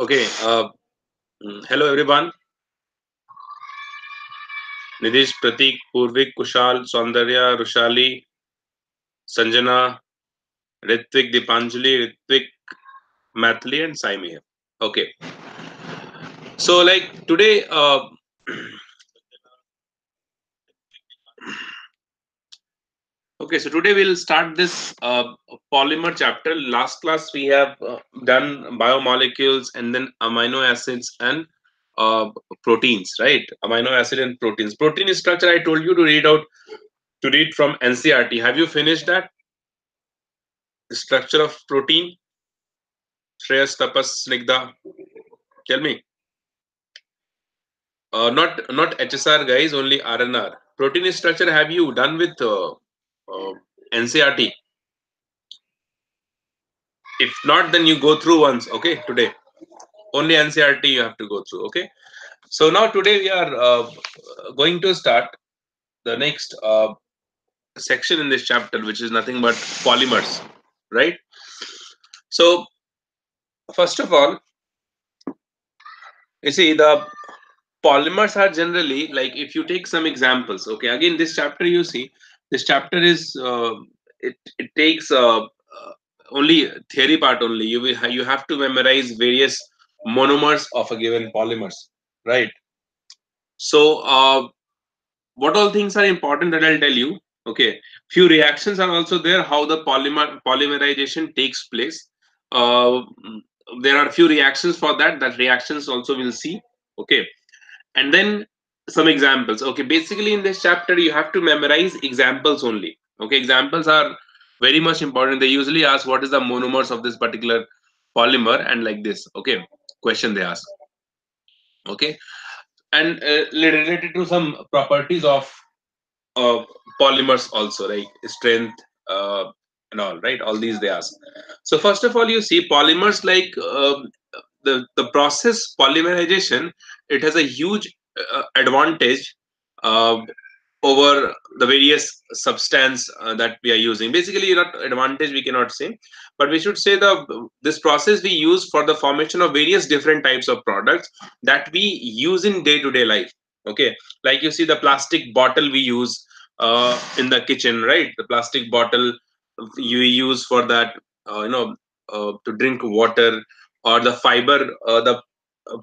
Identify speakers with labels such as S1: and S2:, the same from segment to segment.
S1: Okay. Hello everyone. Nidish, Pratik, Purvik, Kushal, Saundarya, Rushali, Sanjana, Ritvik, Dipanjali, Ritvik, Mathli, and Saimi here. Okay. So like today, okay. So today we'll start this polymer chapter. Last class we have done biomolecules and then amino acids and uh, proteins, right? Amino acid and proteins. Protein structure I told you to read out to read from NCRT. Have you finished that? The structure of protein? Shreyas, Tapas, Snigdha, tell me. Not HSR guys, only RNR. Protein structure have you done with NCRT? If not, then you go through once, okay, today. Only NCRT you have to go through, okay? So now today we are going to start the next section in this chapter, which is nothing but polymers, right? So first of all, you see the polymers are generally like if you take some examples. Okay, again this chapter you see this chapter is it takes only theory part only. You have to memorize various monomers of a given polymers, right? So what all things are important that I'll tell you. Okay, few reactions are also there. How the polymerization takes place. Uh, there are few reactions for that. That reactions also we'll see. Okay, and then some examples. Okay, basically in this chapter you have to memorize examples only. Okay, examples are very much important. They usually ask what is the monomers of this particular polymer and like this. Okay, question they ask. Okay, and related to some properties of uh, polymers also, like strength and all, right? All these they ask. So first of all, you see polymers like the process polymerization. It has a huge advantage uh, over the various substance that we are using. Basically, not advantage we cannot say, but we should say the this process we use for the formation of various different types of products that we use in day to day life. Okay, like you see the plastic bottle we use in the kitchen, right? The plastic bottle you use for that, to drink water, or the fiber, the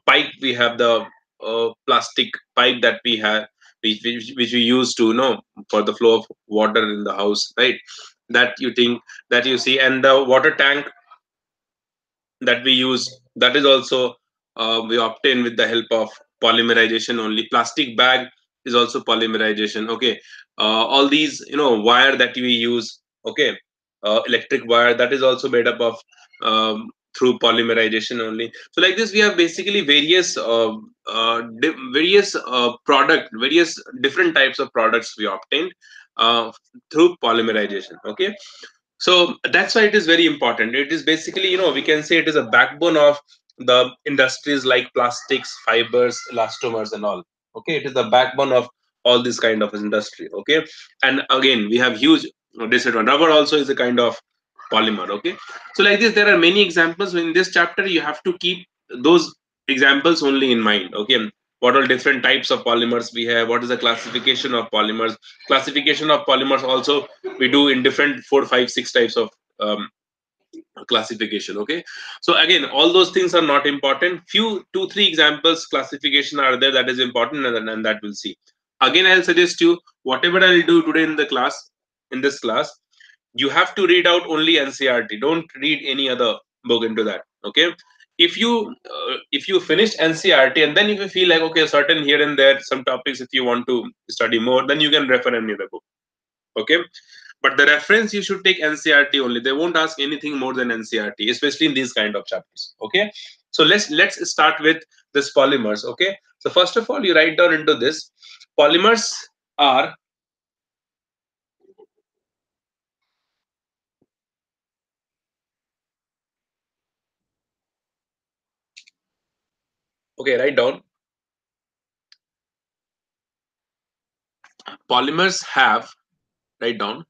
S1: pipe we have, the plastic pipe that we have, which we use to, for the flow of water in the house, right? That you think, that you see, and the water tank that we use, that is also we obtain with the help of polymerization only. Plastic bag is also polymerization. Okay, all these, wire that we use, okay, electric wire, that is also made up of through polymerization only. So like this we have basically various various product, various different types of products we obtained through polymerization. Okay, so that's why it is very important. It is basically, we can say it is a backbone of the industries like plastics, fibers, elastomers, and all. Okay, it is the backbone of all this kind of industry. Okay, and again, we have huge disadvantage. Rubber also is a kind of polymer. Okay, so like this, there are many examples. In this chapter, you have to keep those examples only in mind. Okay, what are different types of polymers we have? What is the classification of polymers? Classification of polymers also we do in different 4, 5, 6 types of classification. Okay, so again, all those things are not important. Few 2, 3 examples classification are there that is important, and that we'll see. Again, I'll suggest you whatever I'll do today in the class, in this class, you have to read out only NCRT. Don't read any other book into that. Okay, if you finish NCRT and then if you feel like, okay, certain here and there some topics if you want to study more, then you can refer any other book. Okay, but the reference you should take NCRT only. They won't ask anything more than NCRT, especially in these kind of chapters. Okay, so let's start with this polymers. Okay, so first of all, you write down into this polymers are okay, write down. Polymers have, write down.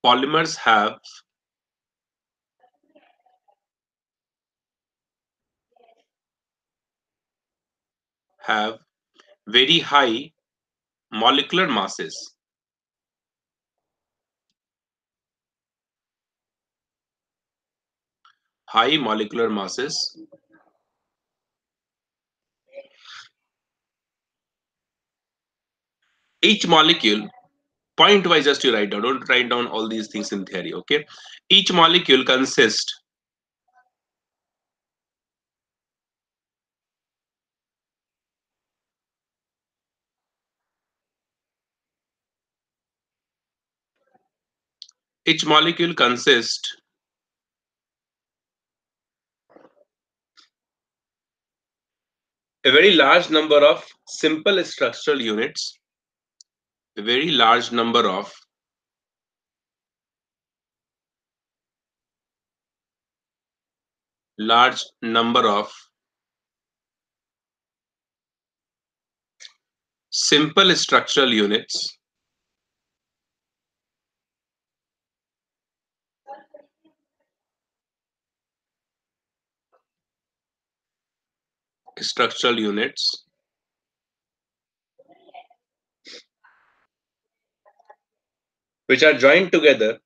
S1: Polymers have very high molecular masses. High molecular masses. Each molecule, point wise, just you write down. Don't write down all these things in theory. Okay. Each molecule consists each molecule consists a very large number of simple structural units. A very large number of large number of simple structural units structural units which are joined together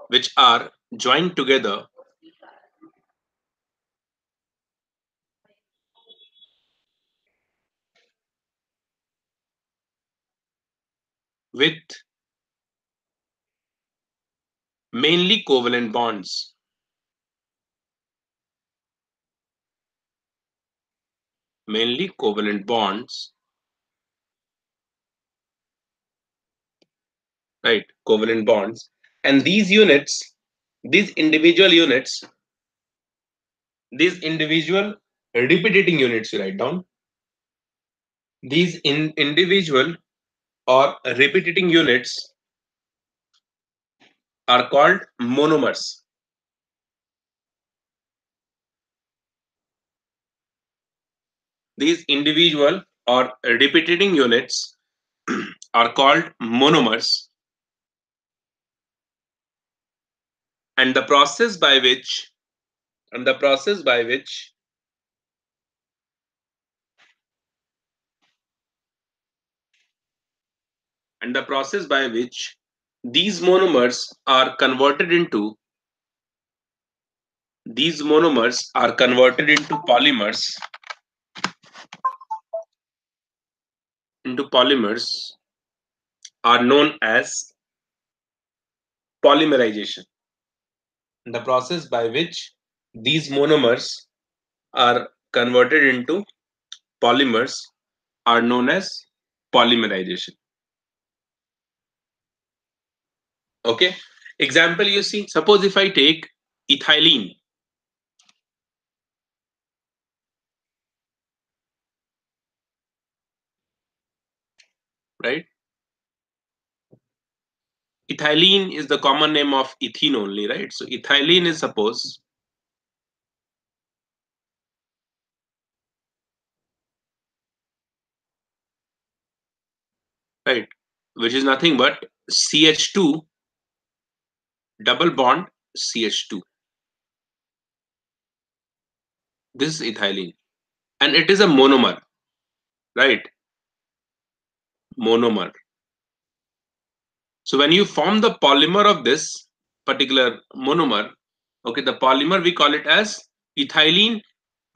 S1: which are joined together with mainly covalent bonds. Mainly covalent bonds, right? Covalent bonds. And these units, these individual units, these individual repeating units, you write down. These individual or repeating units are called monomers. These individual or repeating units are called monomers, and the process by which and the process by which and the process by which these monomers are converted into polymers are known as polymerization. The process by which these monomers are converted into polymers are known as polymerization. Okay. Example, you see, suppose if I take ethylene, right? Ethylene is the common name of ethene only, right? So ethylene is, suppose, right, which is nothing but CH2 double bond CH2. This is ethylene, and it is a monomer, right? Monomer. So when you form the polymer of this particular monomer, okay, the polymer we call it as ethylene.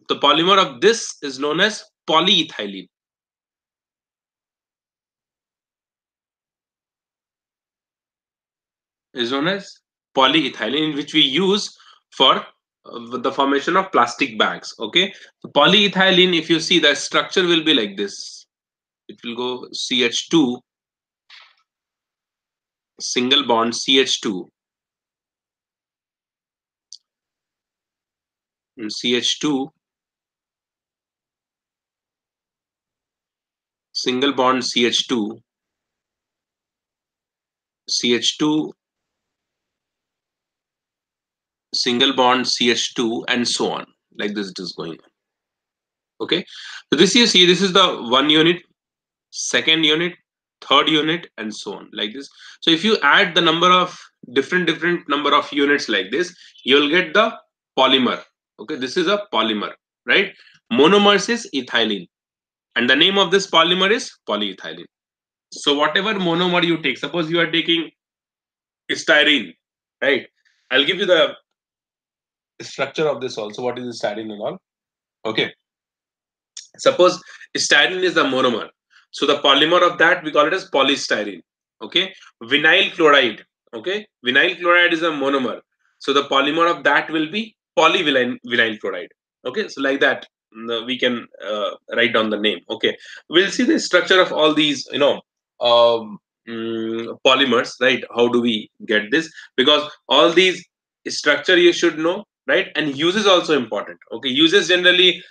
S1: The polymer of this is known as polyethylene. Is known as polyethylene, which we use for the formation of plastic bags. Okay, so polyethylene, if you see, the structure will be like this. It will go CH2 single bond CH2 CH2, single bond CH2, CH2, single bond CH2, and so on. Like this, it is going on. Okay. So this you see, this is the one unit, second unit, third unit, and so on, like this. So if you add the number of different number of units like this, you'll get the polymer. Okay, this is a polymer, right? Monomers is ethylene, and the name of this polymer is polyethylene. So whatever monomer you take, suppose you are taking styrene, right? I'll give you the structure of this also. What is styrene and all? Okay. Suppose styrene is the monomer. So the polymer of that we call it as polystyrene. Okay. Vinyl chloride. Okay. Vinyl chloride is a monomer. So the polymer of that will be polyvinyl chloride. Okay. So like that we can write down the name. Okay. We'll see the structure of all these, polymers, right? How do we get this? Because all these structure you should know, right? And use is also important. Okay. Uses generally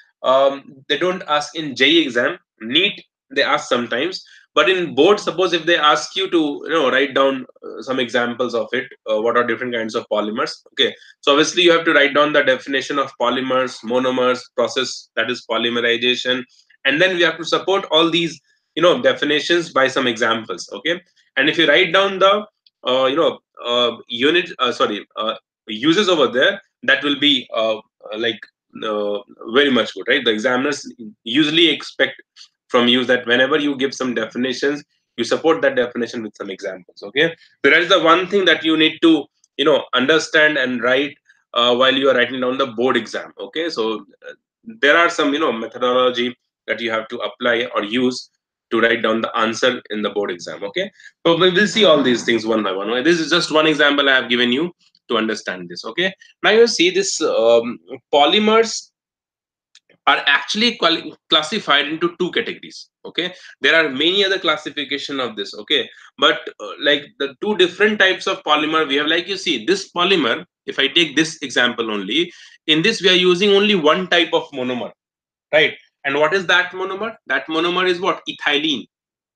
S1: they don't ask in JEE exam. NEET they ask sometimes, but in board, suppose if they ask you to write down some examples of it, what are different kinds of polymers? Okay, so obviously you have to write down the definition of polymers, monomers, process that is polymerization, and then we have to support all these definitions by some examples. Okay, and if you write down the unit sorry uses over there, that will be like uh, very much good, right? The examiners usually expect from you that whenever you give some definitions, you support that definition with some examples. Okay, so that is the one thing that you need to understand and write while you are writing down the board exam. Okay, so there are some methodology that you have to apply or use to write down the answer in the board exam. Okay, so we will see all these things one by one. Okay? This is just one example I have given you to understand this. Okay, now you see this polymers are actually classified into two categories. Okay, there are many other classification of this. Okay, but like the two different types of polymer we have, like you see this polymer, if I take this example only, in this we are using only one type of monomer, right? And what is that monomer? That monomer is what? Ethylene.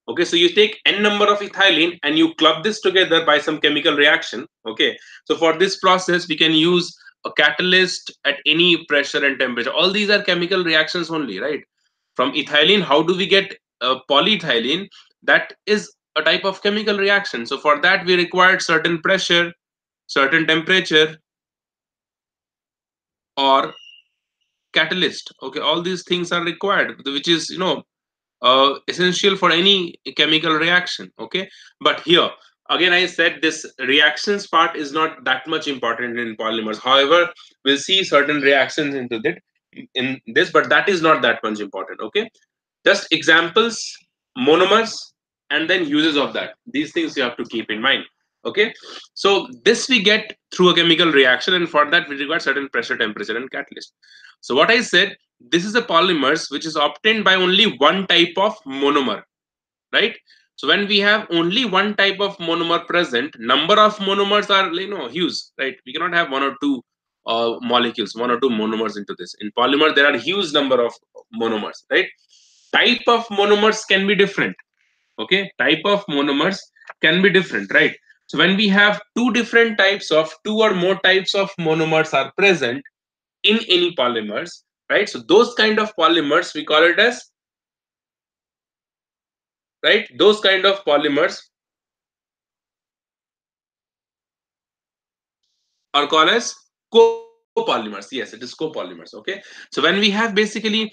S1: Okay, so you take n number of ethylene and you club this together by some chemical reaction. Okay, so for this process we can use a catalyst at any pressure and temperature. All these are chemical reactions only, right? From ethylene, how do we get polyethylene? That is a type of chemical reaction. So for that we required certain pressure, certain temperature, or catalyst. Okay, all these things are required, which is essential for any chemical reaction. Okay, but here again I said this reactions part is not that much important in polymers. However, we'll see certain reactions into that in this, but that is not that much important. Okay, just examples, monomers, and then uses of that. These things you have to keep in mind. Okay, so this we get through a chemical reaction, and for that we require certain pressure, temperature, and catalyst. So what I said, this is a polymers which is obtained by only one type of monomer, right? So when we have only one type of monomer present, number of monomers are huge, right? We cannot have one or two molecules, one or two monomers into this. In polymer there are huge number of monomers, right? Type of monomers can be different. Okay, type of monomers can be different, right? So when we have two different types of two or more types of monomers are present in any polymers, right? So those kind of polymers we call it as, right, those kind of polymers are called as copolymers. Yes, it is copolymers. Okay, so when we have basically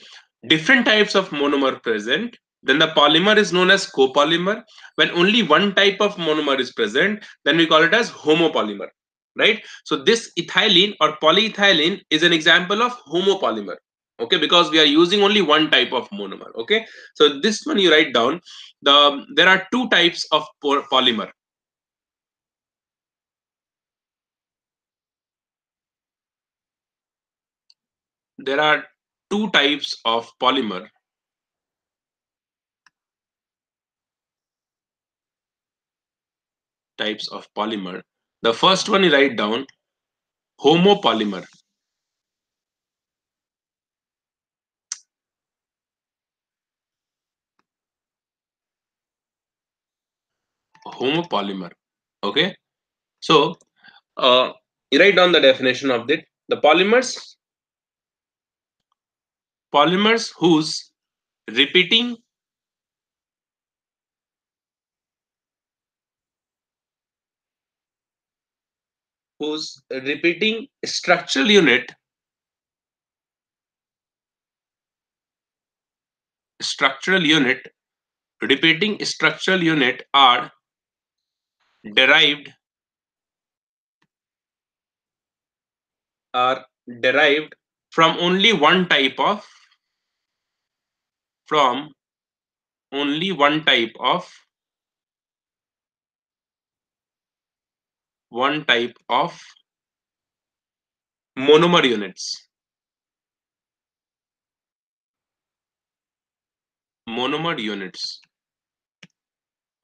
S1: different types of monomer present, then the polymer is known as copolymer. When only one type of monomer is present, then we call it as homopolymer, right? So this ethylene or polyethylene is an example of homopolymer. Okay, because we are using only one type of monomer. Okay, so this one you write down, there are two types of polymer. There are two types of polymer. Types of polymer. The first one you write down, homopolymer. homopolymer. Okay, so you write down the definition of it. The polymers whose repeating structural unit repeating structural unit derived are derived from only one type of from only one type of monomer units. Monomer units.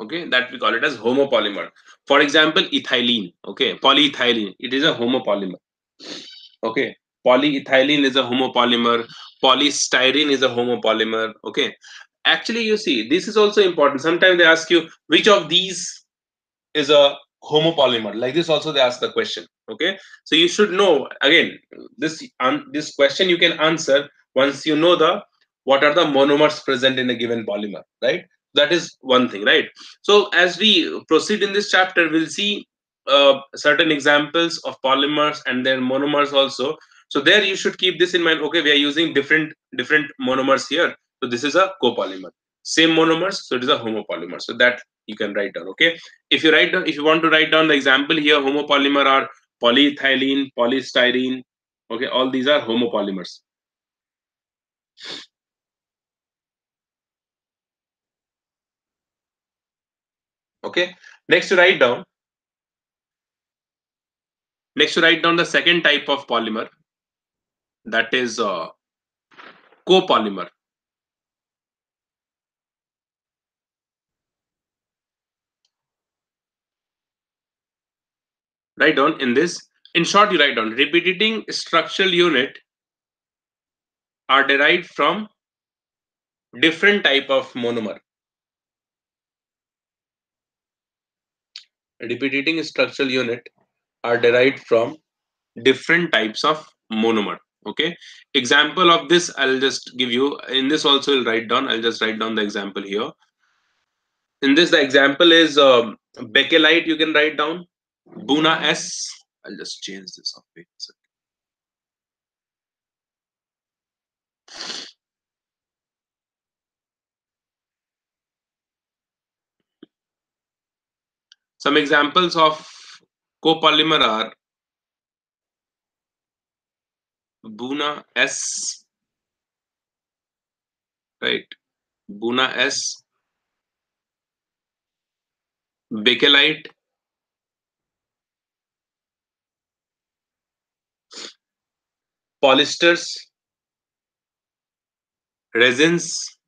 S1: Okay, that we call it as homopolymer. For example, ethylene. Okay, polyethylene. It is a homopolymer. Okay, polyethylene is a homopolymer. Polystyrene is a homopolymer. Okay, actually, you see, this is also important. Sometimes they ask you which of these is a homopolymer. Like this, also they ask the question. Okay, so you should know again this question you can answer once you know the what are the monomers present in a given polymer, right? That is one thing, right? So as we proceed in this chapter, we'll see certain examples of polymers and their monomers also. So there you should keep this in mind. Okay, we are using different monomers here. So this is a copolymer. Same monomers, so it is a homopolymer. So that you can write down. Okay, if you want to write down the example here, homopolymer are polyethylene, polystyrene. Okay, all these are homopolymers. Okay, next to write down the second type of polymer, that is copolymer. Write down in this. In short, you write down repeating structural unit are derived from different type of monomer. Repeating structural unit are derived from different types of monomer. Okay, example of this I'll just give you. In this also I'll just write down the example here. In this the example is Bakelite. You can write down Buna S. I'll just change this up. Wait a second. Some examples of copolymer are Buna S, right? Buna S, Bakelite, polysters, resins,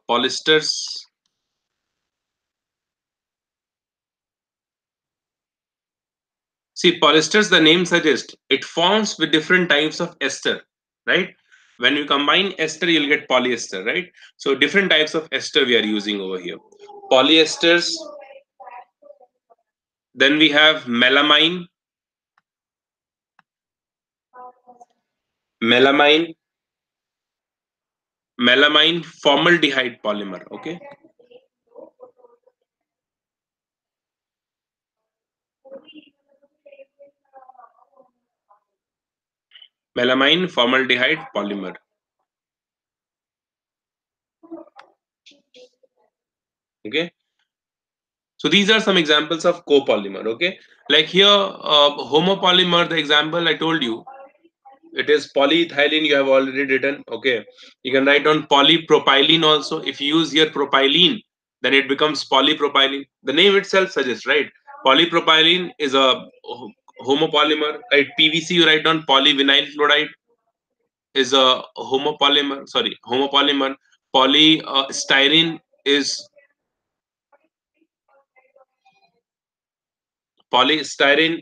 S1: polysters. See, polysters, the name suggests it forms with different types of ester, right? When you combine ester, you'll get polyester, right? So different types of ester we are using over here. Polyesters. Then we have melamine formaldehyde polymer. Okay, melamine formaldehyde polymer. Okay, so these are some examples of copolymer. Okay, like here homopolymer, the example I told you, it is polyethylene. You have already written. Okay, you can write down polypropylene also. If you use here propylene, then it becomes polypropylene. The name itself suggests, right? Polypropylene is a homopolymer, right? PVC, you write down polyvinyl chloride is a homopolymer. Sorry, homopolymer. Polystyrene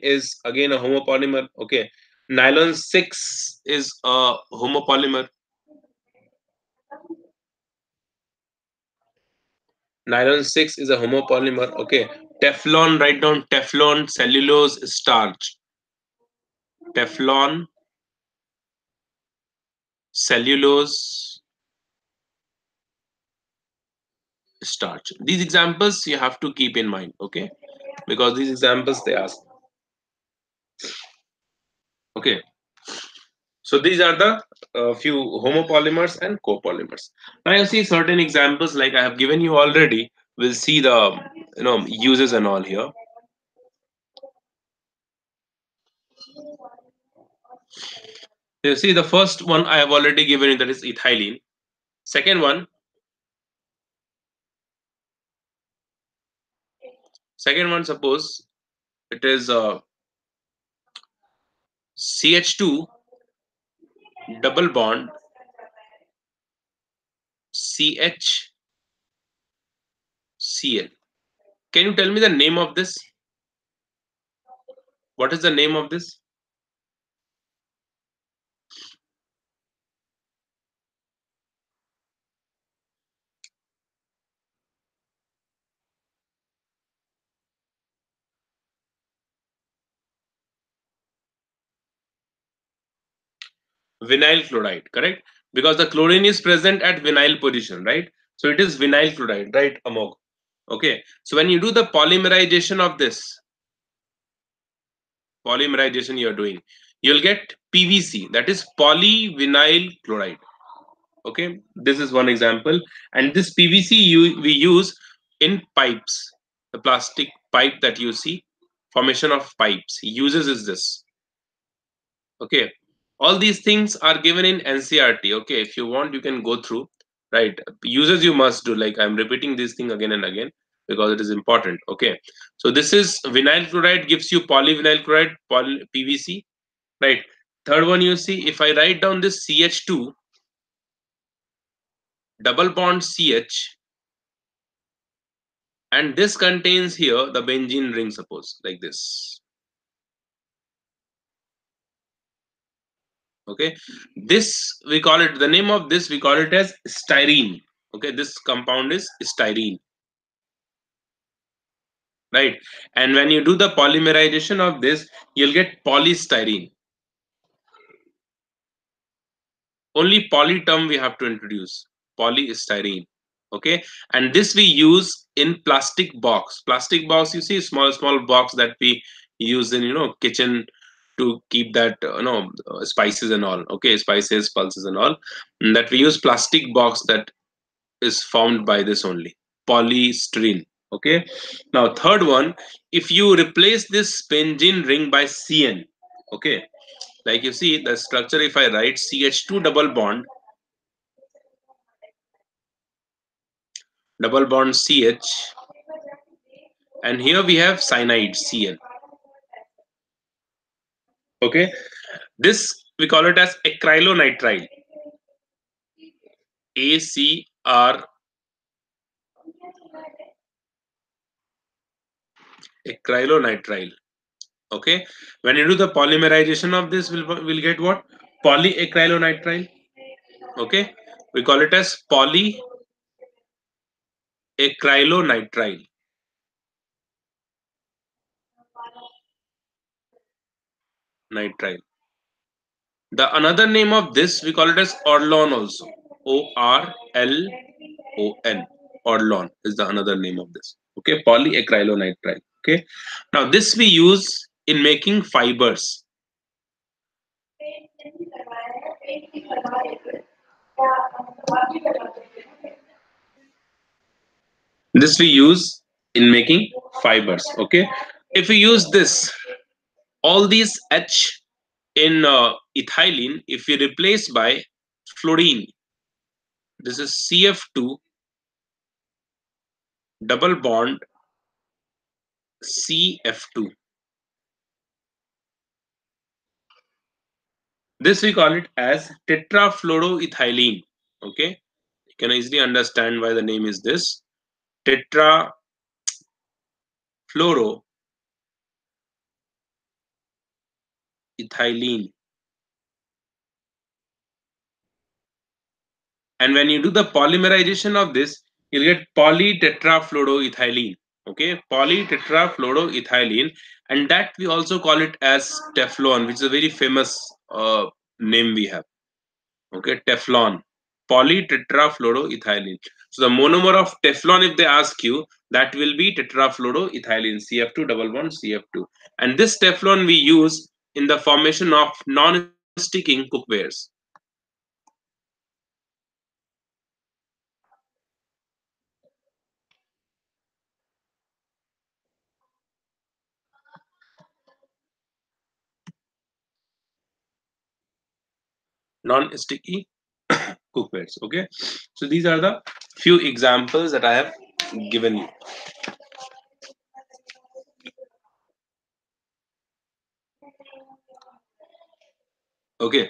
S1: is again a homopolymer. Okay, nylon 6 is a homopolymer. Nylon 6 is a homopolymer. Okay. Teflon, write down Teflon, cellulose, starch. Teflon, cellulose, starch. These examples you have to keep in mind, okay? Because these examples they ask. Okay. So these are the few homopolymers and copolymers. Now you see certain examples like I have given you already. We'll see the uses and all here. You see the first one I have already given you, that is ethylene. Second one suppose it is CH2 double bond CHCl. Can you tell me the name of this? What is the name of this? Vinyl chloride, correct? Because the chlorine is present at vinyl position, right? So it is vinyl chloride, right, Amog? Okay. So when you do the polymerization of this, polymerization you are doing, you'll get PVC, that is polyvinyl chloride. Okay, this is one example, and this PVC we use in pipes. The plastic pipe that you see, formation of pipes uses is this. Okay, all these things are given in NCRT. Okay, if you want you can go through, right? Uses you must do, like I'm repeating this thing again and again because it is important. Okay, so this is vinyl chloride gives you polyvinyl chloride, PVC, right? Third one, you see, if I write down this CH2 double bond CH, and this contains here the benzene ring, suppose like this. Okay, this we call it, the name of this we call it as styrene. Okay, this compound is styrene, right? And when you do the polymerization of this, you'll get polystyrene. Only poly term we have to introduce, polystyrene. Okay, and this we use in plastic box, you see, small box that we use in kitchen to keep that spices and all. Okay, spices, pulses and all, and that we use plastic box that is formed by this only, polystyrene. Okay, now third one, if you replace this benzene ring by CN, okay, like you see the structure, if I write CH2 double bond CH, and here we have cyanide Cl. Okay, this we call it as acrylonitrile, ACR, acrylonitrile. Okay, when you do the polymerization of this, we'll get what? Polyacrylonitrile. Okay, we call it as polyacrylonitrile. Nitrile. The another name of this we call it as Orlon also. Orlon. Orlon is the another name of this. Okay, polyacrylonitrile. Okay, now this we use in making fibers. This we use in making fibers. Okay, if we use this, all these H in ethylene, if we replace by fluorine, this is CF2 double bond CF2. This we call it as tetrafluoroethylene. Okay, you can easily understand why the name is this, tetrafluoroethylene. And when you do the polymerization of this, you'll get polytetrafluoroethylene. Okay, polytetrafluoroethylene, and that we also call it as Teflon, which is a very famous name we have. Okay, Teflon, polytetrafluoroethylene. So the monomer of Teflon, if they ask you, that will be tetrafluoroethylene, CF2 double bond CF2. And this Teflon we use in the formation of non-sticking cookwares. Non-sticky cookwares. Okay, so these are the few examples that I have given you. Okay,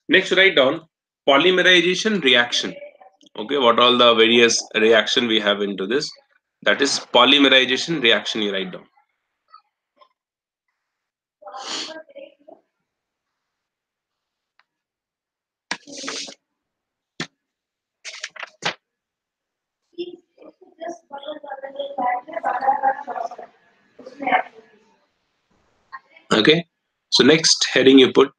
S1: next write down polymerization reaction. Okay, what all the various reaction we have into this, that is polymerization reaction, you write down. Okay, so next heading you put,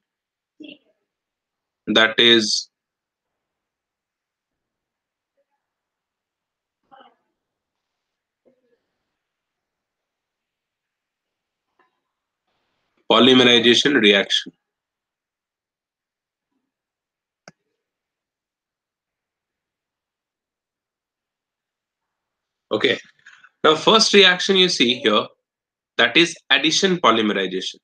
S1: that is polymerization reaction. Okay, now first reaction you see here, that is addition polymerization.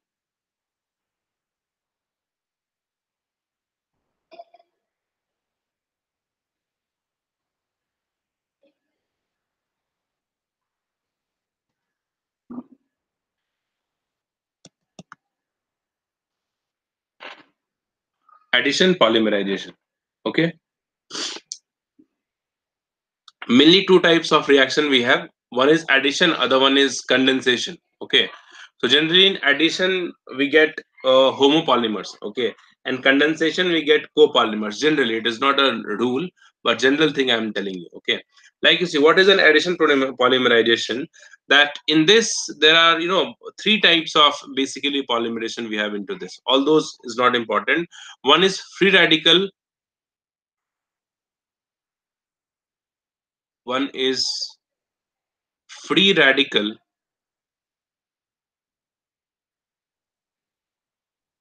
S1: Addition polymerization. Okay, mainly two types of reaction we have. One is addition, other one is condensation. Okay, so generally in addition we get homopolymers. Okay, and condensation we get copolymers. Generally it is not a rule, but general thing I am telling you. Okay, like you see, what is an addition polymerization? That in this there are, you know, three types of basically polymerization we have into this. All those is not important. One is free radical, one is free radical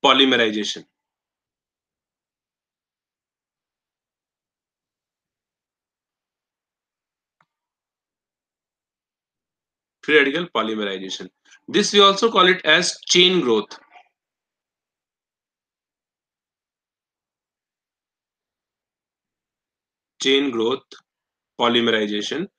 S1: polymerization. Free radical polymerization. This we also call it as chain growth. Chain growth polymerization.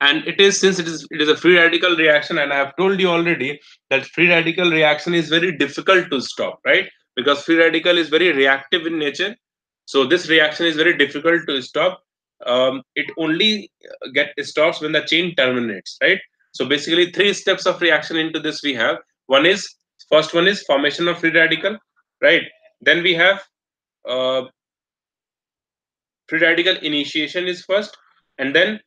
S1: And it is, since it is a free radical reaction, and I have told you already that free radical reaction is very difficult to stop, right? Because free radical is very reactive in nature. So this reaction is very difficult to stop. It only get stops when the chain terminates, right? So basically three steps of reaction into this we have. One is, first one is formation of free radical, right? Then we have uh, free radical initiation is first, and then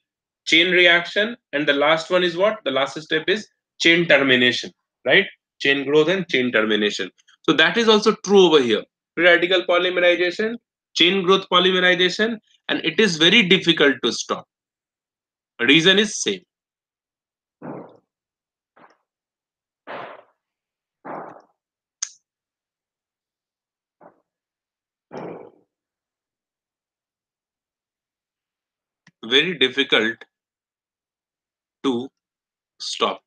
S1: chain reaction, and the last one is what? The last step is chain termination, right? Chain growth and chain termination. So that is also true over here. Free radical polymerization, chain growth polymerization, and it is very difficult to stop. Reason is same. Very difficult to stop.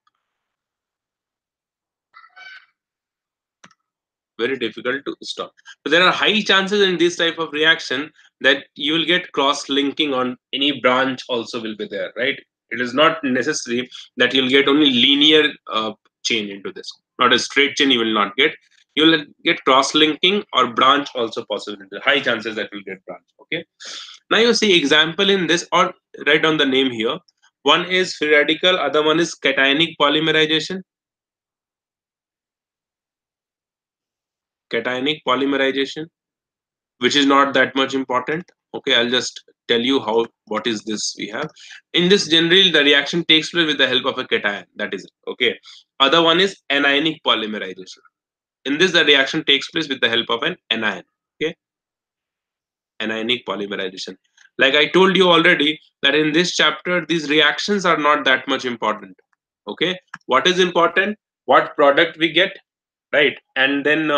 S1: Very difficult to stop. So there are high chances in this type of reaction that you will get cross linking on any branch also will be there, right? It is not necessary that you'll get only linear chain into this. Not a straight chain you will not get. You will get cross linking or branch also possible. High chances that you'll get branch. Okay. Now you see example in this, or write down the name here. One is free radical, other one is cationic polymerization. Cationic polymerization, which is not that much important. Okay, I'll just tell you what is this we have. In this, generally the reaction takes place with the help of a cation. That is it. Okay. Other one is anionic polymerization. In this, the reaction takes place with the help of an anion. Okay. Anionic polymerization. Like I told you already that in this chapter, these reactions are not that much important. Okay. What is important? What product we get, right? And then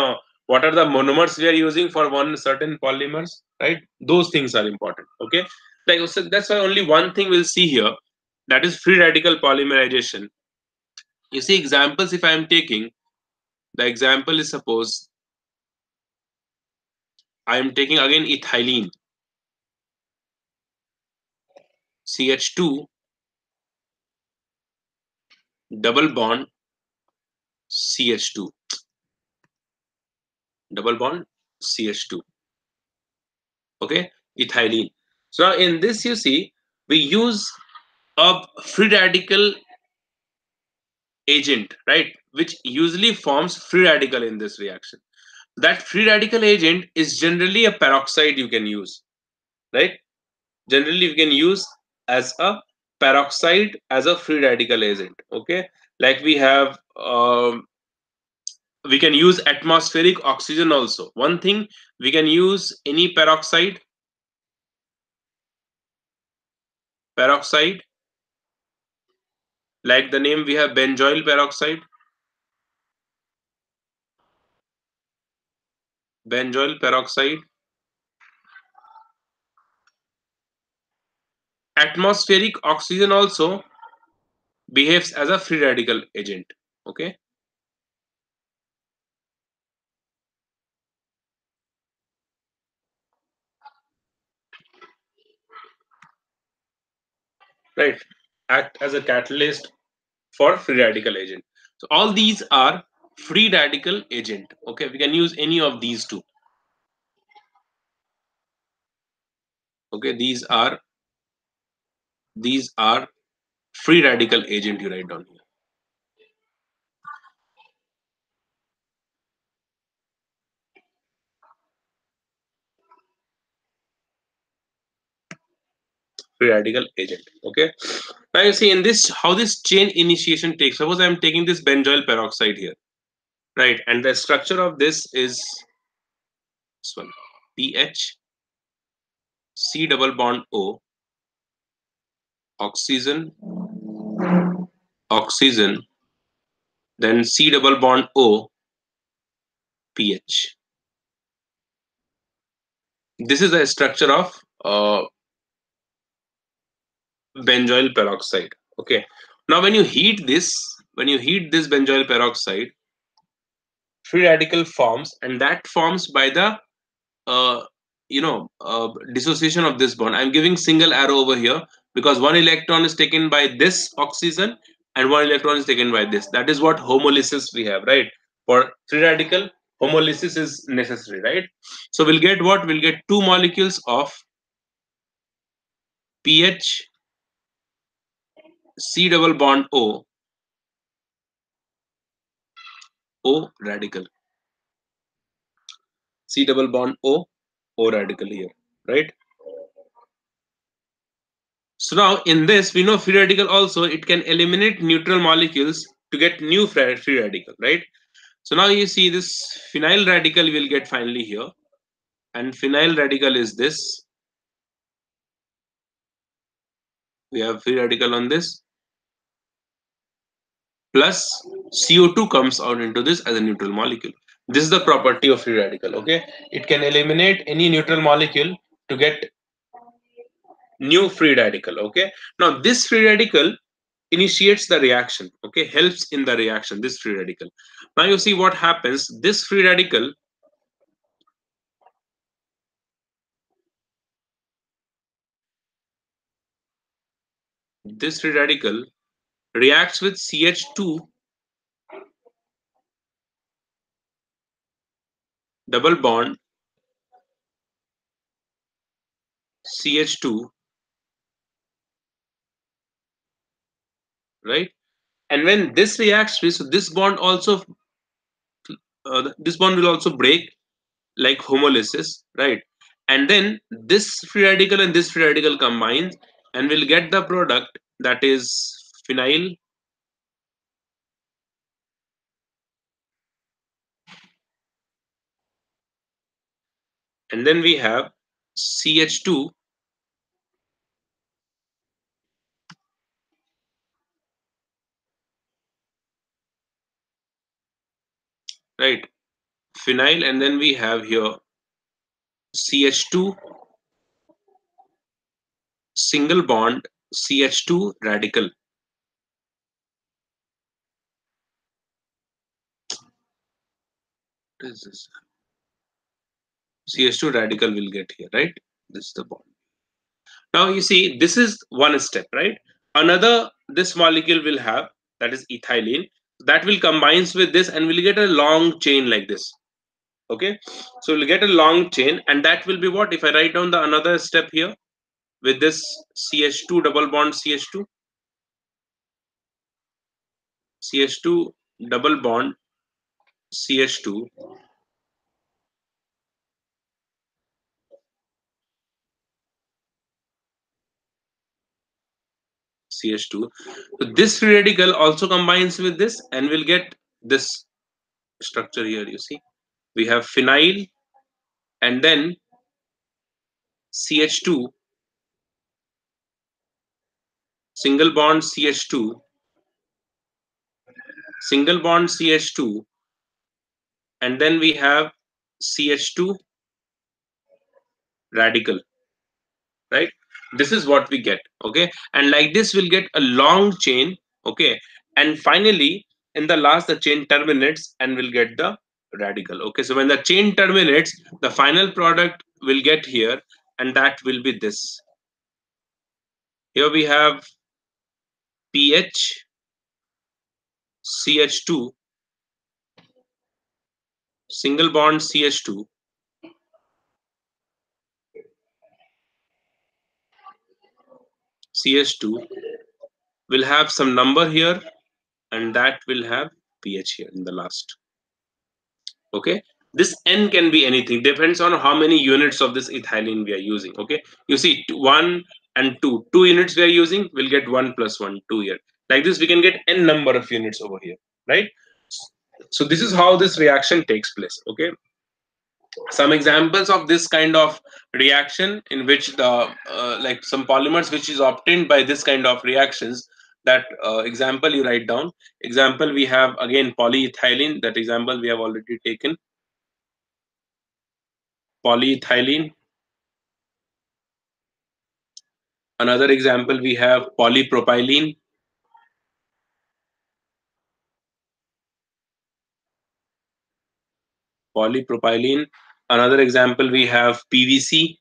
S1: what are the monomers we are using for one certain polymers, right? Those things are important. Okay. Like so that's why only one thing we'll see here, that is free radical polymerization. You see examples if I am taking, the example is, suppose I am taking again ethylene, CH2 double bond CH2, double bond CH2. Okay, ethylene. So now in this, you see, we use a free radical agent, right, which usually forms free radical in this reaction. That free radical agent is generally a peroxide you can use, right? Generally we can use as a peroxide as a free radical agent. Okay, like we have we can use atmospheric oxygen also. One thing, we can use any peroxide, like the name we have benzoyl peroxide, benzoyl peroxide. Atmospheric oxygen also behaves as a free radical agent. Okay, right, act as a catalyst for free radical agent. So all these are free radical agent. Okay, we can use any of these two. Okay, these are free radical agent, you write down here. Free radical agent. Okay, now you see in this how this chain initiation takes. Suppose I am taking this benzoyl peroxide here, right, and the structure of this is this one, pH, C double bond O, oxygen, oxygen, then C double bond O, pH. This is the structure of benzoyl peroxide. Okay, now when you heat this benzoyl peroxide, free radical forms, and that forms by the uh, dissociation of this bond. I'm giving single arrow over here because one electron is taken by this oxygen and one electron is taken by this. That is what homolysis we have, right? For free radical, homolysis is necessary, right? So we'll get what? We'll get two molecules of pH, C double bond O, O radical, C double bond O, O radical here, right? So now in this, we know free radical also, it can eliminate neutral molecules to get new free radical, right? So now you see this phenyl radical will get finally here, and phenyl radical is this. We have free radical on this, plus CO2 comes out into this as a neutral molecule. This is the property of free radical. Okay, it can eliminate any neutral molecule to get new free radical. Okay, now this free radical initiates the reaction. Okay, helps in the reaction, this free radical. Now you see what happens. This free radical reacts with CH2 double bond CH2, right? And when this reacts with, so this bond also this bond will also break like homolysis, right? and then this free radical and this free radical combines, and we'll get the product that is phenyl, and then we have CH2, right? Phenyl, and then we have here CH2 single bond CH2 radical. What is this? CH2 radical will get here, right? This is the bond. Now you see, this is one step, right? Another, this molecule will have, that is ethylene, that will combines with this and we'll get a long chain like this. Okay, so we'll get a long chain, and that will be what? If I write down the another step here with this CH2 double bond CH2, CH2 double bond CH2, CH2. So this free radical also combines with this, and we'll get this structure here. You see, we have phenyl, and then CH2 single bond CH2, single bond CH2, and then we have CH2 radical, right? This is what we get, okay? And like this, we'll get a long chain, okay? And finally, in the last, the chain terminates and we'll get the radical, okay? So when the chain terminates, the final product will get here, and that will be this. Here we have pH, CH2, single bond CH2, CH2 will have some number here, and that will have pH here in the last. Okay, this n can be anything, depends on how many units of this ethylene we are using. Okay, you see 1 and 2 units we are using, we'll get 1 plus 1, 2 here. Like this, we can get n number of units over here, right? So this is how this reaction takes place. Okay, some examples of this kind of reaction in which the like some polymers which is obtained by this kind of reactions, that example you write down. Example, we have again polyethylene, that example we have already taken, polyethylene. Another example, we have polypropylene, polypropylene. Another example, we have PVC,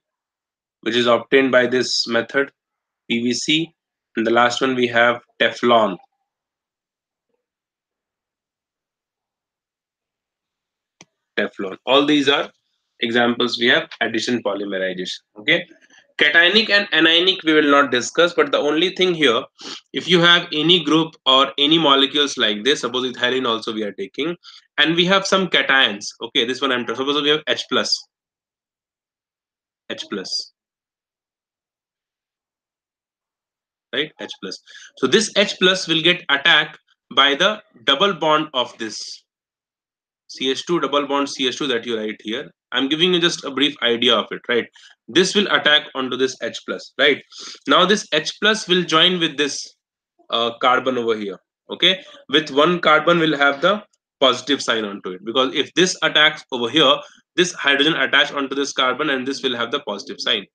S1: which is obtained by this method, PVC. And the last one, we have Teflon. Teflon. All these are examples we have addition polymerization. Okay. Cationic and anionic we will not discuss, but the only thing here, if you have any group or any molecules like this, suppose ethylene also we are taking, and we have some cations. Okay, this one I'm talking. Suppose we have H plus, H plus, right? H plus. So this H plus will get attacked by the double bond of this CH2 double bond CH2 that you write here. I'm giving you just a brief idea of it, right? This will attack onto this H plus, right? Now this H plus will join with this carbon over here, okay? With one carbon will have the positive sign onto it, because if this attacks over here, this hydrogen attach onto this carbon and this will have the positive sign,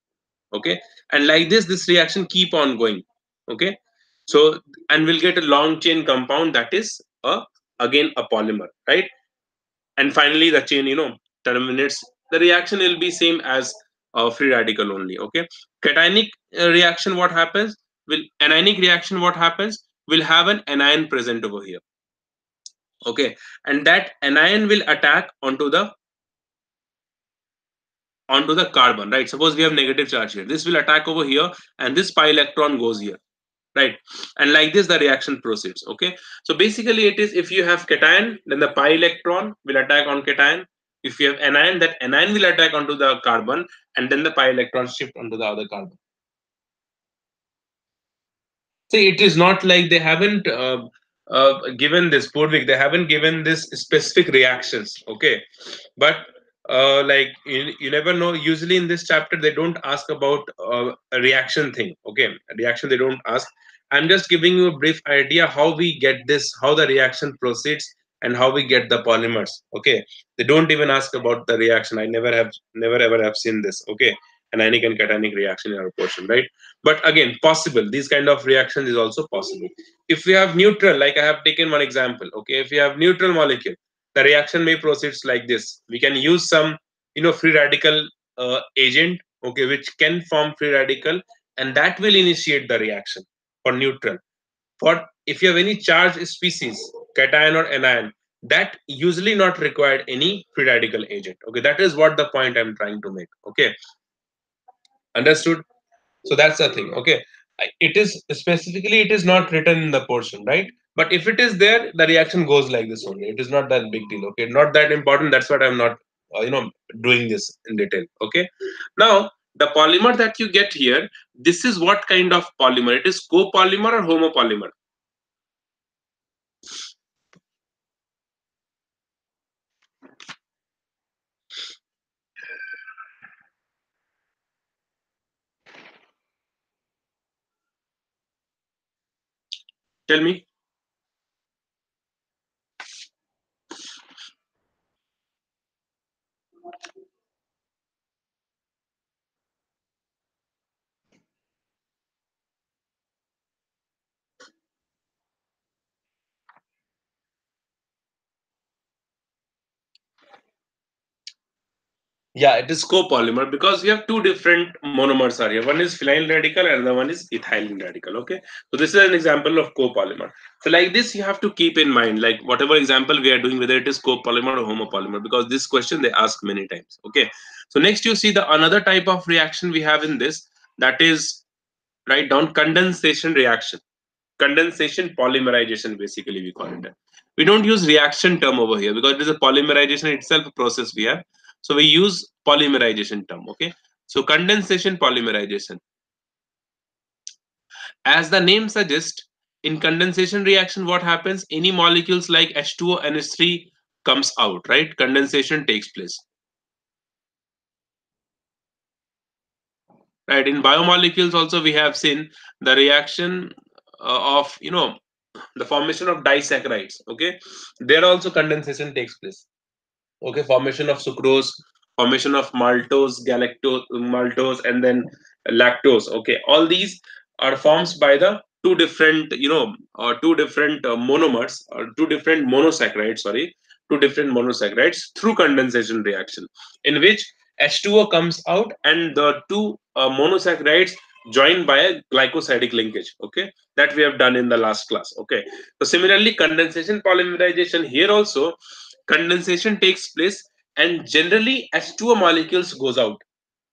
S1: okay? And like this reaction keep on going, okay? So, and we'll get a long chain compound that is again a polymer, right? And finally the chain terminates. The reaction will be same as free radical only. Okay, cationic reaction, what happens, will anionic reaction, what happens, will have an anion present over here. Okay, and that anion will attack onto the carbon, right? Suppose we have negative charge here, this will attack over here, and this pi electron goes here, right? And like this the reaction proceeds. Okay, so basically it is, if you have cation, then the pi electron will attack on cation, If you have anion, that anion will attack onto the carbon, and then the pi electrons shift onto the other carbon. See, it is not like they haven't given this Purvik, they haven't given this specific reactions. Okay, but like you never know. Usually in this chapter, they don't ask about a reaction thing. Okay, a reaction they don't ask. I'm just giving you a brief idea how we get this, how the reaction proceeds, and how we get the polymers. Okay, they don't even ask about the reaction. I never ever have seen this. Okay, anionic and cationic reaction in our portion, right? But again, possible, these kind of reactions is also possible. If we have neutral, like I have taken one example, okay, if we have neutral molecule, the reaction may proceeds like this. We can use some, free radical agent, okay, which can form free radical, and that will initiate the reaction for neutral. For if you have any charged species, cation or anion, that usually not required any free radical agent. Okay, that is what the point I'm trying to make. Okay, understood? So that's the thing. Okay, it is specifically, it is not written in the portion, right? But if it is there, the reaction goes like this only. It is not that big deal. Okay, not that important. That's what I'm not, doing this in detail. Okay, now the polymer that you get here, this is what kind of polymer? It is copolymer or homopolymer? Tell me. Yeah, it is copolymer because we have two different monomers are here. One is phenyl radical and the one is ethylene radical. Okay, so this is an example of copolymer. So like this, you have to keep in mind, like whatever example we are doing, whether it is copolymer or homopolymer, because this question they ask many times. Okay, so next you see the another type of reaction we have in this, that is, write down, condensation reaction. Condensation polymerization, basically we call it. We don't use reaction term over here because it is a polymerization itself a process we have. So we use polymerization term. Okay, so condensation polymerization, as the name suggests, in condensation reaction what happens, any molecules like H2O NH3 comes out, right? Condensation takes place, right? In biomolecules also we have seen the reaction of, the formation of disaccharides. Okay, there also condensation takes place. Okay, formation of sucrose, formation of maltose, galactose, maltose, and then lactose. Okay, all these are forms by the two different, or two different monomers, or two different monosaccharides, sorry, two different monosaccharides through condensation reaction, in which H2O comes out and the two monosaccharides joined by a glycosidic linkage. Okay, that we have done in the last class. Okay, so similarly, condensation polymerization here also, condensation takes place and generally H2O molecules goes out.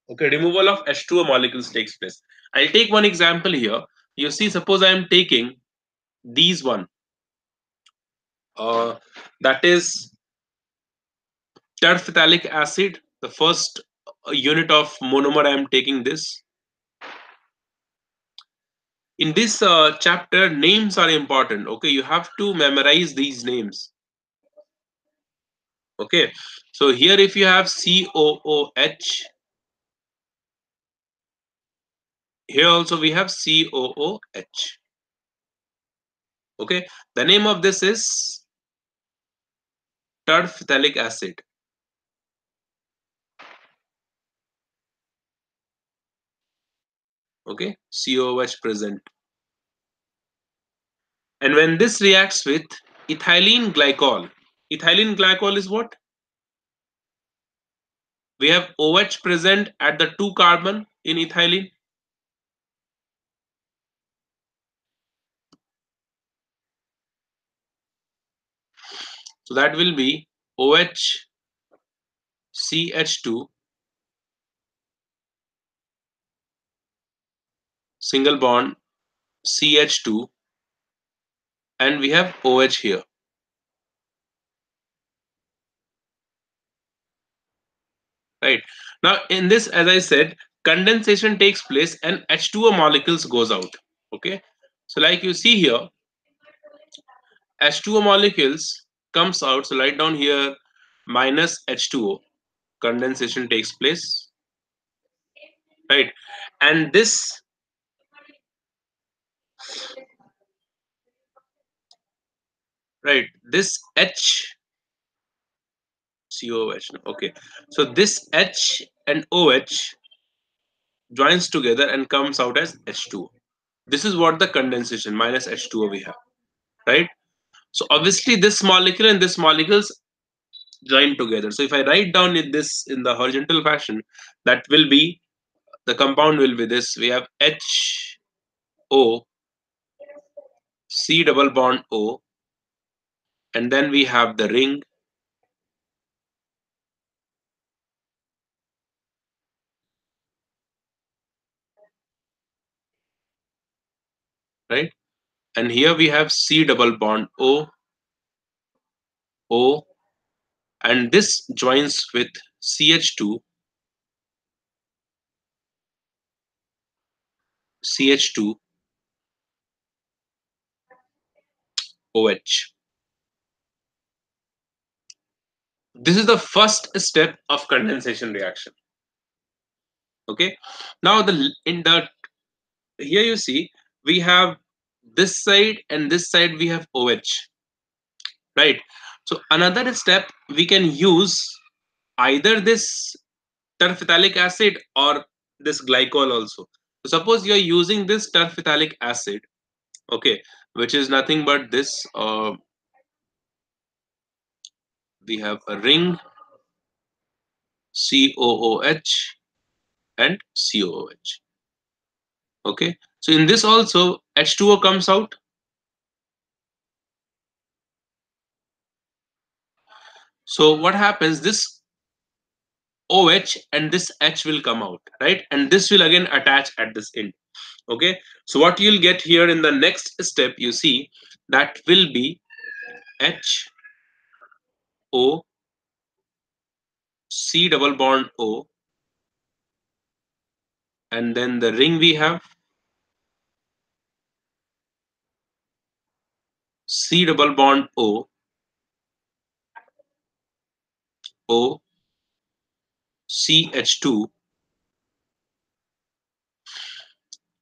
S1: Okay, removal of H2O molecules takes place. I'll take one example here. You see, suppose I am taking these one, uh, that is terphthalic acid, the first unit of monomer I am taking this. In this chapter, names are important. Okay, you have to memorize these names. Okay, so here if you have COOH, here also we have COOH. Okay, the name of this is terphthalic acid. Okay, COOH present. And when this reacts with ethylene glycol, ethylene glycol is what? We have OH present at the 2 carbon in ethylene. So that will be OH CH2 single bond CH2, and we have OH here. right? Now in this, as I said, condensation takes place and H2O molecules goes out. Okay, so like you see here, H2O molecules comes out. So write down here minus H2O. Condensation takes place, right? And this, right, this H COH. Okay, so this H and OH joins together and comes out as H2O. This is what the condensation minus H2O we have, right? So obviously this molecule and this molecules join together. So if I write down this in the horizontal fashion, that will be, the compound will be this. We have HO, C double bond O, and then we have the ring, right? And here we have C double bond O, O, and this joins with CH2, CH2, OH. This is the first step of condensation reaction. Okay. Now in the, here you see we have this side and this side we have OH, right? So another step, we can use either this terphthallic acid or this glycol also. So suppose you are using this terphthallic acid, okay, which is nothing but this. We have a ring COOH and COOH. Okay, so in this also H2O comes out. So what happens? This OH and this H will come out, right? And this will again attach at this end. Okay, so what you'll get here in the next step, you see, that will be HO, C double bond O, and then the ring we have C double bond O, O, CH2,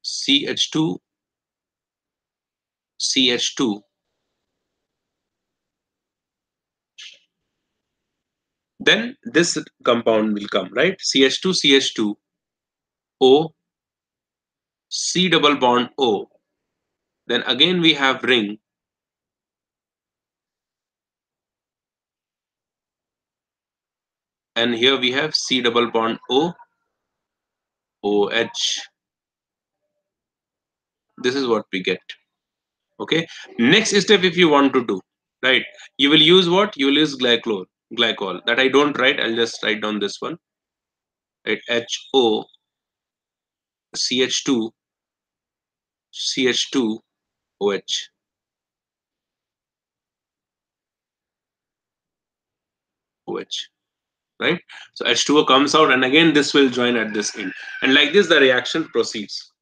S1: CH2, CH2. Then this compound will come, right? CH2, CH2, O, C double bond O. Then again we have ring, and here we have C double bond O, OH. This is what we get. Okay. Next step, if you want to do, right, you will use what? You will use glycol. That I don't write. I'll just write down this one. Right. HO, CH2, CH2, OH. OH. Right. So H2O comes out, and again this will join at this end, and like this the reaction proceeds.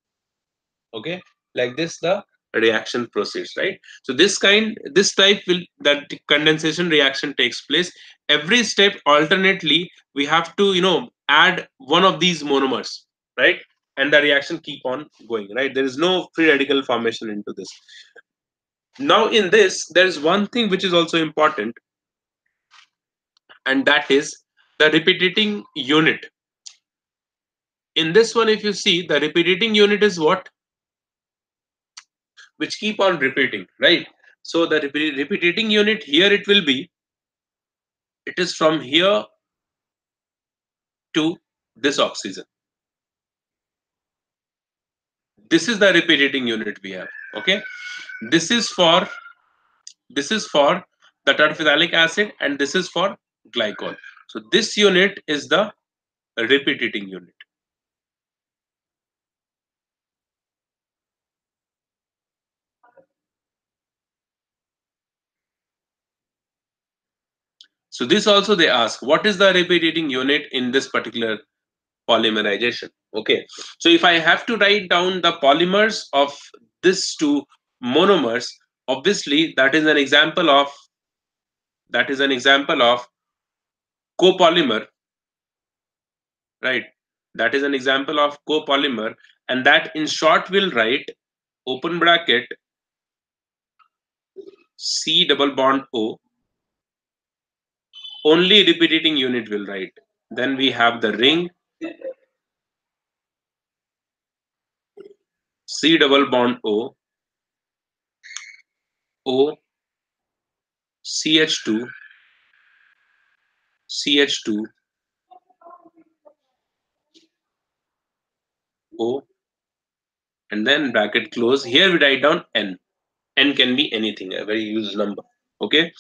S1: Okay, like this the reaction proceeds, right? So this type will, that condensation reaction takes place every step alternately. We have to, add one of these monomers, right? And the reaction keep on going, right? There is no free radical formation into this. Now in this there is one thing which is also important, and that is the repeating unit. In this one, if you see, the repeating unit is what? Which keep on repeating, right? So the repeating unit here, it will be, it is from here to this oxygen. This is the repeating unit we have. Okay, this is for, the terphthallic acid, and this is for glycol. So this unit is the repeating unit. So this also they ask, what is the repeating unit in this particular polymerization? Okay, so if I have to write down the polymers of these two monomers, obviously that is an example of copolymer, right? That is an example of copolymer, and that in short will write open bracket C double bond O, only repeating unit will write. Then we have the ring C double bond O, O, CH2, CH2, O, and then bracket close. Here we write down N. N can be anything, a very used number. Okay,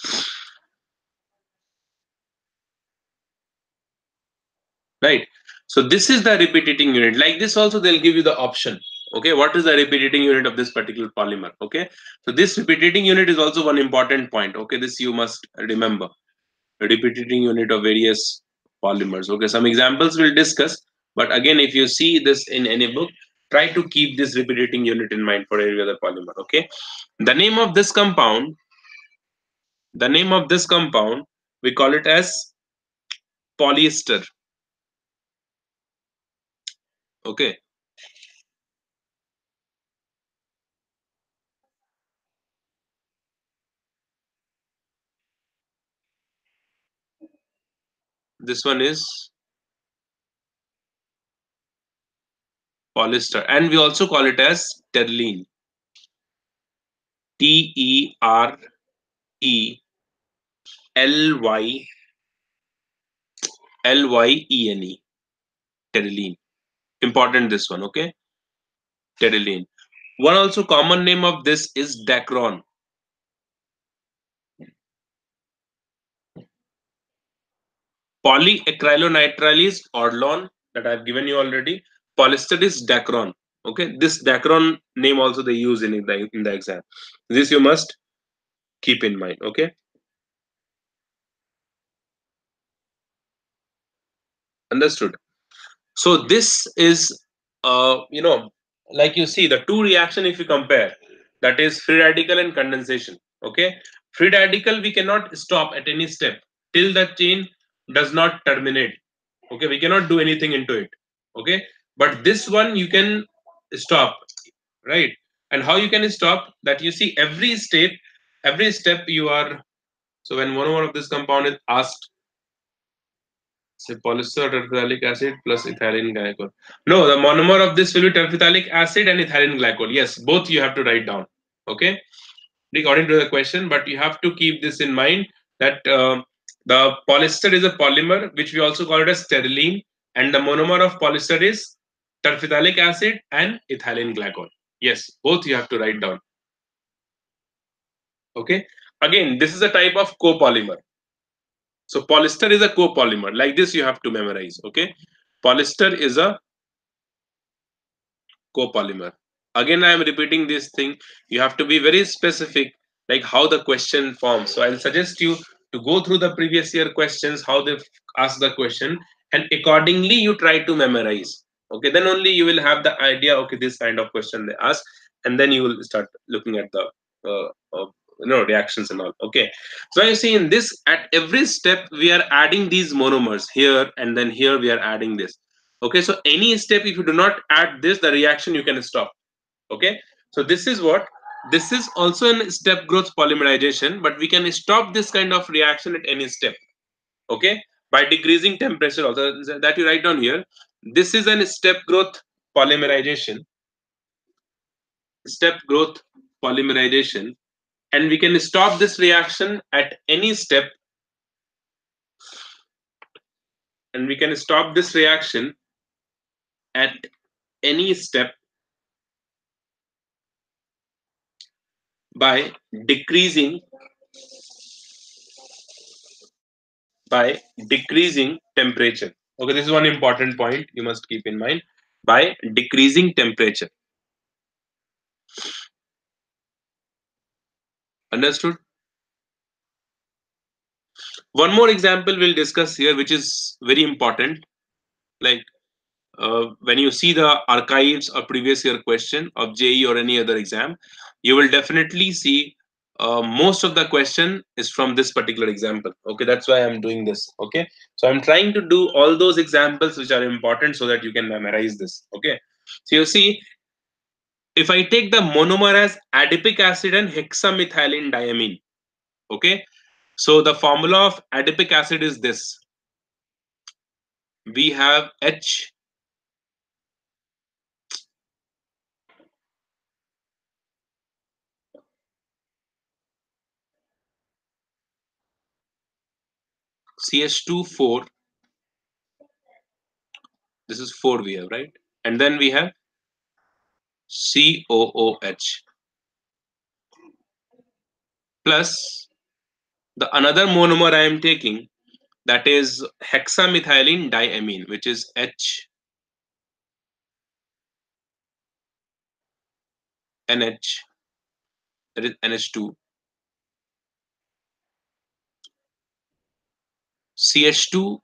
S1: right. So this is the repeating unit. Like this also they'll give you the option. Okay, what is the repeating unit of this particular polymer? Okay, so this repeating unit is also one important point. Okay, this you must remember. Repeating unit of various polymers. Okay, some examples we'll discuss, but again, if you see this in any book, try to keep this repeating unit in mind for every other polymer. Okay, the name of this compound, we call it as polyester. Okay, this one is polyester, and we also call it as terylene. Terylene. Terylene. Important this one. Okay, terylene. One also common name of this is dacron. Polyacrylonitrile is orlon, that I've given you already. Polyester is dacron. Okay, this dacron name also they use in the exam. This you must keep in mind. Okay, understood. So this is like you see the two reaction if you compare, that is free radical and condensation. Okay, free radical we cannot stop at any step till the chain does not terminate. Okay, we cannot do anything into it. Okay, but this one you can stop, right? And how you can stop that, you see every step you are. So when monomer of this compound is asked, say polyester terphthalate acid plus ethylene glycol. No, the monomer of this will be terphthalate acid and ethylene glycol. Yes, both you have to write down. Okay, according to the question, but you have to keep this in mind that the polyester is a polymer which we also call it as terylene, and the monomer of polyester is terphthalate acid and ethylene glycol. Yes, both you have to write down. Okay, again, this is a type of copolymer. So polyester is a copolymer. Like this, you have to memorize. Okay, polyester is a copolymer. Again, I am repeating this thing. You have to be very specific, like how the question forms. So I'll suggest you to go through the previous year questions, how they've asked the question, and accordingly you try to memorize. Okay, then only you will have the idea. Okay, this kind of question they ask, and then you will start looking at the reactions and all. Okay, so you see in this, at every step we are adding these monomers here, and then here we are adding this. Okay, so any step if you do not add this, the reaction you can stop. Okay, so this is what, this is also in step growth polymerization, but we can stop this kind of reaction at any step. Okay, by decreasing temperature also, that you write down here. This is an step growth polymerization, step growth polymerization, and we can stop this reaction at any step, and we can stop this reaction at any step by decreasing temperature. Okay, this is one important point you must keep in mind. By decreasing temperature. Understood? One more example we'll discuss here, which is very important. Like when you see the archives or previous year question of JE or any other exam, you will definitely see most of the question is from this particular example. Okay, that's why I'm doing this. Okay, so I'm trying to do all those examples which are important so that you can memorize this. Okay, so you see, if I take the monomer as adipic acid and hexamethylene diamine, okay, so the formula of adipic acid is this. We have H CH2 4. This is 4 we have, right? And then we have COOH plus the another monomer I am taking, that is hexamethylene diamine, which is HNH, that is NH2, CH2,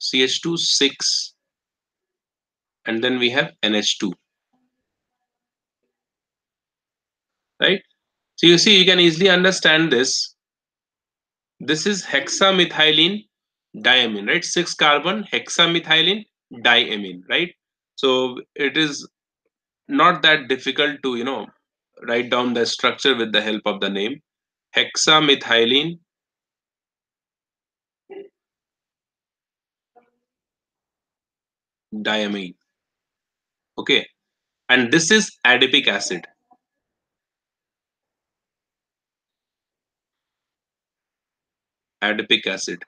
S1: CH2 6, and then we have NH2, right? So you see, you can easily understand this. This is hexamethylene diamine, right? 6 carbon hexamethylene diamine, right? So it is not that difficult to, write down the structure with the help of the name. Hexamethylene diamine. Okay. And this is adipic acid. Adipic acid.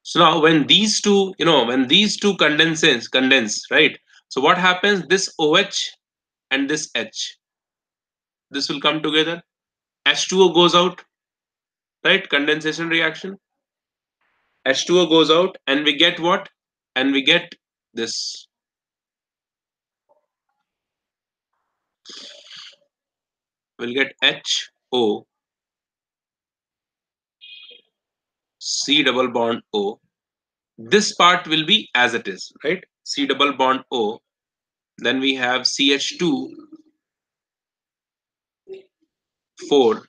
S1: So now when these two, condense, right? So what happens? This OH and this H, this will come together. H2O goes out, right? Condensation reaction. H2O goes out, and we get what? And we get this. We'll get HO, C double bond O. This part will be as it is, right? C double bond O. Then we have CH2 4,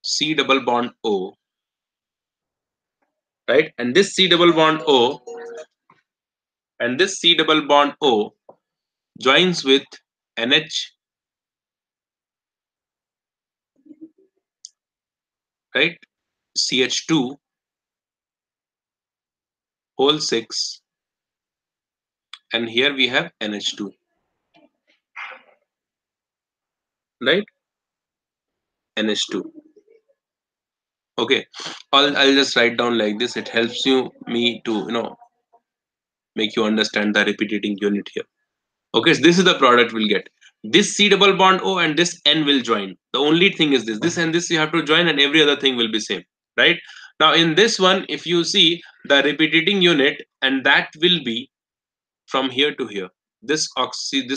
S1: C double bond O, right? And this C double bond O and this C double bond O joins with NH, right? CH2 whole 6, and here we have NH2, right? NH2. Okay, I'll just write down like this. It helps me to make you understand the repeating unit here. Okay, so this is the product we'll get. This C double bond O and this N will join. The only thing is this and this you have to join, and every other thing will be same, right? Now in this one, if you see the repeating unit, and that will be from here to here. This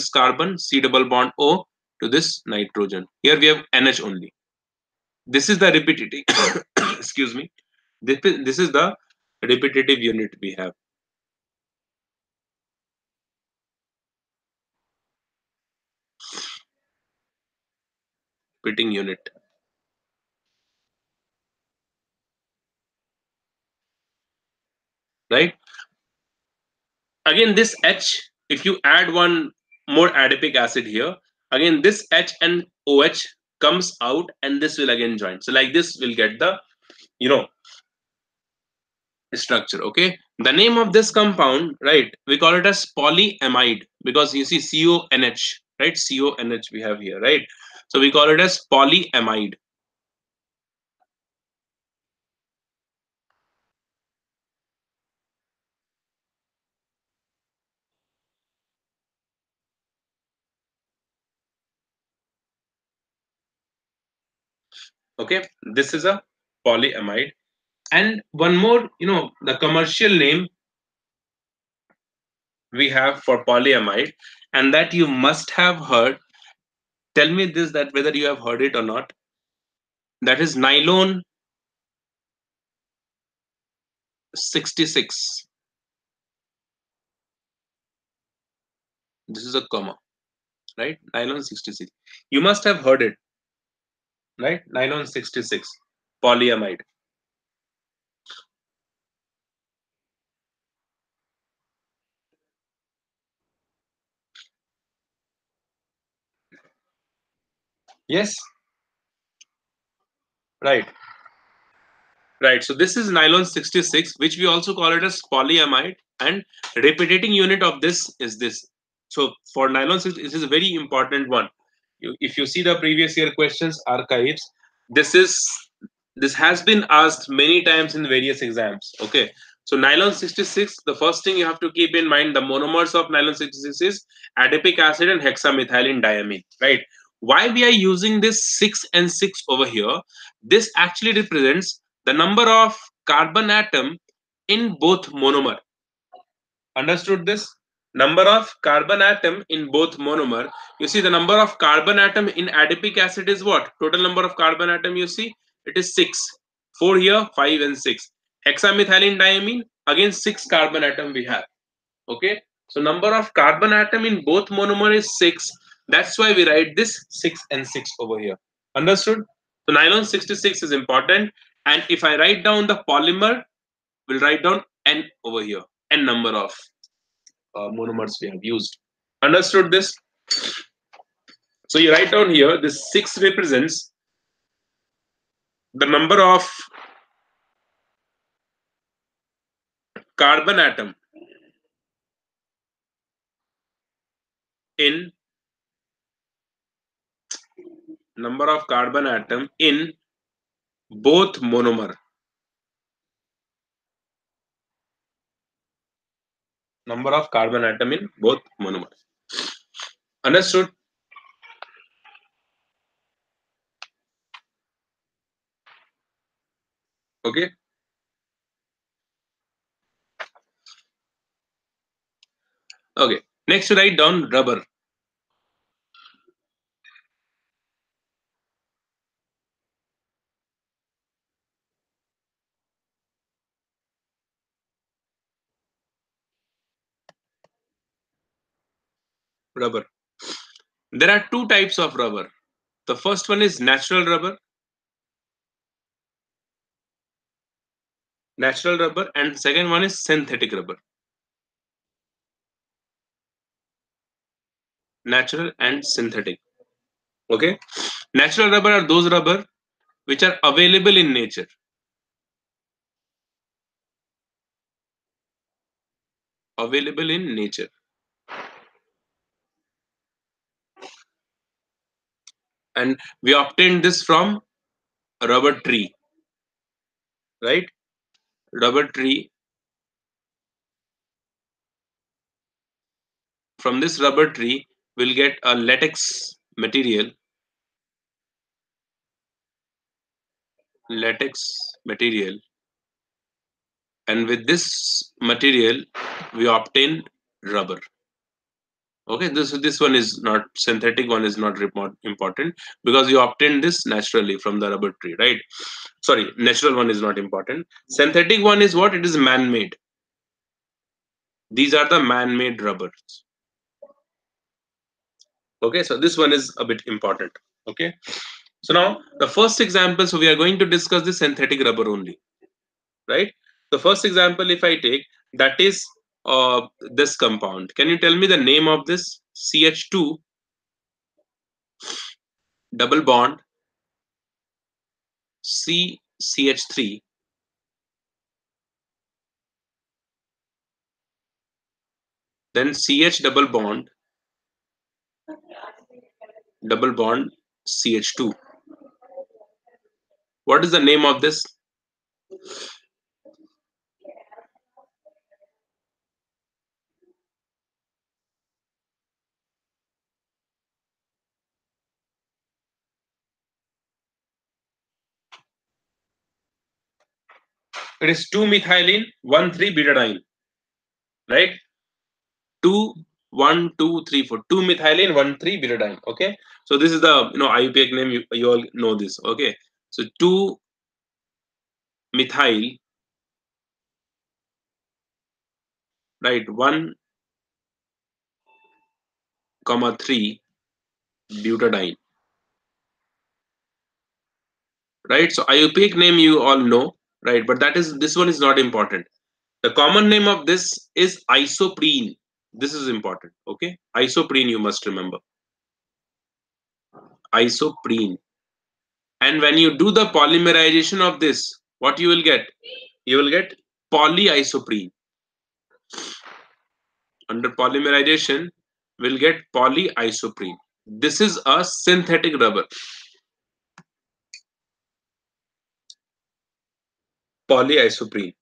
S1: carbon C double bond O to this nitrogen. Here we have NH only. This is the repetitive. Excuse me. This is the repetitive unit we have. Repeating unit. Right? Again, this H, if you add one more adipic acid here, again this H and OH comes out, and this will again join. So like this, we'll get the you know structure. Okay, the name of this compound, right? We call it as polyamide because you see CONH, right? CONH we have here, right? So we call it as polyamide. Okay, this is a polyamide. And one more, the commercial name we have for polyamide, and that you must have heard, Tell me this, that whether you have heard it or not. That is nylon 66. This is a comma, right? Nylon 66. You must have heard it, right? Nylon 66, polyamide. Yes, right. Right. So this is nylon 66, which we also call it as polyamide, and repeating unit of this is this. So for nylon 6, this is a very important one. If you see the previous year questions archives, this is this has been asked many times in various exams. Okay. So nylon 66, the first thing you have to keep in mind, the monomers of nylon 66 is adipic acid and hexamethylene diamine. Right. Why we are using this 6 and 6 over here? This actually represents the number of carbon atom in both monomer. Understood this? Number of carbon atom in both monomer. You see the number of carbon atom in adipic acid is what? Total number of carbon atom you see? It is 6. 4 here, 5 and 6. Hexamethylene diamine, again 6 carbon atom we have. Okay. So number of carbon atom in both monomer is 6. That's why we write this 6 and 6 over here. Understood? So nylon 66 is important. And if I write down the polymer, we'll write down N over here. N number of monomers we have used. Understood this? So you write down here, this 6 represents the number of carbon atom in both monomer. Number of carbon atom in both monomers. Understood? Okay. Okay. Next, write down rubber. Rubber. There are two types of rubber. The first one is natural rubber, and second one is synthetic rubber. Natural and synthetic. Okay. Natural rubber are those rubber which are available in nature. Available in nature. And we obtained this from a rubber tree, right? Rubber tree. From this rubber tree, we'll get a latex material, and with this material, we obtain rubber. Okay, this one is not synthetic. One is not important because you obtain this naturally from the rubber tree, right? Sorry, natural one is not important. Synthetic one is what? It is man-made. These are the man-made rubbers. Okay, so this one is a bit important. Okay, so now the first example. So we are going to discuss the synthetic rubber only, right? The first example, if I take, that is this compound. Can you tell me the name of this? CH2 double bond CH3, then CH double bond CH2. What is the name of this? It is 2-methylene 1,3-butadiene, right? 2 1, 2, 3, 4. 2 methylene, 1, 3 butadiene. Okay. So this is the IUPAC name. You all know this. Okay. So 2 methyl, right? 1, 3 butadiene. Right. So IUPAC name you all know, right? But this one is not important. The common name of this is isoprene. This is important. Okay. Isoprene you must remember. Isoprene. And when you do the polymerization of this, what you will get? You will get polyisoprene. Under polymerization, we'll get polyisoprene. This is a synthetic rubber. Polyisoprene.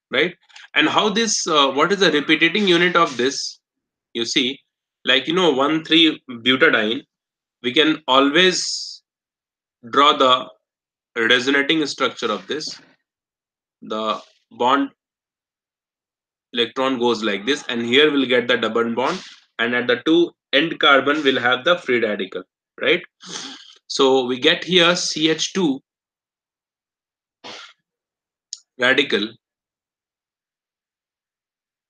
S1: Right? And how this, what is the repeating unit of this? You see, like 1,3-butadiene, we can always draw the resonating structure of this. The bond electron goes like this, and here we'll get the double bond, and at the two end carbon we'll have the free radical, right? So we get here CH2 radical,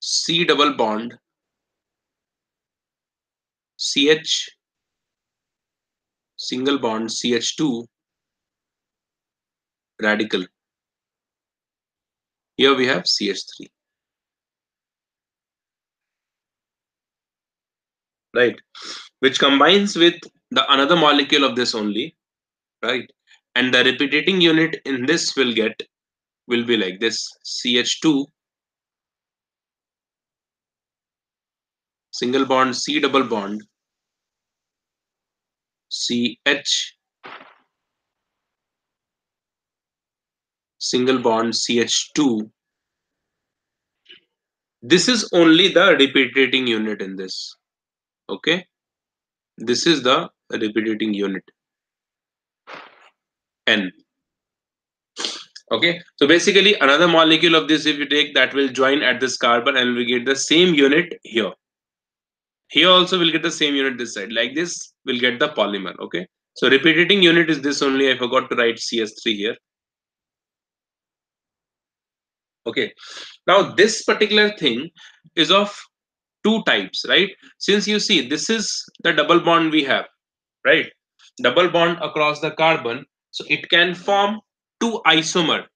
S1: C double bond, CH single bond, CH2 radical. Here we have CH3, right? Which combines with the another molecule of this only, right? And the repeating unit in this will be like this: CH2 single bond, C double bond, CH single bond, CH2. This is only the repeating unit in this. Okay, this is the repeating unit N. Okay, so basically another molecule of this, if you take, that will join at this carbon and we get the same unit here. Here also we'll get the same unit this side. Like this, we'll get the polymer. Okay, so repeating unit is this only. I forgot to write CS3 here. Okay, now this particular thing is of two types, right? Since you see this is the double bond we have, right? Double bond across the carbon, so it can form two isomer.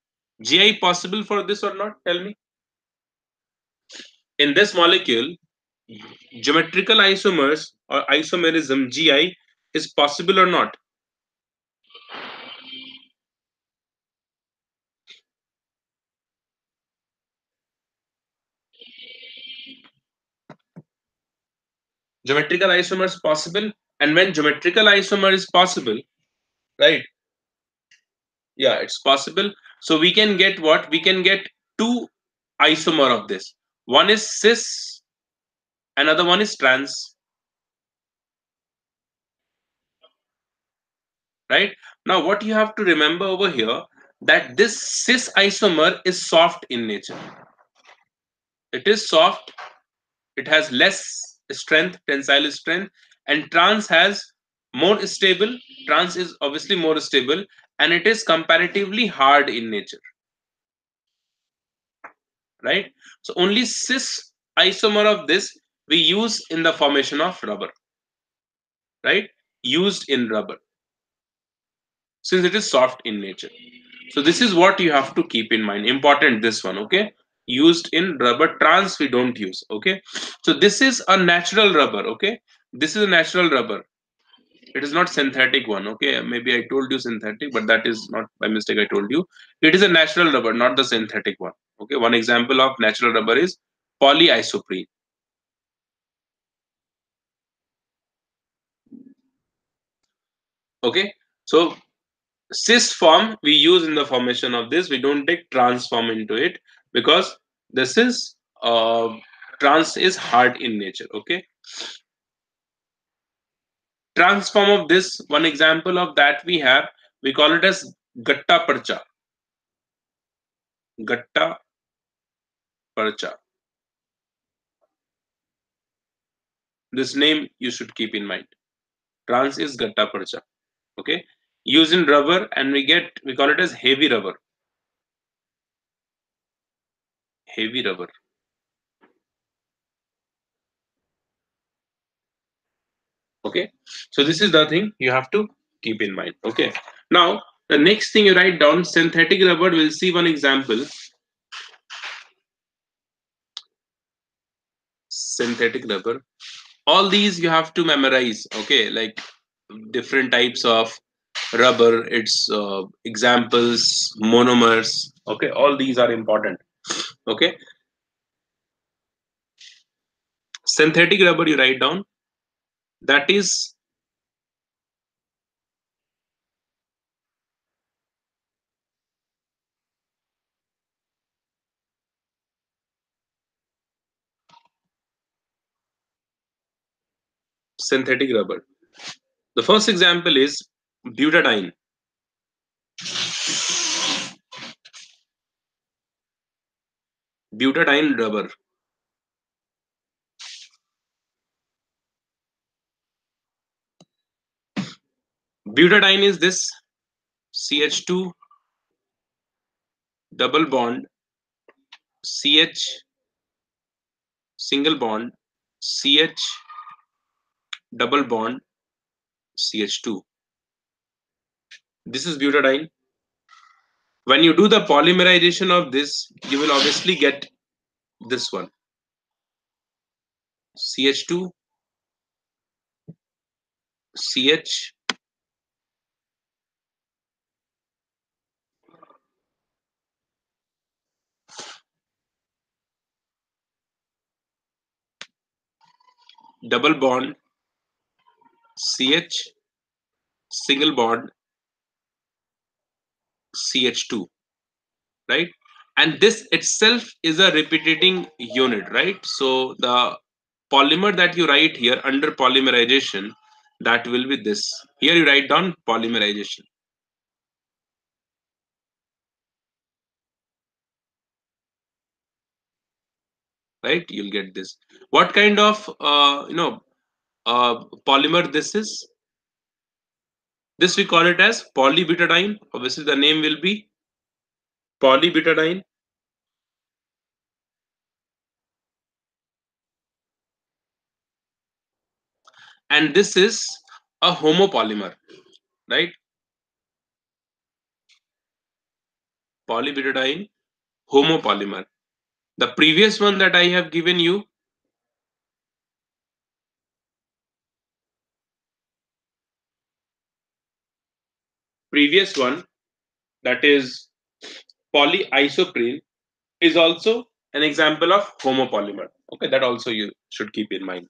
S1: GI possible for this or not? Tell me. In this molecule, geometrical isomers or isomerism GI is possible or not? Geometrical isomers possible, and when geometrical isomer is possible, right? Yeah, it's possible. So we can get what? We can get two isomer of this. One is cis, another one is trans. Right? Now, what you have to remember over here, that this cis isomer is soft in nature. It is soft. It has less strength, tensile strength, and trans has more stable. Trans is obviously more stable, and it is comparatively hard in nature. Right? So only cis isomer of this we use in the formation of rubber. Right? Used in rubber, since it is soft in nature. So this is what you have to keep in mind. Important, this one. Okay, used in rubber. Trans we don't use. Okay, so this is a natural rubber. Okay, this is a natural rubber. It is not synthetic one. Okay, maybe I told you synthetic, but that is not by mistake. I told you it is a natural rubber, not the synthetic one. Okay, one example of natural rubber is polyisoprene. Okay, so cis form we use in the formation of this. We don't take trans form into it because this is trans is hard in nature. Okay. Transform of this, one example of that we call it as gatta parcha. Gatta parcha. This name you should keep in mind. Trans is gatta parcha. Okay. Used in rubber, and we call it as heavy rubber. Heavy rubber. Okay. So this is the thing you have to keep in mind. Okay. Now the next thing you write down synthetic rubber. We'll see one example. Synthetic rubber. All these you have to memorize. Okay, like different types of rubber, its examples, monomers. Okay, all these are important. Okay, synthetic rubber you write down, that is synthetic rubber. The first example is butadiene. Butadiene rubber. Butadiene is this CH2 double bond CH single bond CH double bond CH2. This is butadiene. When you do the polymerization of this, you will obviously get this one, CH2 CH double bond CH single bond CH2, right? And this itself is a repeating unit, right? So the polymer that you write here under polymerization, that will be this. Here you write down polymerization, right? You'll get this. What kind of polymer this is? This we call it as polybutadiene. Obviously, the name will be polybutadiene. And this is a homopolymer, right? Polybutadiene homopolymer. The previous one that I have given you, previous one, that is polyisoprene, is also an example of homopolymer. Okay, that also you should keep in mind.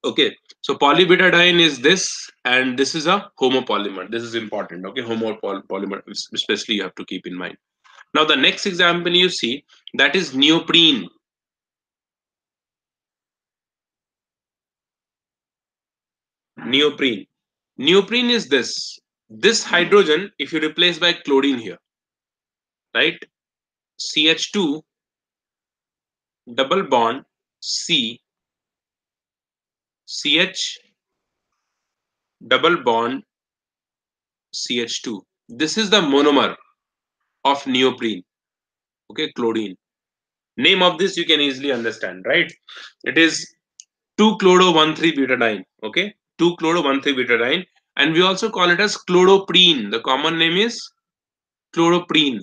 S1: Okay, so polybutadiene is this, and this is a homopolymer. This is important. Okay, homopolymer, especially you have to keep in mind. Now the next example you see, that is neoprene. Neoprene. Neoprene is this. This hydrogen, if you replace by chlorine here, right? CH2 double bond C CH double bond CH2. This is the monomer of neoprene. Okay, chlorine. Name of this you can easily understand, right? It is 2-chloro-1,3-butadiene. Okay, 2-chloro-1,3-butadiene, and we also call it as chloroprene. The common name is chloroprene.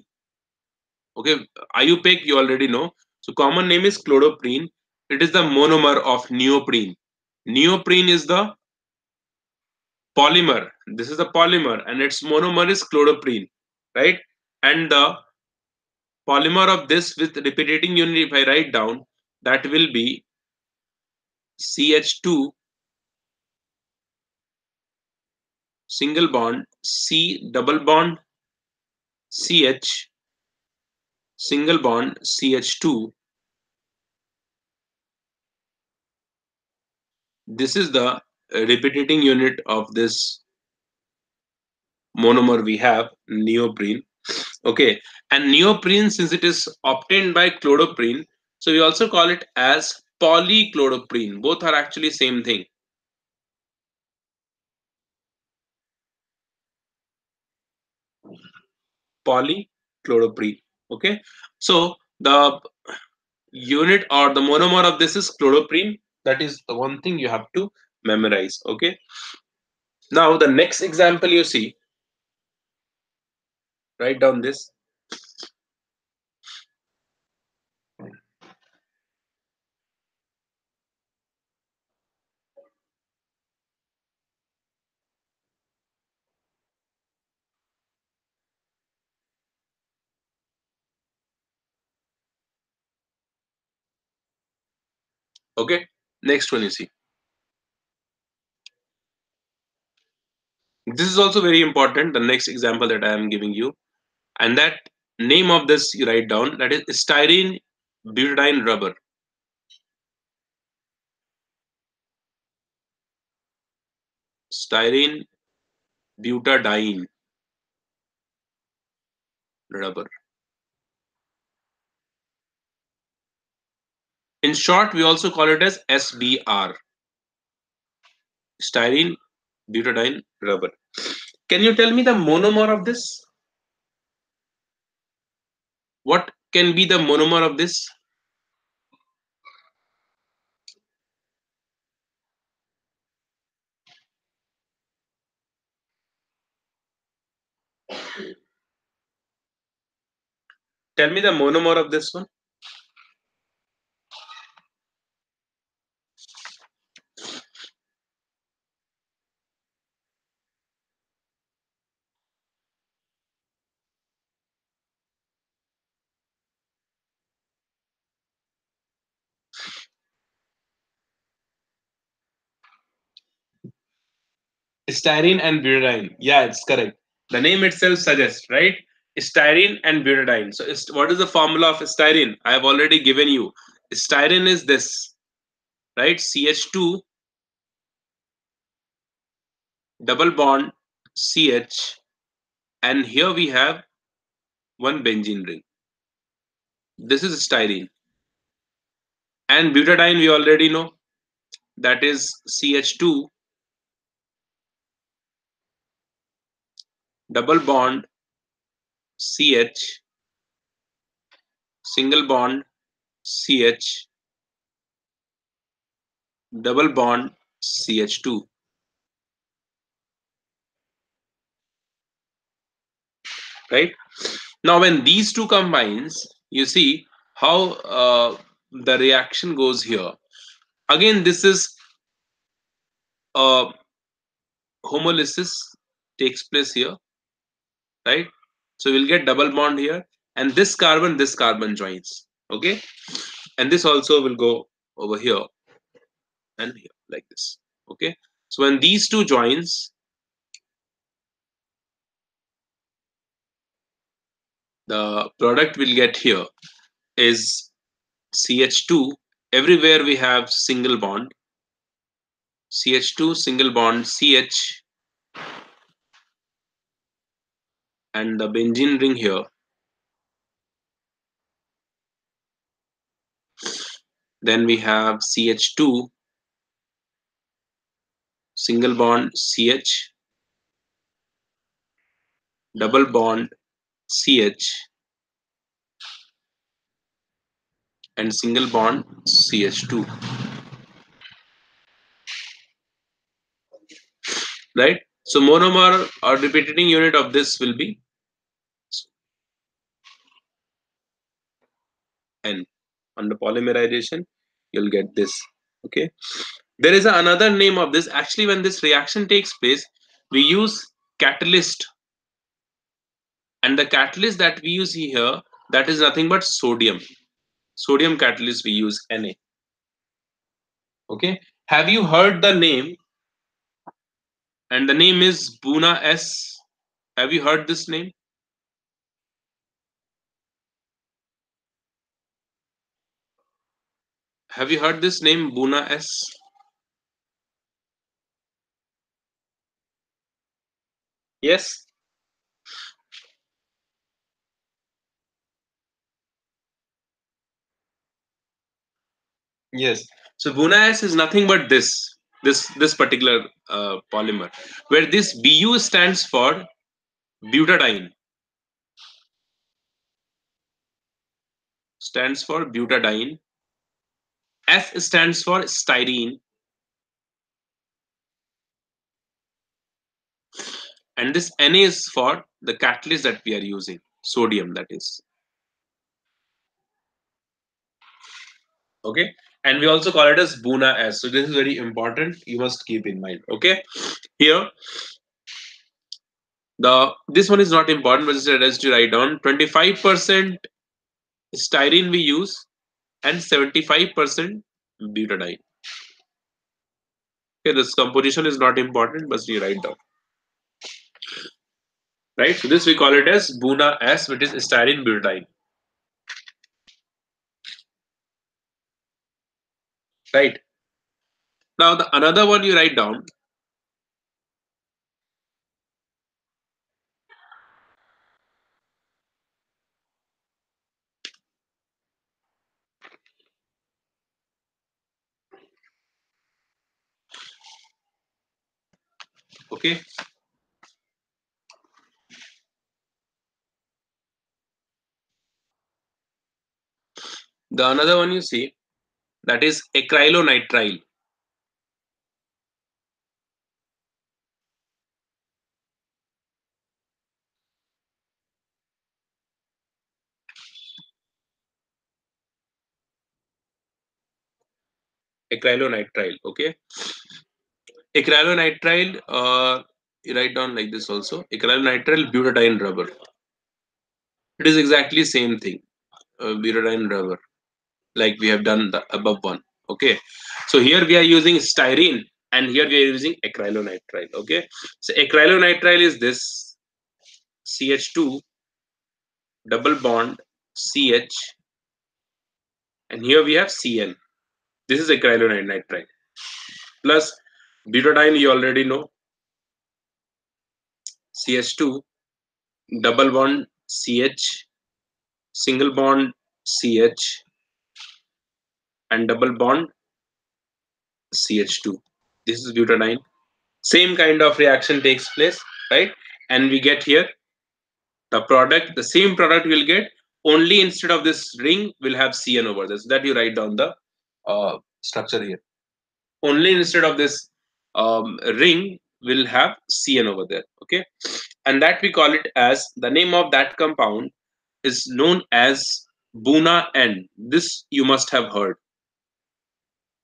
S1: Okay, IUPAC you already know. So common name is chloroprene. It is the monomer of neoprene. Neoprene is the polymer. This is the polymer, and its monomer is chloroprene, right? And the polymer of this with repeating unit, if I write down, that will be CH2 single bond C double bond CH single bond CH2. This is the repeating unit of this monomer we have, neoprene. Okay, and neoprene, since it is obtained by chloroprene, so we also call it as polychloroprene. Both are actually same thing. Polychloroprene. Okay, so the unit or the monomer of this is chloroprene. That is the one thing you have to memorize. Okay, now the next example you see, write down this. Okay, next one you see. This is also very important. The next example that I am giving you, and that name of this you write down. That is styrene butadiene rubber. Styrene butadiene rubber. In short, we also call it as SBR. Styrene butadiene rubber. Can you tell me the monomer of this? What can be the monomer of this? Tell me the monomer of this one. Styrene and butadiene. Yeah, it's correct. The name itself suggests, right? Styrene and butadiene. So, what is the formula of styrene? I have already given you. Styrene is this, right? CH2 double bond CH, and here we have one benzene ring. This is styrene. And butadiene we already know, that is CH2 double bond CH, single bond CH, double bond CH2, right? Now when these two combines, you see how the reaction goes here. Again, this is homolysis takes place here, right? So we'll get double bond here, and this carbon joins. Okay, and this also will go over here and here like this. Okay, so when these two joins, the product we'll get here is CH2. Everywhere we have single bond, CH2 single bond CH, and the benzene ring here. Then we have CH2 single bond CH, double bond CH, and single bond CH2, right? So monomer or repeating unit of this will be N. Under polymerization, you'll get this. Okay. There is another name of this. Actually, when this reaction takes place, we use catalyst, and the catalyst that we use here, that is nothing but sodium. Sodium catalyst we use Na. Okay. Have you heard the name? And the name is Buna S. Have you heard this name? Have you heard this name, Buna S? Yes. Yes. So Buna S is nothing but this particular polymer, where this Bu stands for butadiene, stands for butadiene. S stands for styrene, and this Na is for the catalyst that we are using, sodium, that is. Okay, and we also call it as Buna S. So this is very important. You must keep in mind. Okay, here the this one is not important, but it's to write down 25% styrene we use and 75% butadiene. Okay, this composition is not important, but we write down. Right, so this we call it as Buna S, which is styrene butadiene. Right, now the another one you write down. Okay, the another one you see, that is acrylonitrile. Acrylonitrile. Okay, acrylonitrile. You write down like this also. Acrylonitrile butadiene rubber. It is exactly same thing. Butadiene rubber, like we have done the above one. Okay, so here we are using styrene, and here we are using acrylonitrile. Okay, so acrylonitrile is this CH2 double bond CH, and here we have Cl. This is acrylonitrile plus butadiene. You already know, CH2 double bond CH, single bond CH, and double bond CH2. This is butadiene. Same kind of reaction takes place, right? And we get here the product, the same product we'll get, only instead of this ring we'll have Cn over this. That you write down the structure here. Only instead of this ring we'll have Cn over there. Okay, and that we call it as, the name of that compound is known as Buna N. This you must have heard.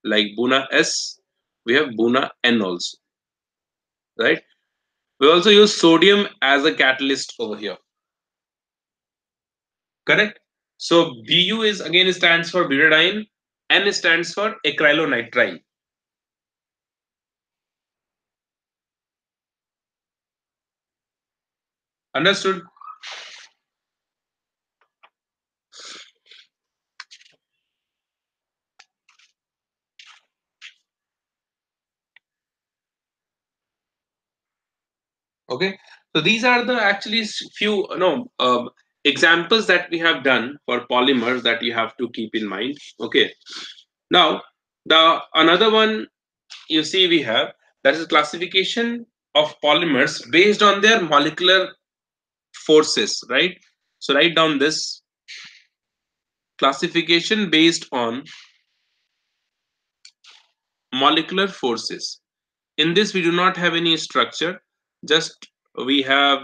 S1: Like Buna S, we have Buna N also, right? We also use sodium as a catalyst over here. Correct? So Bu is again stands for butadiene, N stands for acrylonitrile. Understood? Okay. So these are the actually few examples that we have done for polymers that you have to keep in mind. Okay. Now the another one you see we have, that is classification of polymers based on their molecular forces, right? So write down this classification based on molecular forces. In this we do not have any structure, just we have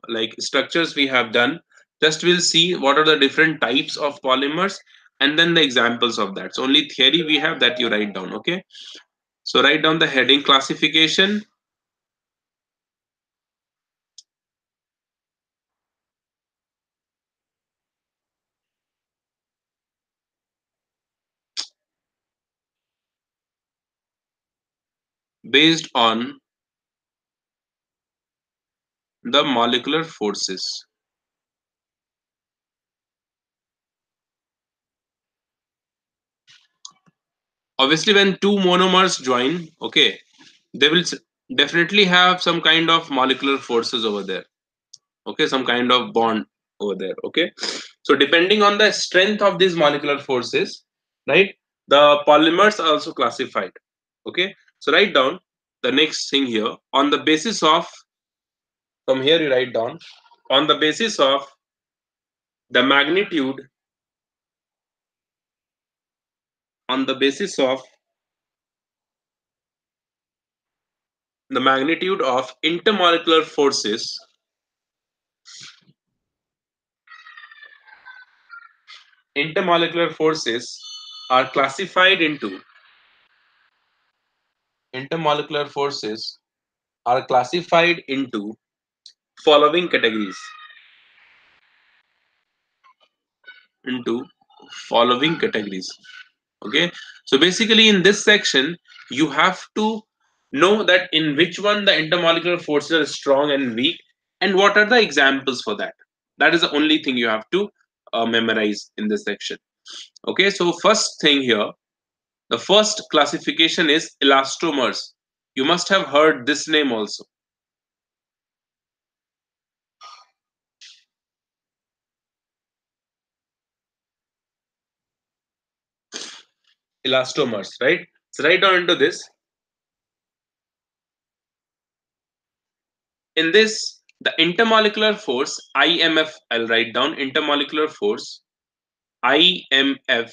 S1: like structures we have done. Just we'll see what are the different types of polymers and then the examples of that. So only theory we have, that you write down. Okay, so write down the heading classification based on the molecular forces. Obviously when two monomers join, okay, they will definitely have some kind of molecular forces over there, okay, some kind of bond over there, okay. So depending on the strength of these molecular forces, right, the polymers are also classified, okay. So write down the next thing here. On the basis of, from here you write down, on the basis of the magnitude, on the basis of the magnitude of intermolecular forces, intermolecular forces are classified into, intermolecular forces are classified into following categories, into following categories, okay. So basically in this section you have to know that in which one the intermolecular forces are strong and weak, and what are the examples for that. That is the only thing you have to memorize in this section, okay. So first thing here, the first classification is elastomers. You must have heard this name also, elastomers, right. So write down into this. In this, the intermolecular force IMF, I'll write down intermolecular force IMF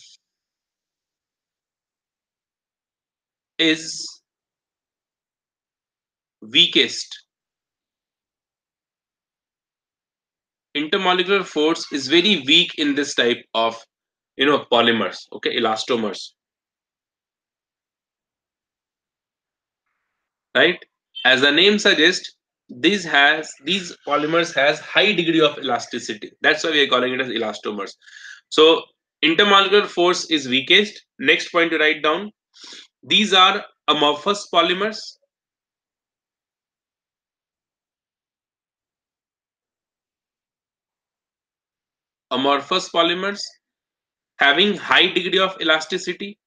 S1: is weakest. Intermolecular force is very weak in this type of, polymers, okay, elastomers, right. As the name suggests, these polymers has high degree of elasticity. That's why we are calling it as elastomers. So intermolecular force is weakest. Next point to write down. These are amorphous polymers. Amorphous polymers having high degree of elasticity.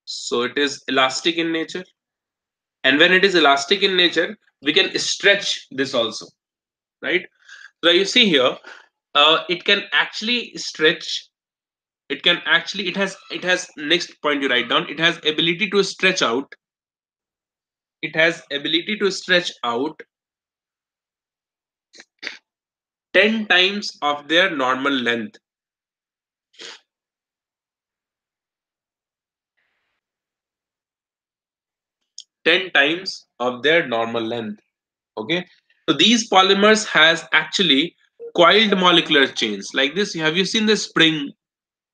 S1: So it is elastic in nature. And when it is elastic in nature, we can stretch this also, right? So you see here, it can actually stretch. It has next point you write down. It has ability to stretch out. It has ability to stretch out 10 times of their normal length. 10 times of their normal length. Okay. So these polymers has actually coiled molecular chains like this. Have you seen the spring,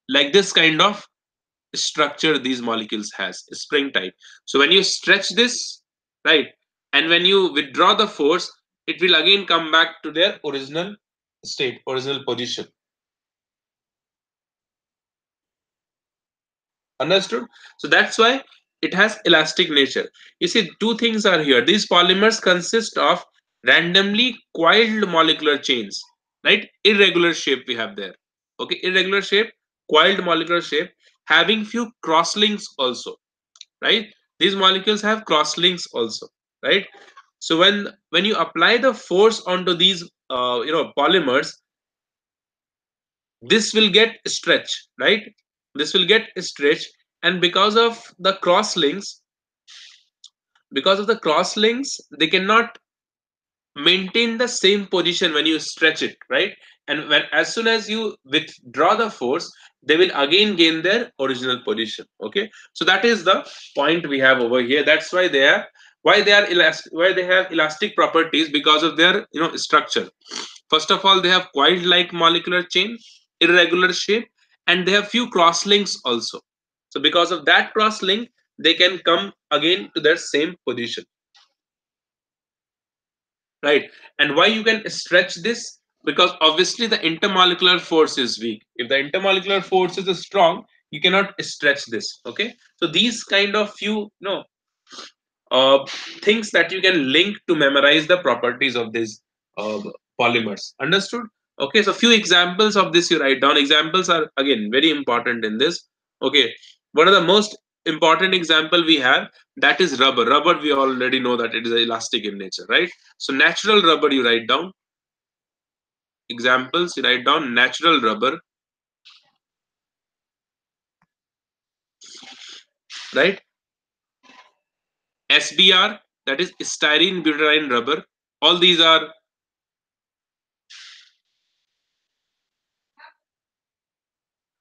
S1: like this kind of structure these molecules has, spring type. So when you stretch this, right, and when you withdraw the force, it will again come back to their original state, original position. Understood? So that's why it has elastic nature. You see, two things are here. These polymers consist of randomly coiled molecular chains, right? Irregular shape we have there. Okay, irregular shape, coiled molecular shape, having few crosslinks also, right. These molecules have crosslinks also, right. So when you apply the force onto these polymers, this will get stretched, right. This will get stretched, and because of the crosslinks, they cannot maintain the same position when you stretch it, right. And when, as soon as you withdraw the force, they will again gain their original position, okay. So that is the point we have over here. That's why they have elastic properties, because of their structure. First of all, they have coiled like molecular chain, irregular shape, and they have few crosslinks also. So because of that crosslink, they can come again to their same position, right. And why you can stretch this? Because obviously the intermolecular force is weak. If the intermolecular force is strong, you cannot stretch this, okay. So these kind of few uh, things that you can link to memorize the properties of these uh, polymers. Understood? Okay, so few examples of this you write down. Examples are again very important in this. Okay, one of the most important example we have, that is rubber. Rubber, we already know that it is elastic in nature, right? So natural rubber you write down. Examples you write down: natural rubber, right? SBR, that is styrene butadiene rubber. All these are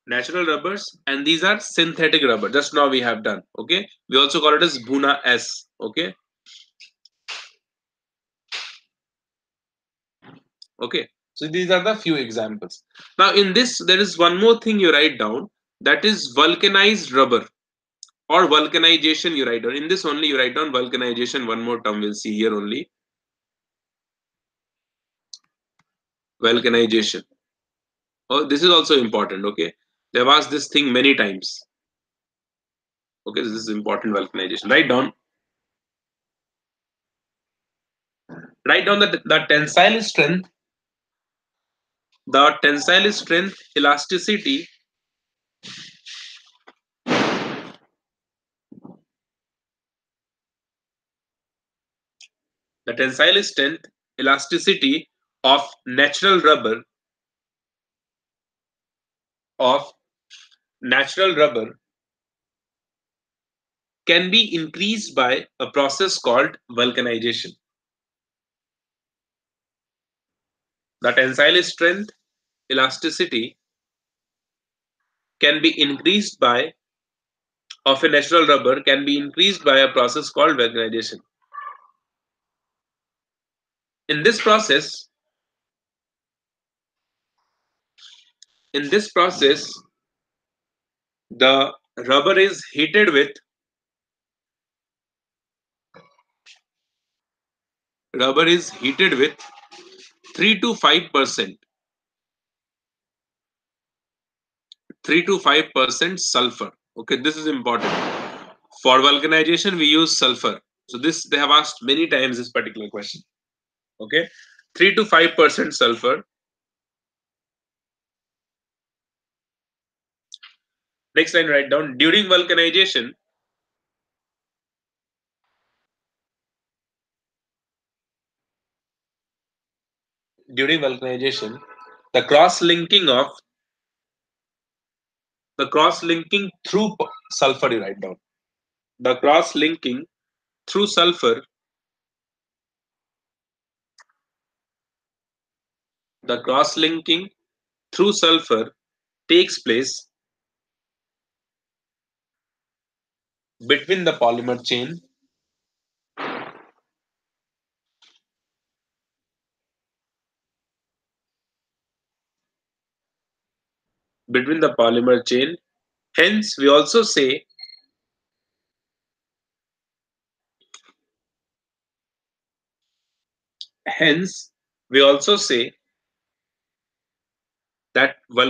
S1: natural rubbers, and these are synthetic rubber. Just now we have done. Okay, we also call it as Buna S. Okay, okay. So these are the few examples. Now in this, there is one more thing you write down. That is vulcanized rubber or vulcanization. You write down in this only. You write down vulcanization. One more term we'll see here only. Vulcanization. Oh, this is also important. Okay, they've asked this thing many times. Okay, this is important. Vulcanization. Write down. Write down that the tensile strength, elasticity, the tensile strength, elasticity of natural rubber of natural rubber can be increased by a process called vulcanization. The tensile strength, elasticity can be increased by of a natural rubber can be increased by a process called vulcanization. In this process, in this process, the rubber is heated with 3 to 5% 3 to 5% sulfur. Okay, this is important. For vulcanization, we use sulfur. So this they have asked many times this particular question. Okay, 3 to 5% sulfur. Next line, write down during vulcanization. During vulcanization, the cross linking through sulfur. You write down the cross linking through sulfur. The cross linking through sulfur takes place between the polymer chain between the polymer chain. Hence, we also say hence we also say that we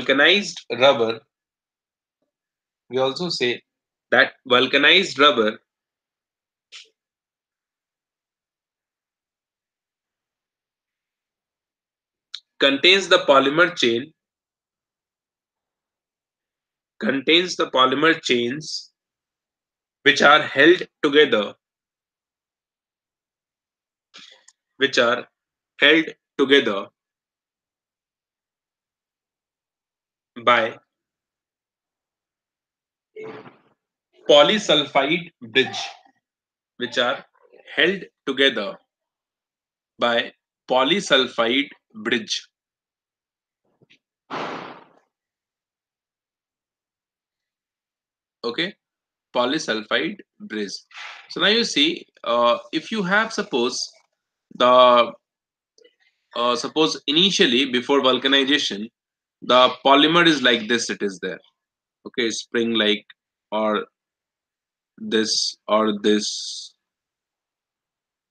S1: also say that vulcanized rubber contains the polymer chain contains the polymer chains which are held together which are held together by polysulfide bridge which are held together by polysulfide bridge. Okay, polysulfide bridge. So now you see, if you have the suppose initially before vulcanization, the polymer is like this. It is there. Okay, spring like, or this or this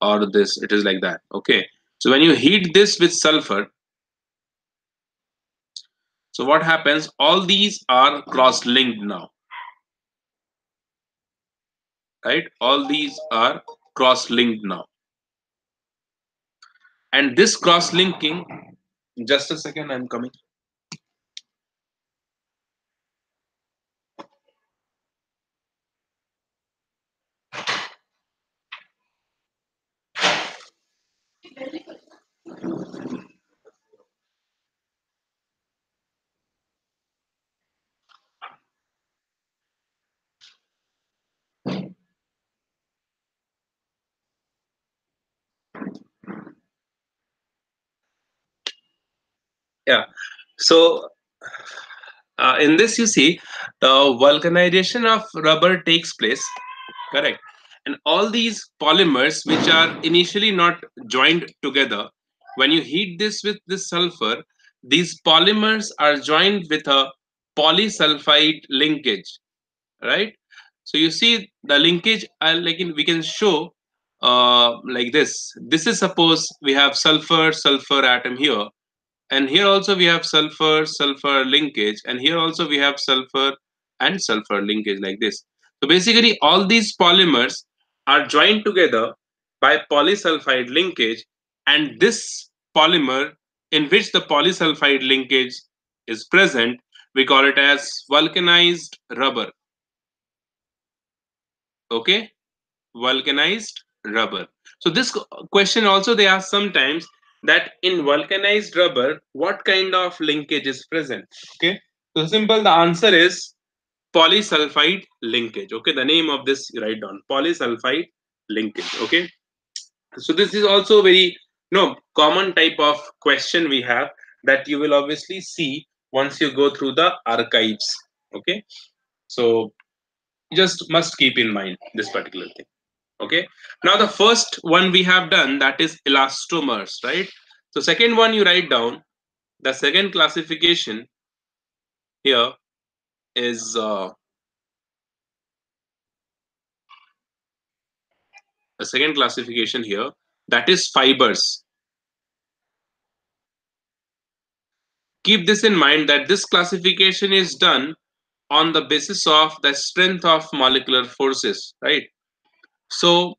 S1: or this. It is like that. Okay. So when you heat this with sulfur, so what happens? All these are cross-linked now, right? All these are cross-linked now, and this cross-linking Just a second, I'm coming. Yeah. So in this, you see, the vulcanization of rubber takes place. Correct. And all these polymers, which are initially not joined together, when you heat this with this sulfur, these polymers are joined with a polysulfide linkage, right? So you see the linkage, we can show like this. This is, suppose we have sulfur atom here, and here also we have sulfur linkage, and here also we have sulfur and sulfur linkage, like this. So basically all these polymers are joined together by polysulfide linkage, and this polymer in which the polysulfide linkage is present, we call it as vulcanized rubber. Okay, vulcanized rubber. So this question also they ask sometimes, that in vulcanized rubber what kind of linkage is present. Okay, so simple, the answer is polysulfide linkage. Okay, the name of this you write down, polysulfide linkage. Okay, so this is also very common type of question we have, that you will obviously see once you go through the archives. Okay, so you just must keep in mind this particular thing. Okay, now the first one we have done, that is elastomers, right? So second one you write down, the second classification here is the second classification here, that is fibers. Keep this in mind, that this classification is done on the basis of the strength of molecular forces, right? So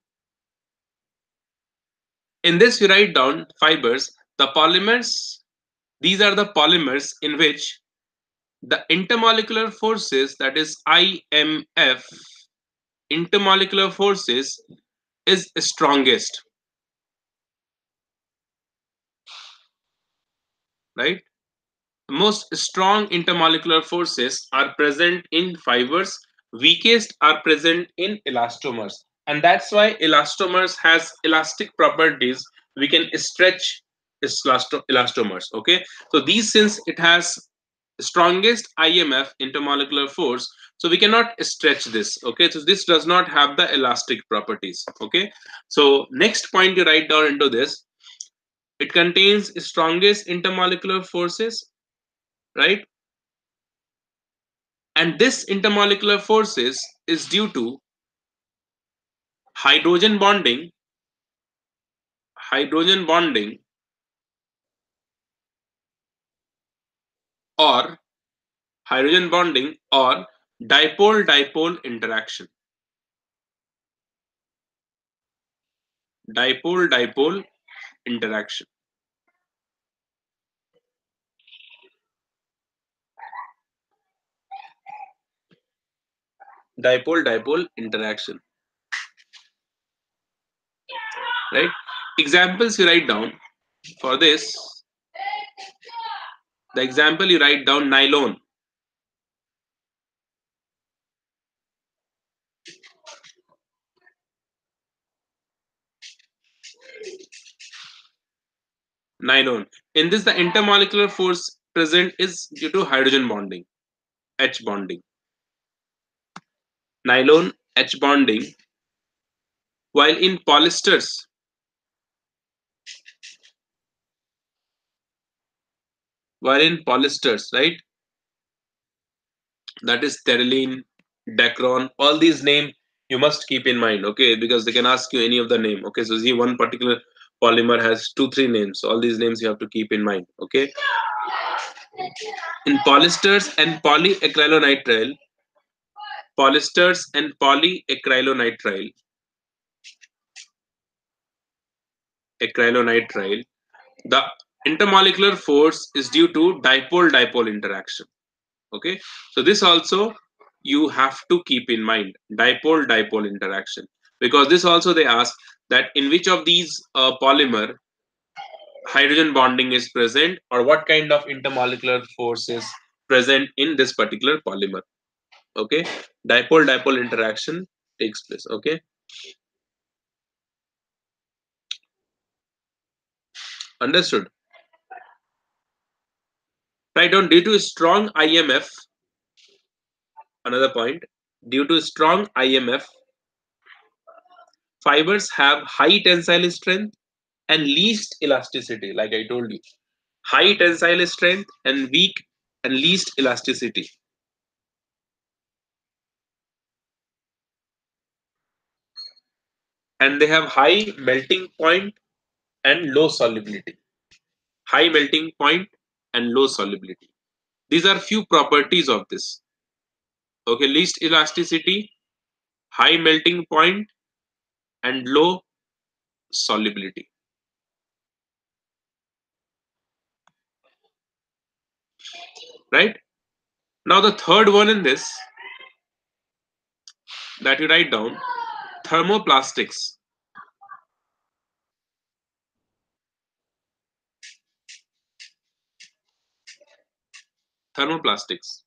S1: in this we write down fibers, the polymers. These are the polymers in which the intermolecular forces, that is IMF, intermolecular forces is strongest, right? Most strong intermolecular forces are present in fibers, weakest are present in elastomers, and that's why elastomers has elastic properties. We can stretch elastomers. Okay, so these, since it has strongest IMF, intermolecular force, so we cannot stretch this. Okay, so this does not have the elastic properties. Okay, so next point you write down into this, it contains strongest intermolecular forces, right? And this intermolecular forces is due to hydrogen bonding, hydrogen bonding, or hydrogen bonding or dipole-dipole interaction. Dipole-dipole interaction. Dipole-dipole interaction. Right? Examples you write down for this. The example you write down, nylon. Nylon. In this, the intermolecular force present is due to hydrogen bonding, H bonding. Nylon, H bonding. While in polyesters, right? That is Terylene, Dacron. All these names you must keep in mind, okay? Because they can ask you any of the name. Okay, so see, one particular polymer has 2, 3 names. So all these names you have to keep in mind. Okay. In polyesters and polyacrylonitrile, polyesters and polyacrylonitrile, acrylonitrile, the intermolecular force is due to dipole-dipole interaction. Okay, so this also you have to keep in mind, dipole-dipole interaction, because this also they ask that in which of these polymer hydrogen bonding is present, or what kind of intermolecular force is present in this particular polymer. Okay, dipole-dipole interaction takes place. Okay, understood. Right on. Due to strong IMF, another point, due to strong IMF, fibers have high tensile strength and least elasticity, like I told you. High tensile strength and weak and least elasticity. And they have high melting point and low solubility. High melting point and low solubility. These are few properties of this. Okay, least elasticity, high melting point, and low solubility. Right? Now the third one in this that you write down, thermoplastics. Thermoplastics.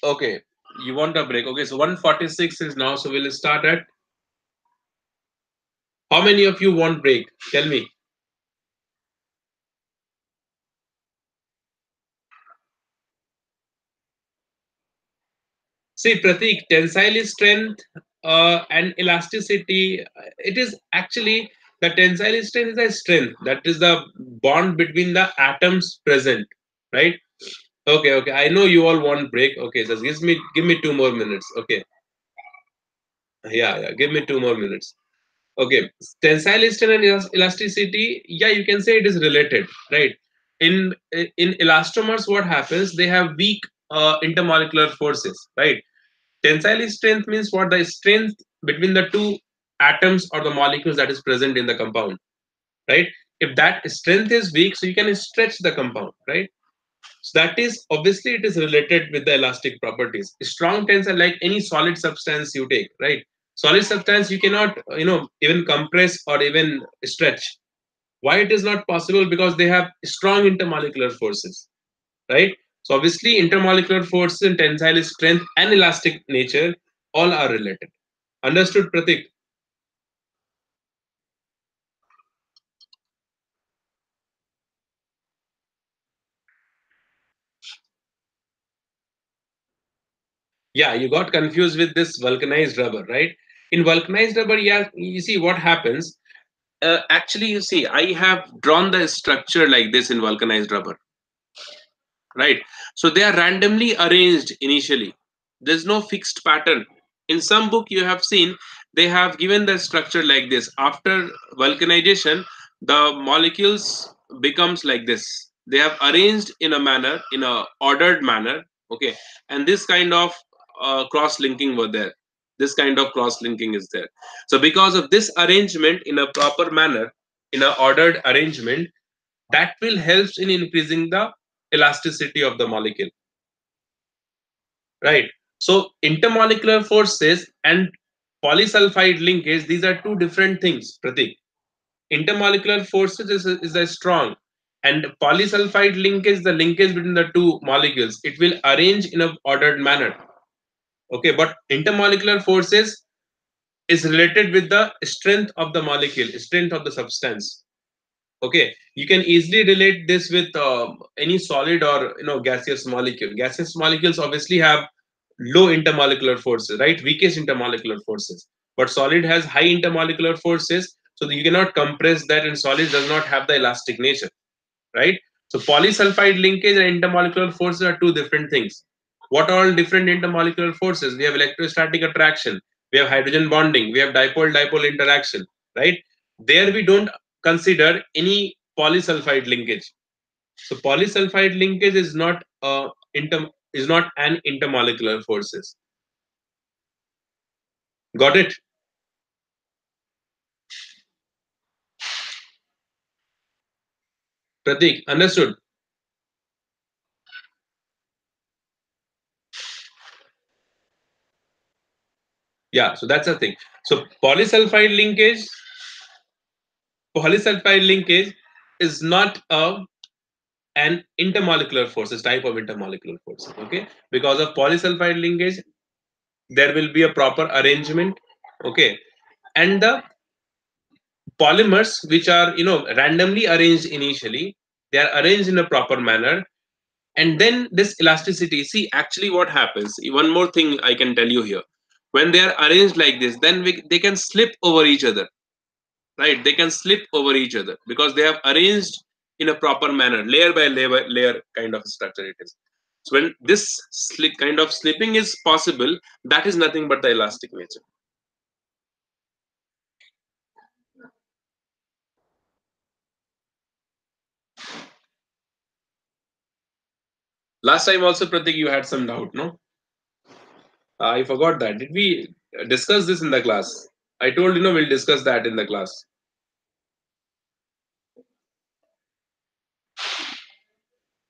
S1: Okay, you want a break. Okay, so 146 is now, so we'll start at. How many of you want break? Tell me. See, Pratik, tensile strength and elasticity, it is actually the tensile strength is a strength. That is the bond between the atoms present, right? Okay, okay. I know you all want break. Okay, just give me 2 more minutes. Okay. Yeah, yeah. Give me 2 more minutes. Okay. Tensile strength and elasticity, yeah, you can say it is related, right? In elastomers, what happens? They have weak intermolecular forces, right? Tensile strength means what? The strength between the two atoms or the molecules that is present in the compound, right? If that strength is weak, so you can stretch the compound, right? So that is obviously it is related with the elastic properties. Strong tensile, like any solid substance you take, right? Solid substance you cannot, even compress or even stretch. Why it is not possible? Because they have strong intermolecular forces, right? So obviously intermolecular forces and tensile strength and elastic nature all are related. Understood, Pratik? Yeah, you got confused with this vulcanized rubber, right? In vulcanized rubber, yeah, you see what happens. Actually, you see, I have drawn the structure like this in vulcanized rubber, right? So they are randomly arranged initially. There's no fixed pattern. In some book you have seen they have given the structure like this. After vulcanization, the molecules becomes like this. They have arranged in a manner, in a ordered manner. Okay, and this kind of cross linking were there. This kind of cross linking is there. So because of this arrangement in a proper manner, in a ordered arrangement, that will help in increasing the elasticity of the molecule, right? So intermolecular forces and polysulfide linkage, these are two different things, Pratik. Intermolecular forces is a strong, and polysulfide linkage, the linkage between the two molecules, it will arrange in a ordered manner. Okay, but intermolecular forces is related with the strength of the molecule, strength of the substance. Okay, you can easily relate this with any solid or gaseous molecule. Gaseous molecules obviously have low intermolecular forces, right? Weakest intermolecular forces. But solid has high intermolecular forces, so that you cannot compress that, and solid does not have the elastic nature, right? So polysulfide linkage and intermolecular forces are two different things. What are all different intermolecular forces? We have electrostatic attraction, we have hydrogen bonding, we have dipole-dipole interaction, right? There we don't consider any polysulfide linkage. So polysulfide linkage is not is not an intermolecular forces. Got it? Pratik, understood? Yeah, so that's the thing. So polysulfide linkage is not an intermolecular force, it's type of intermolecular force. Okay, because of polysulfide linkage, there will be a proper arrangement. Okay, and the polymers which are randomly arranged initially, they are arranged in a proper manner, and then this elasticity. See, actually, what happens? One more thing I can tell you here: when they are arranged like this, then they can slip over each other, right? They can slip over each other because they have arranged in a proper manner, layer by layer kind of structure it is. So when this kind of slipping is possible, that is nothing but the elastic nature. Last time also, Pratik, you had some doubt, no? I forgot that. Did we discuss this in the class? I told we'll discuss that in the class.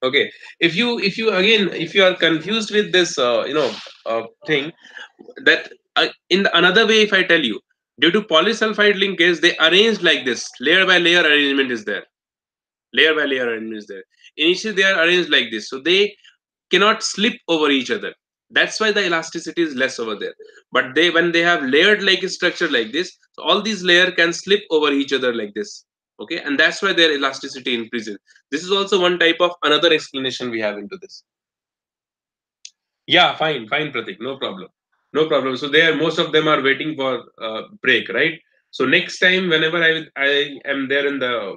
S1: Okay. If you again, if you are confused with this thing, that in another way, if I tell you, due to polysulfide linkage, they arranged like this, layer by layer arrangement is there. Layer by layer arrangement is there. Initially, they are arranged like this, so they cannot slip over each other. That's why the elasticity is less over there. But when they have layered like a structure like this, so all these layer can slip over each other like this. Okay, and that's why their elasticity increases. This is also one type of another explanation we have into this. Yeah, fine, fine, Pratik, no problem, no problem. So there, most of them are waiting for break, right? So next time, whenever I am there in the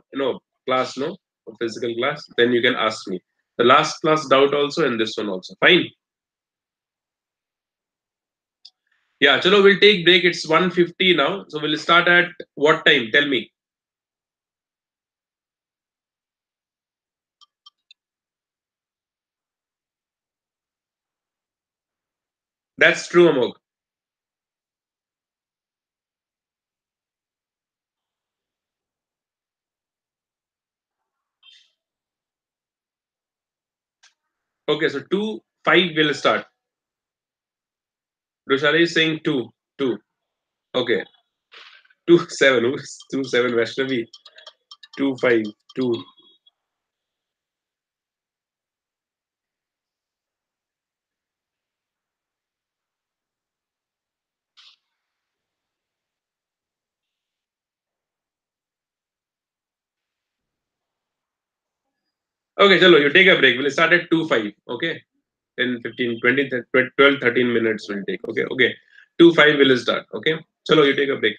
S1: class, no physical class, then you can ask me the last class doubt also and this one also. Fine. Yeah, chalo, we'll take break. It's 1:50 now. So we'll start at what time? Tell me. That's true, Amog. Okay, so 2:05 will start. Roshali is saying 2, 2. Okay, 2:07. Who's 2:07? Vaishnavi. 2:05, 2. Okay, chalo, you take a break. We'll start at 2:05. Okay, 10, 15, 20, 12, 13 minutes will take. Okay, okay. 2:05 will start. Okay, chalo, you take a break.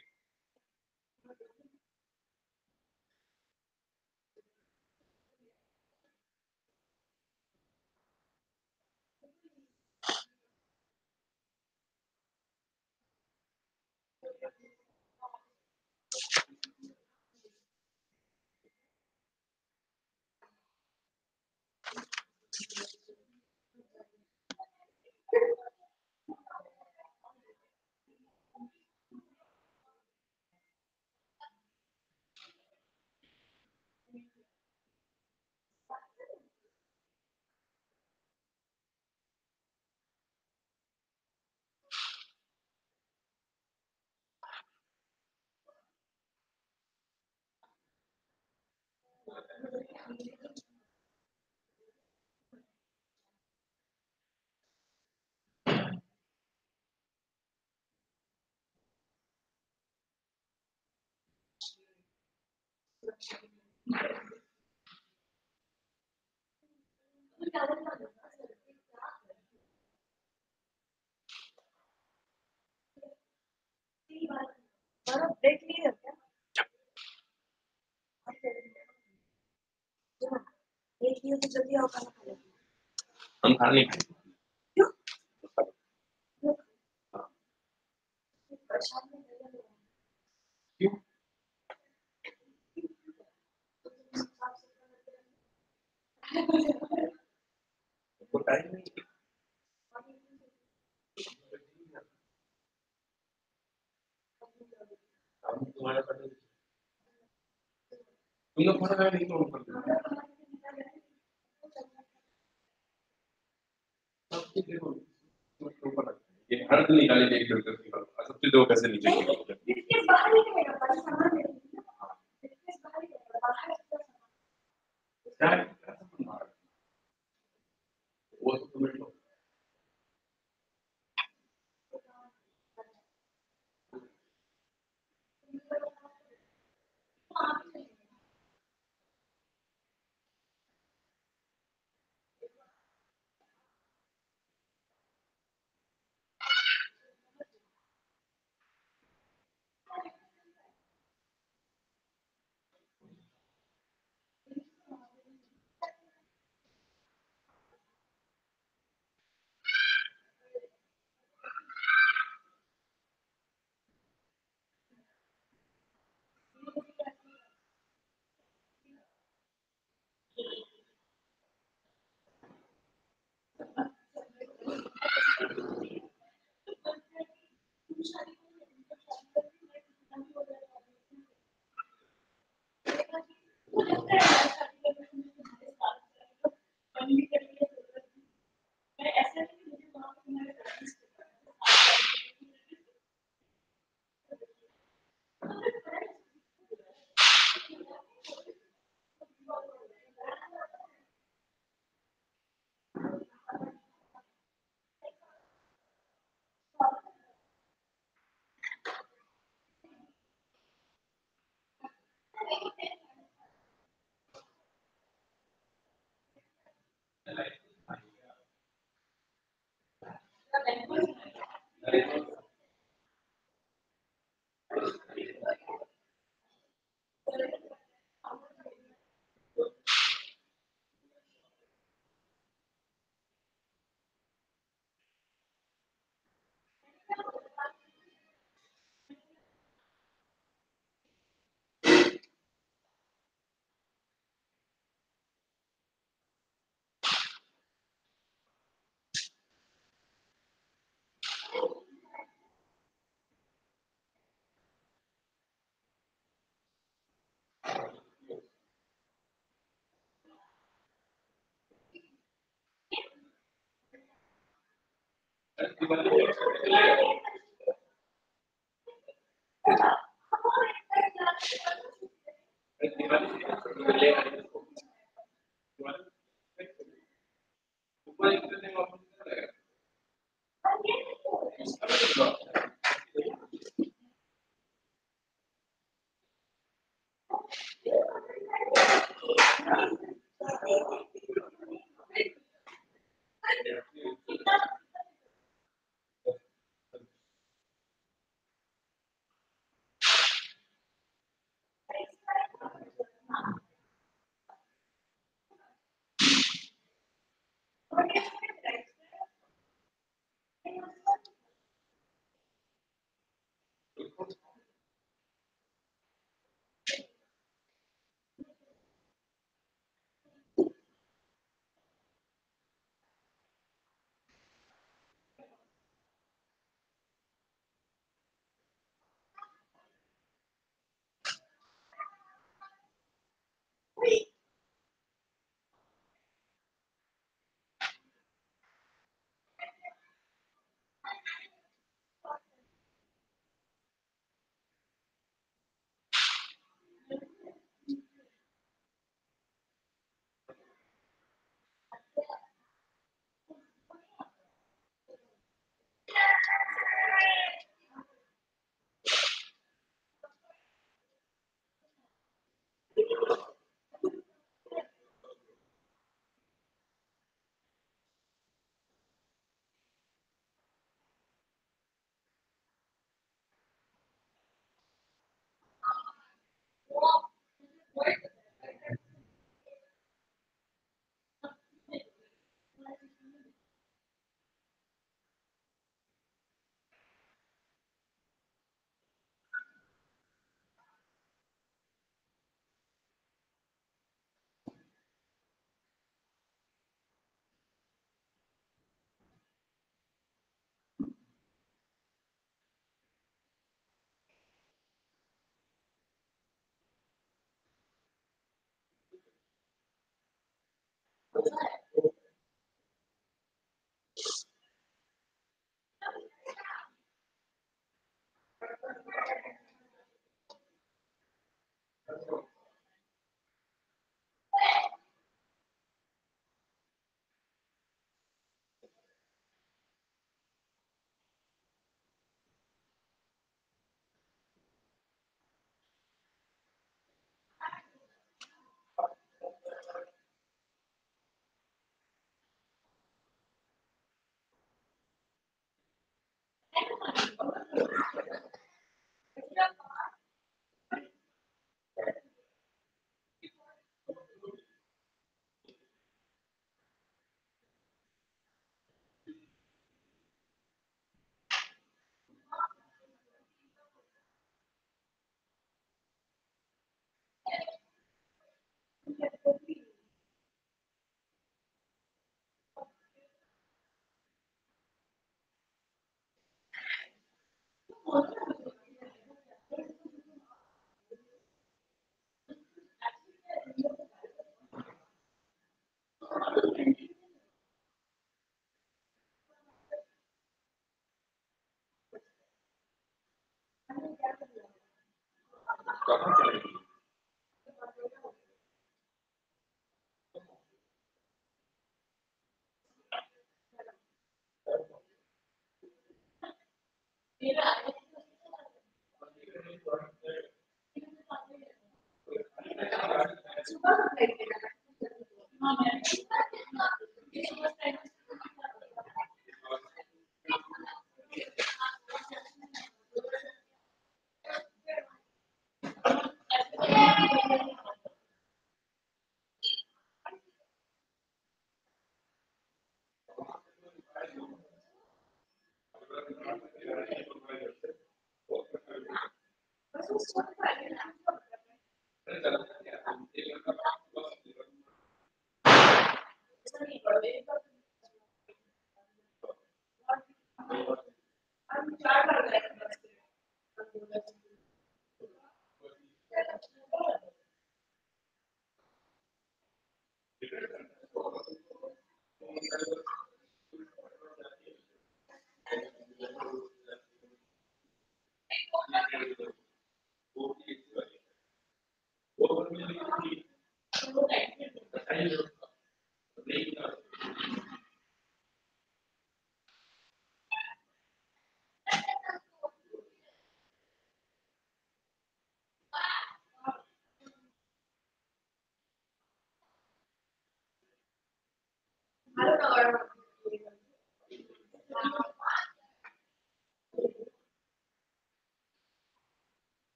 S1: हम खाना नहीं खाएंगे। वो time नहीं हम तुम्हारे पास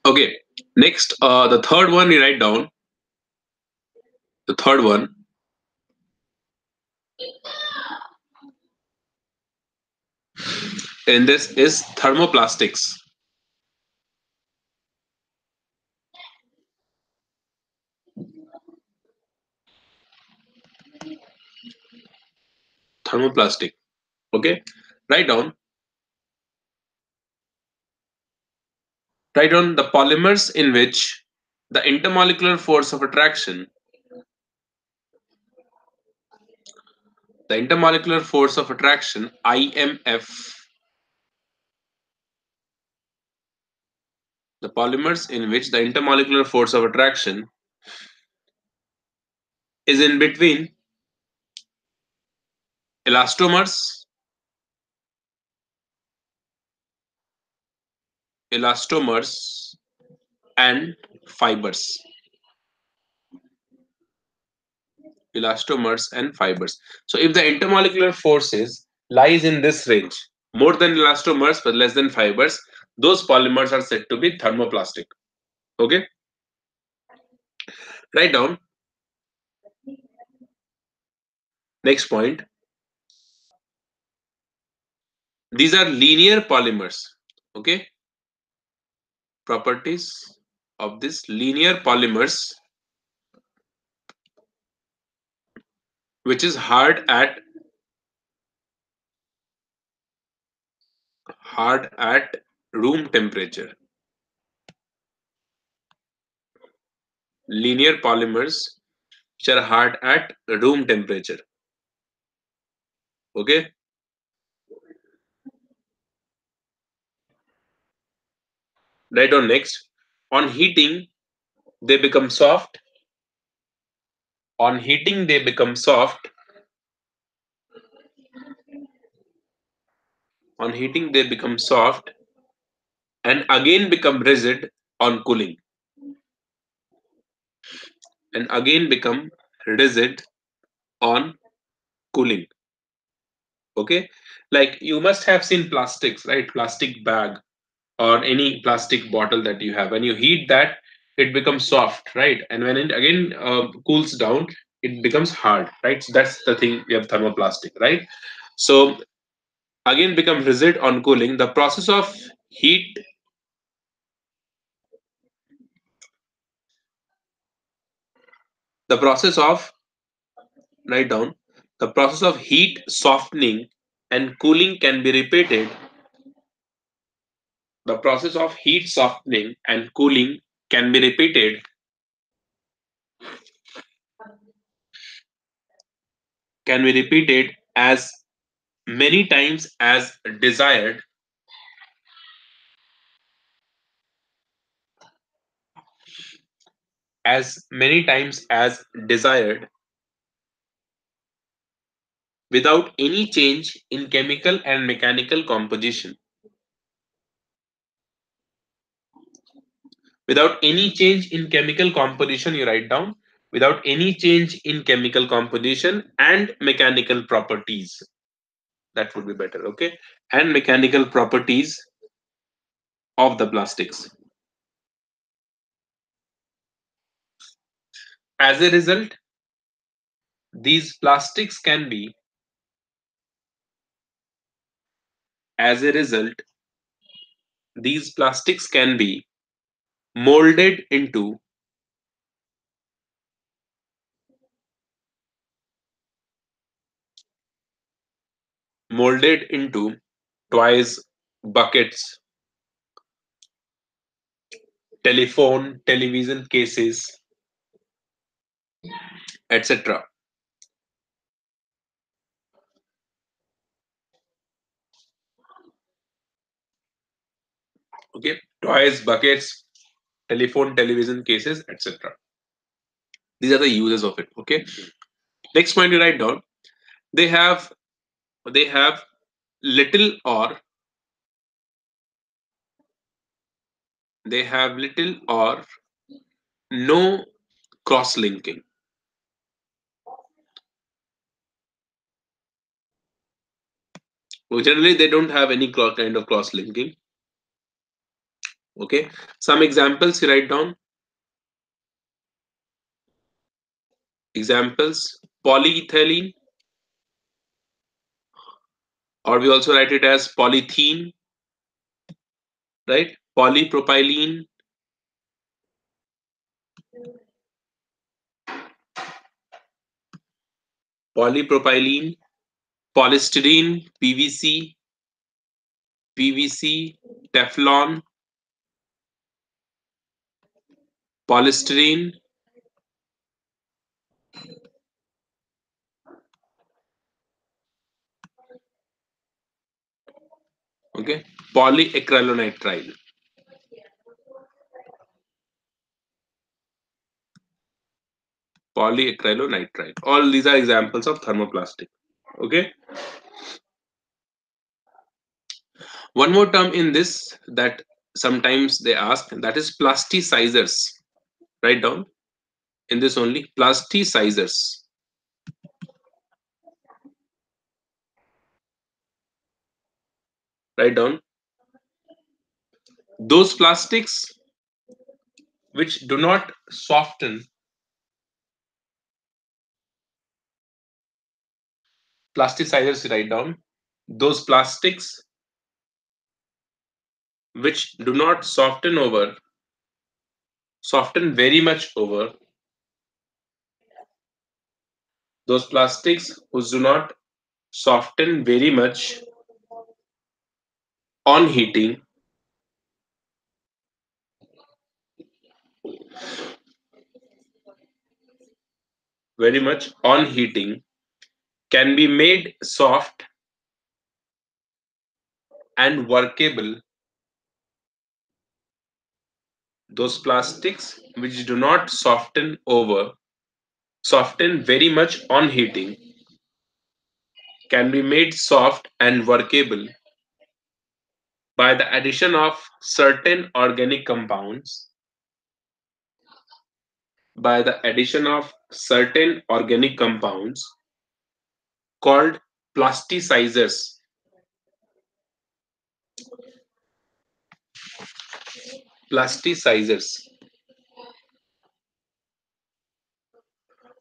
S1: Okay. Next, the third one you write down. The third one in this is thermoplastics. Thermoplastic. Okay. Write down. Write down the polymers in which the intermolecular force of attraction, the intermolecular force of attraction IMF, the polymers in which the intermolecular force of attraction is in between elastomers, elastomers and fibers. Elastomers and fibers. So if the intermolecular forces lies in this range, more than elastomers but less than fibers, those polymers are said to be thermoplastic. Okay, write down. Next point. These are linear polymers. Okay, properties of this linear polymers, which is hard at room temperature. Linear polymers which are hard at room temperature. Okay, write down next. On heating, they become soft. On heating, they become soft. On heating, they become soft and again become rigid on cooling. And again become rigid on cooling. Okay, like you must have seen plastics, right? Plastic bag or any plastic bottle that you have. When you heat that, it becomes soft, right? And when it again cools down, it becomes hard, right? So that's the thing. We have thermoplastic, right? So again become rigid on cooling. The process of heat, the process of write down, the process of heat softening and cooling can be repeated. The process of heat softening and cooling can be repeated as many times as desired, as many times as desired without any change in chemical and mechanical composition. Without any change in chemical composition, you write down without any change in chemical composition and mechanical properties. That would be better, okay? And mechanical properties of the plastics. As a result, these plastics can be, as a result, these plastics can be molded into molded into toys, buckets, telephone, television cases, etc. Okay, toys, buckets, telephone, television cases, etc. These are the uses of it. Okay. Next point you write down. They have they have little or they have little or no cross linking. So generally, they don't have any kind of cross linking. Okay. Some examples you write down. Examples: polyethylene, or we also write it as polythene, right? Polypropylene, polypropylene, polystyrene, PVC, Teflon, polystyrene, okay, polyacrylonitrile, polyacrylonitrile. All these are examples of thermoplastic. Okay. One more term in this that sometimes they ask, that is plasticizers. Write down in this only, plasticizers. Write down those plastics which do not soften. Plasticizers, write down those plastics which do not soften very much over, those plastics which do not soften very much on heating, very much on heating, can be made soft and workable. Those plastics which do not soften very much on heating, can be made soft and workable by the addition of certain organic compounds, by the addition of certain organic compounds called plasticizers. Plasticizers.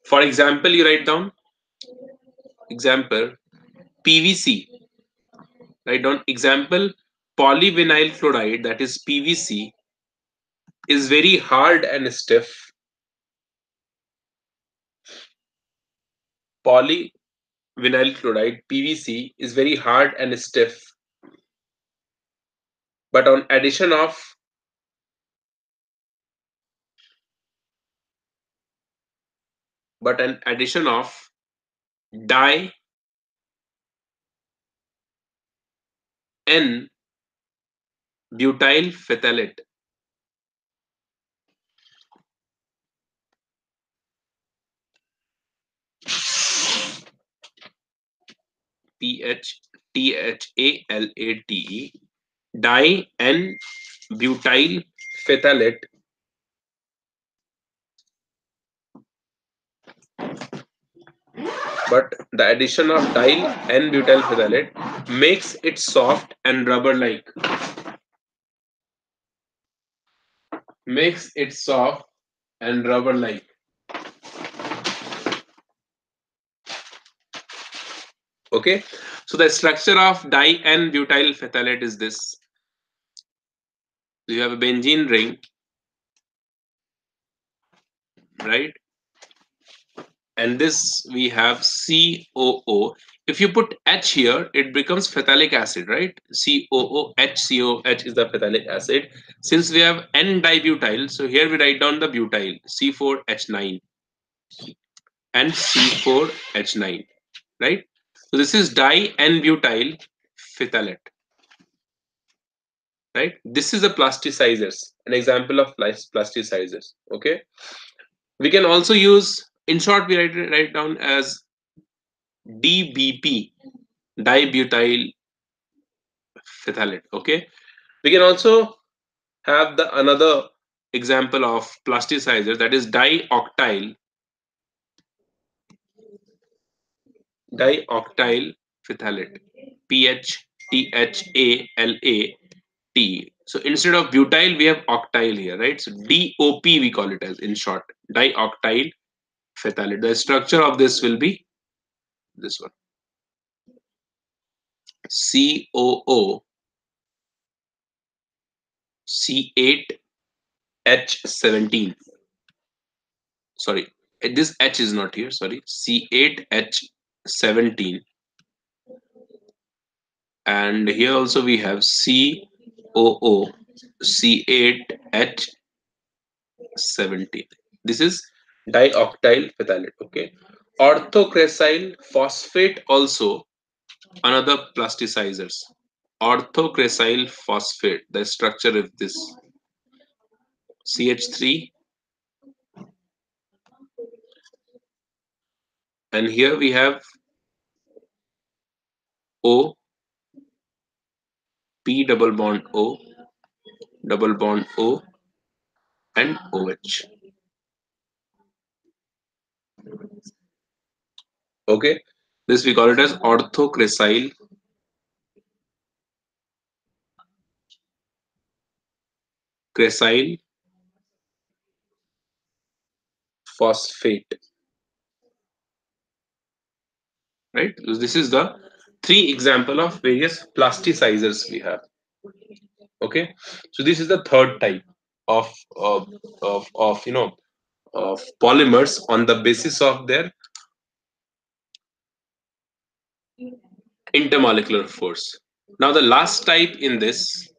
S1: For example, you write down example PVC. Write down example polyvinyl chloride, that is PVC, is very hard and stiff. Polyvinyl chloride PVC is very hard and stiff, but on addition of an addition of dye N butyl phthalate, PHTHALATE, dye N butyl phthalate but the addition of diol and butyl phthalate makes it soft and rubber-like. Makes it soft and rubber-like. Okay, so the structure of di and butyl phthalate is this. You have a benzene ring, right? And this we have COO. If you put H here, it becomes phthalic acid, right? COOH is the phthalic acid. Since we have N-dibutyl, so here we write down the butyl, C4H9 and C4H9, right? So this is di and butyl phthalate, right? This is a plasticizers, an example of plasticizers. Okay, we can also use, in short, we write down as DBP, dibutyl phthalate. Okay, we can also have the another example of plasticizer, that is dioctyl phthalate, PHTHALAT. So instead of butyl, we have octyl here, right? So DOP we call it as, in short, dioctyl phthalate. The structure of this will be this one, COO C8H17. Sorry, this H is not here. Sorry, C8H17, and here also we have COO C8H17. This is dioctyl phthalate. Okay, orthocresyl phosphate also another plasticizers. Orthocresyl phosphate. The structure is this, CH3, and here we have O, P double bond O, double bond O, and OH. Okay, this we call it as orthocresyl phosphate, right? So this is the three example of various plasticizers we have. Okay, so this is the third type of of polymers on the basis of their intermolecular force. Now the last type in this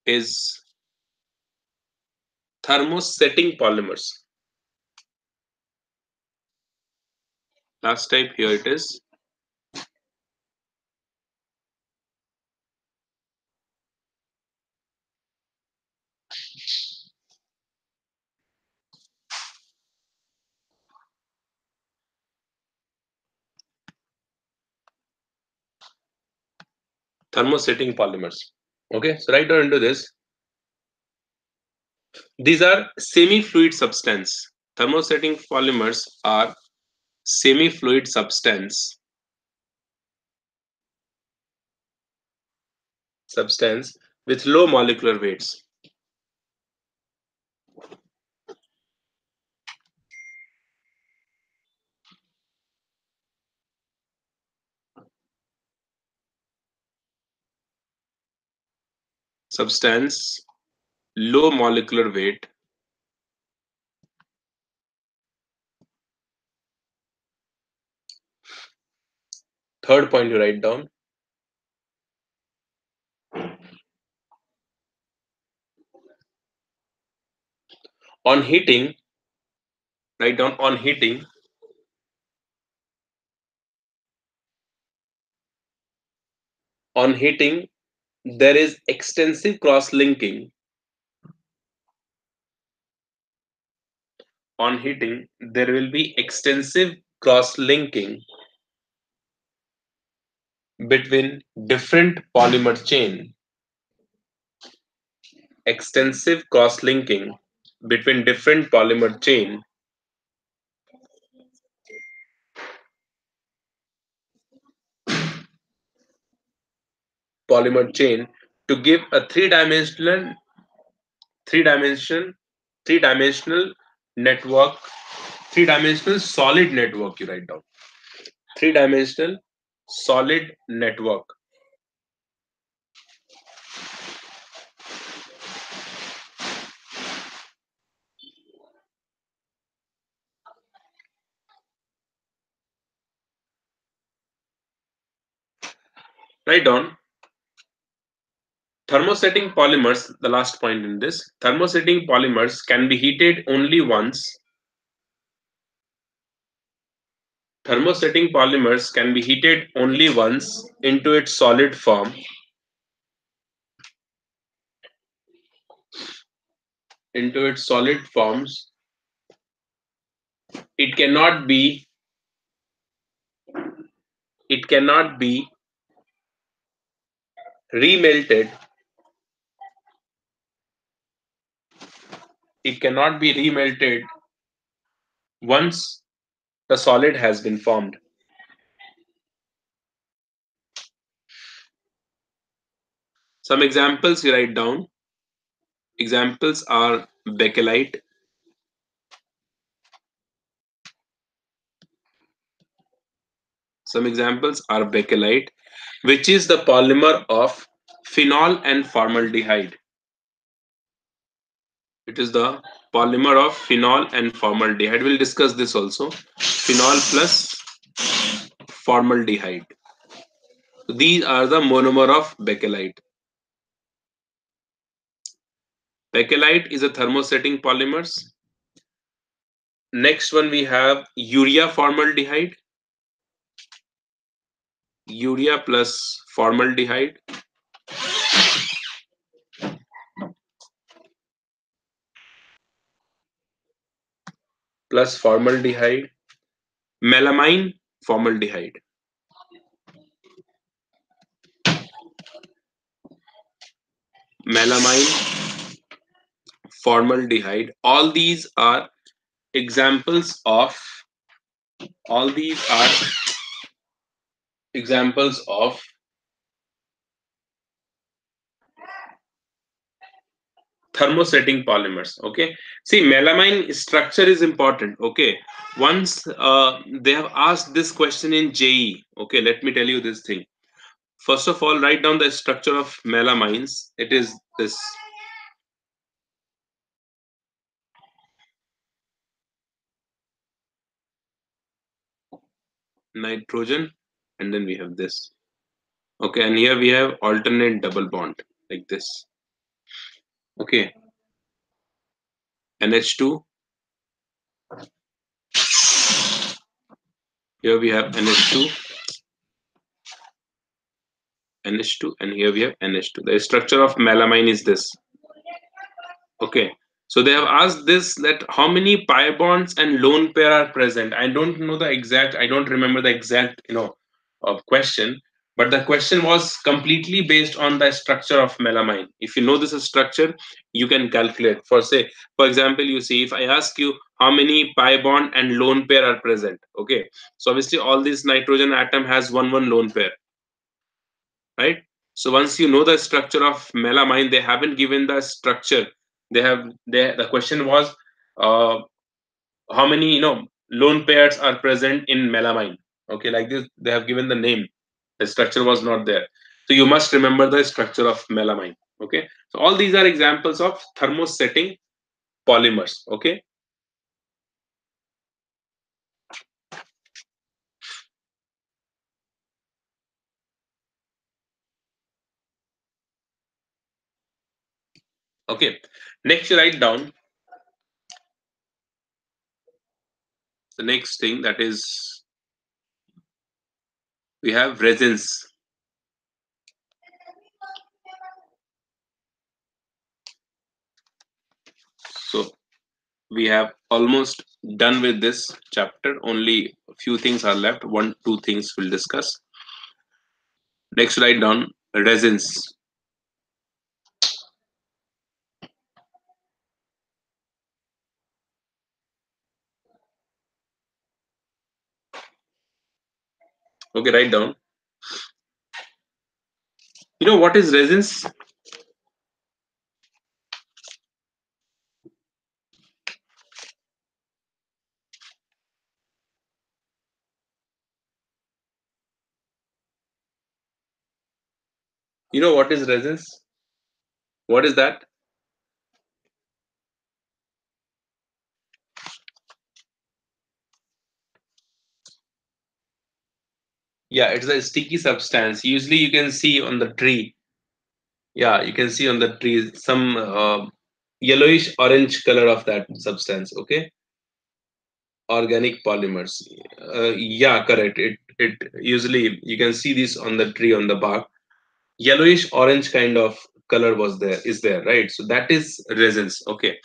S1: is thermosetting polymers. Last type here it is thermosetting polymers. Okay, so right down into this. These are semi-fluid substance. Thermosetting polymers are semi-fluid substance with low molecular weights. Substance, low molecular weight. Third point you write down. On heating, write down on heating. On heating, there is extensive cross-linking. On heating, there will be extensive cross-linking between different polymer chain. Extensive cross-linking between different polymer chain polymer chain to give a three dimension three-dimensional network, three-dimensional solid network. You write down three-dimensional solid network. Write down thermosetting polymers. The last point in this, thermosetting polymers can be heated only once. Thermosetting polymers can be heated only once into its solid form. Into its solid forms. It cannot be. It cannot be remelted. It cannot be remelted once the solid has been formed. Some examples you write down. Examples are Bakelite. Some examples are Bakelite, which is the polymer of phenol and formaldehyde. It is the polymer of phenol and formaldehyde. We'll discuss this also. Phenol plus formaldehyde. These are the monomer of Bakelite. Bakelite is a thermosetting polymers. Next one we have urea formaldehyde. Urea plus formaldehyde. Plus formaldehyde. Melamine formaldehyde. Melamine formaldehyde. All these are examples of examples of thermosetting polymers. Okay, see, melamine structure is important. Okay, once they have asked this question in JE. Okay, let me tell you this thing. First of all, write down the structure of melamines. It is this. Nitrogen, and then we have this. Okay, and here we have alternate double bond like this. Okay, NH2. Here we have NH2, NH2, and here we have NH2. The structure of melamine is this. Okay, so they have asked this, that how many pi bonds and lone pair are present. I don't know the exact. I don't remember the exact question, but the question was completely based on the structure of melamine. If you know this structure, you can calculate. For example, you see, if I ask you how many pi bond and lone pair are present. Okay, so obviously all this nitrogen atom has one lone pair, right? So once you know the structure of melamine, they haven't given the structure. The question was how many lone pairs are present in melamine. Okay, like this they have given the name. The structure was not there. So you must remember the structure of melamine. Okay, so all these are examples of thermosetting polymers. Okay, okay. Next, you write down the next thing, that is we have resins. So we have almost done with this chapter. Only a few things are left. One, two things we'll discuss. Next, write down resins. Okay, write down You know what is resins? You know what is resins? What is that? Yeah, it's a sticky substance. Usually you can see on the tree. Yeah, you can see on the tree some yellowish orange color of that substance. Okay, organic polymers. Yeah, correct. It usually you can see this on the tree on the bark. Yellowish orange kind of color was there is there, right? So that is resins. Okay,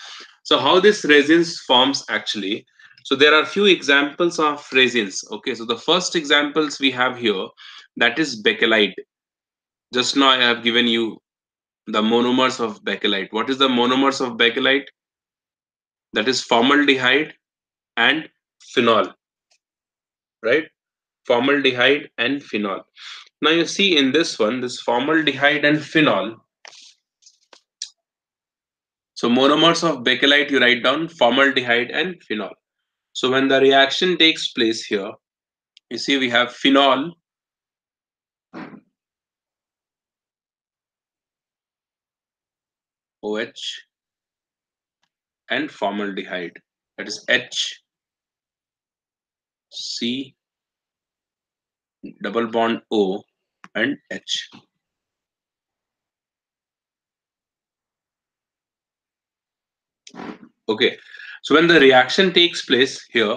S1: so how this resins forms actually? So there are few examples of resins. Okay, so the first examples we have here, that is bakelite. Just now I have given you the monomers of bakelite. What is the monomers of bakelite? That is formaldehyde and phenol, right? Formaldehyde and phenol. Now you see in this one, this formaldehyde and phenol. So monomers of bakelite, you write down formaldehyde and phenol. So when the reaction takes place here, you see we have phenol, OH, and formaldehyde. That is H, C, double bond O, and H. Okay. So when the reaction takes place here,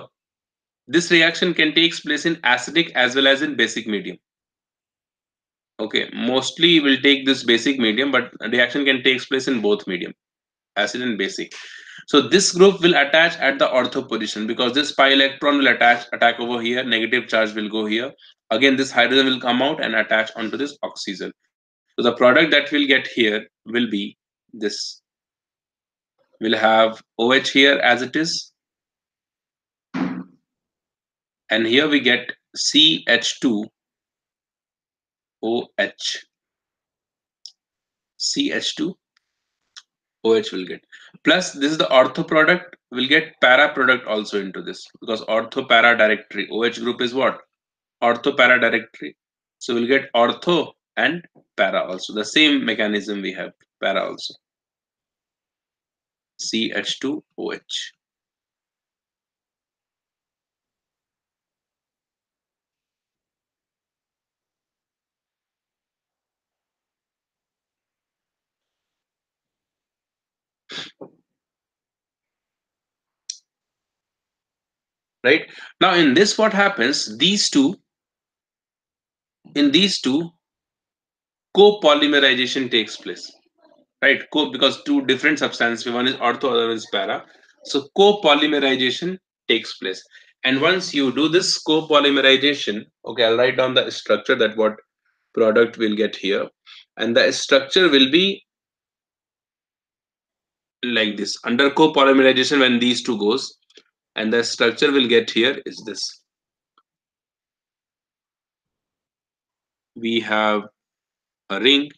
S1: this reaction can take place in acidic as well as in basic medium. Okay, mostly we'll take this basic medium, but reaction can take place in both medium, acid and basic. So this group will attach at the ortho position because this pi electron will attack over here, negative charge will go here. Again, this hydrogen will come out and attach onto this oxygen. So the product that we'll get here will be this. We'll have OH here as it is, and here we get CH2OH. CH2 OH will get. Plus, this is the ortho product. We'll get para product also into this because ortho para directory. OH group is what? Ortho para directory. So we'll get ortho and para also. The same mechanism we have para also. CH2OH. Right? Now in this what happens? In these two copolymerization takes place. Right? Because two different substances, one is ortho, other is para. So copolymerization takes place. And once you do this copolymerization, okay, I'll write down the structure that what product we'll get here. And the structure will be like this. Under copolymerization, when these two goes, and the structure we'll get here is this. We have a ring,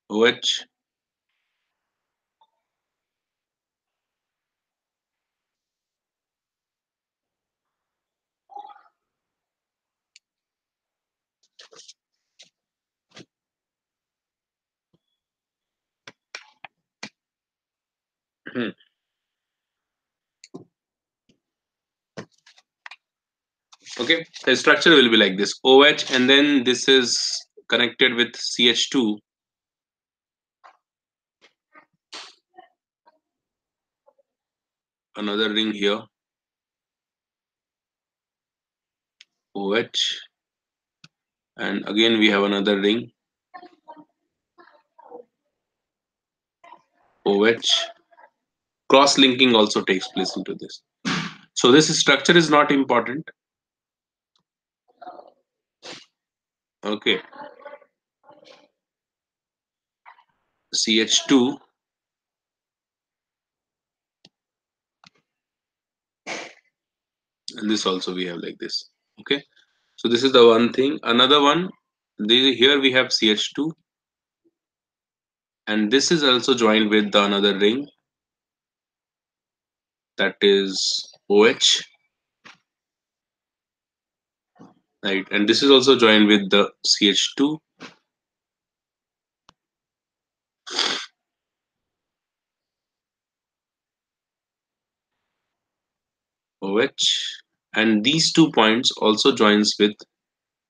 S1: OH, okay, the structure will be like this, OH, and then this is connected with CH2, another ring here, OH, and again we have another ring, OH. Cross linking also takes place into this. So this structure is not important. Okay, CH2, and this also we have like this. Okay, so this is the one thing. Another one, here we have CH2, and this is also joined with the another ring, that is OH, right? And this is also joined with the CH2, OH, and these 2 points also joins with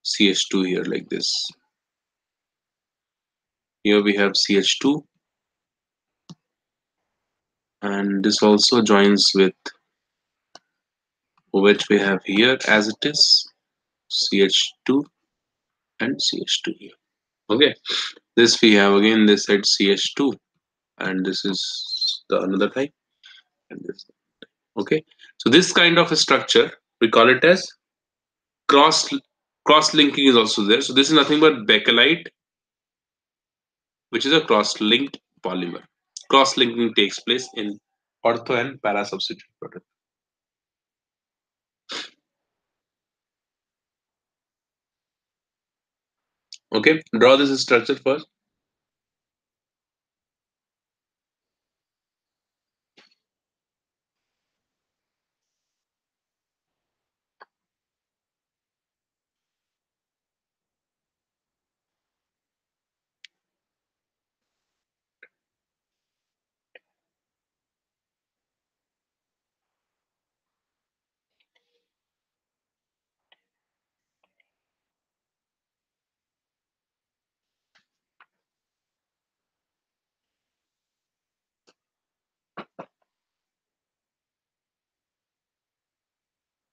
S1: CH2 here like this. Here we have CH2, and this also joins with OH we have here as it is, CH2 and CH2 here. Okay, this we have again this side CH2, and this is the another type, and this. Okay, so this kind of a structure we call it as cross cross linking is also there. So this is nothing but bakelite, which is a cross linked polymer. Cross linking takes place in ortho and para substitute product. Okay, draw this structure first.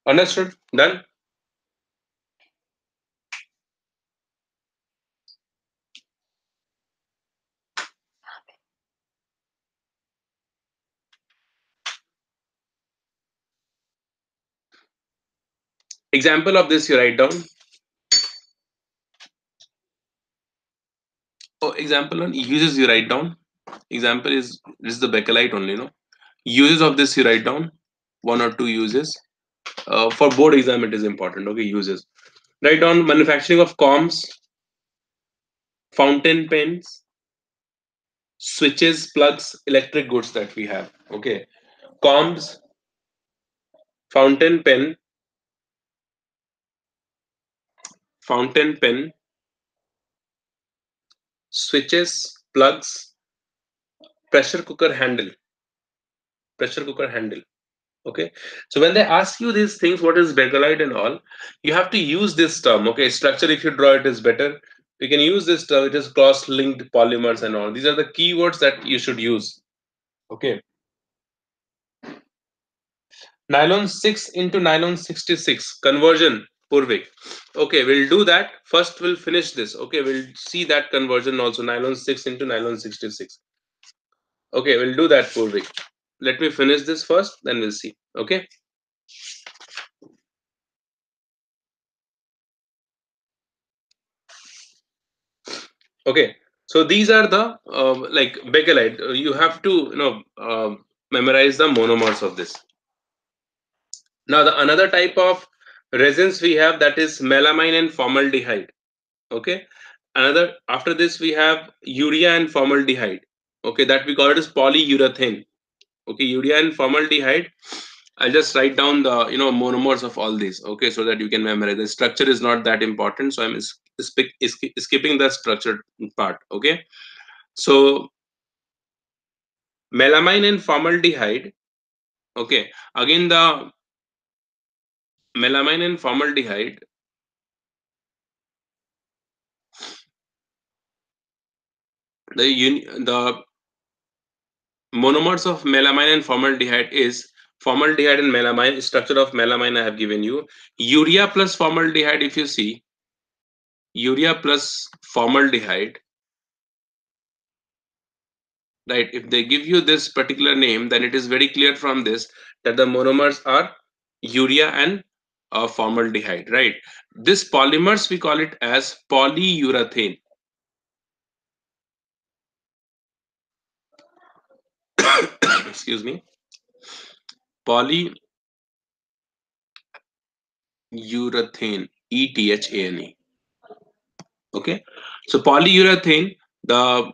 S1: Understood? Done. Example of this you write down. Oh, example on uses you write down. Example is this is the bakelite only, no? Uses of this you write down. One or two uses. For board exam it is important. Okay, uses. Write down manufacturing of comps, fountain pens, switches, plugs, electric goods that we have. Okay, comps, fountain pen, fountain pen, switches, plugs, pressure cooker handle, pressure cooker handle. Okay, so when they ask you these things, what is bakelite and all, you have to use this term. Okay, structure if you draw it is better. You can use this term. It is cross-linked polymers and all. These are the keywords that you should use. Okay, nylon 6 into nylon 66 conversion, Purvik. Okay, we'll do that. First, we'll finish this. Okay, we'll see that conversion also, nylon 6 into nylon 66. Okay, we'll do that, Purvik. Let me finish this first, then we'll see. Okay. Okay, so these are the like bakelite. You have to memorize the monomers of this. Now the another type of resins we have, that is melamine and formaldehyde. Okay, another after this we have urea and formaldehyde. Okay, that we call it as polyurethane. Okay, urea and formaldehyde. I'll just write down the monomers of all these. Okay, so that you can memorize. The structure is not that important, so I'm skipping the structured part. Okay, so melamine and formaldehyde. Okay, again the melamine and formaldehyde. The monomers of melamine and formaldehyde is formaldehyde and melamine. Structure of melamine I have given you. Urea plus formaldehyde. If you see urea plus formaldehyde, right? If they give you this particular name, then it is very clear from this that the monomers are urea and formaldehyde, right? This polymers we call it as polyurethane. Excuse me, polyurethane. Polyurethane, ETHANE. Okay, so polyurethane, the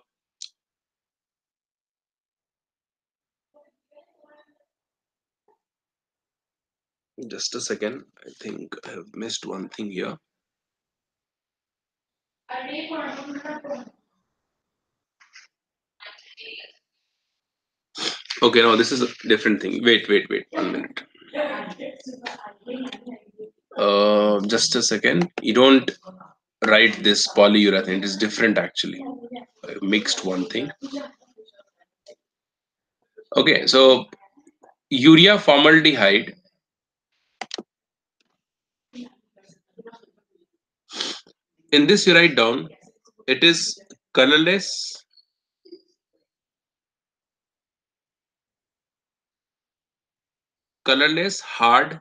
S1: just a second, I think I have missed one thing here. Okay, no, this is a different thing. Wait, 1 minute. Just a second. You don't write this polyurethane. It is different actually. I mixed one thing. Okay, so urea formaldehyde. In this, you write down it is colorless, hard,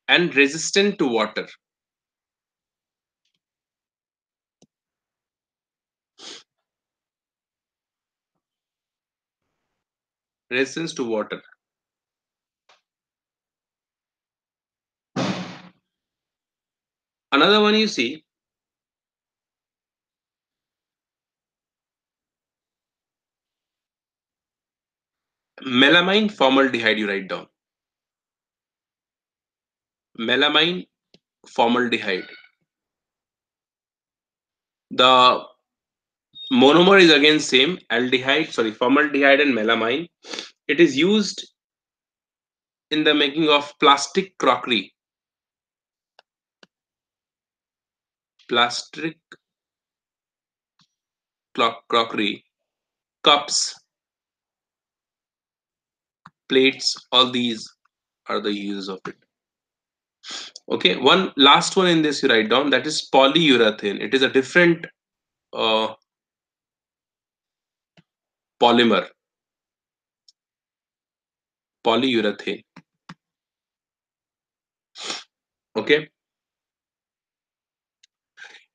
S1: and resistant to water. Resistance to water. Another one you see, melamine formaldehyde, you write down. Melamine formaldehyde. The monomer is again same, formaldehyde and melamine. It is used in the making of plastic crockery. Plastic crockery, cups, plates, all these are the uses of it. Okay, one last one in this you write down, that is polyurethane. It is a different polymer. Polyurethane. Okay,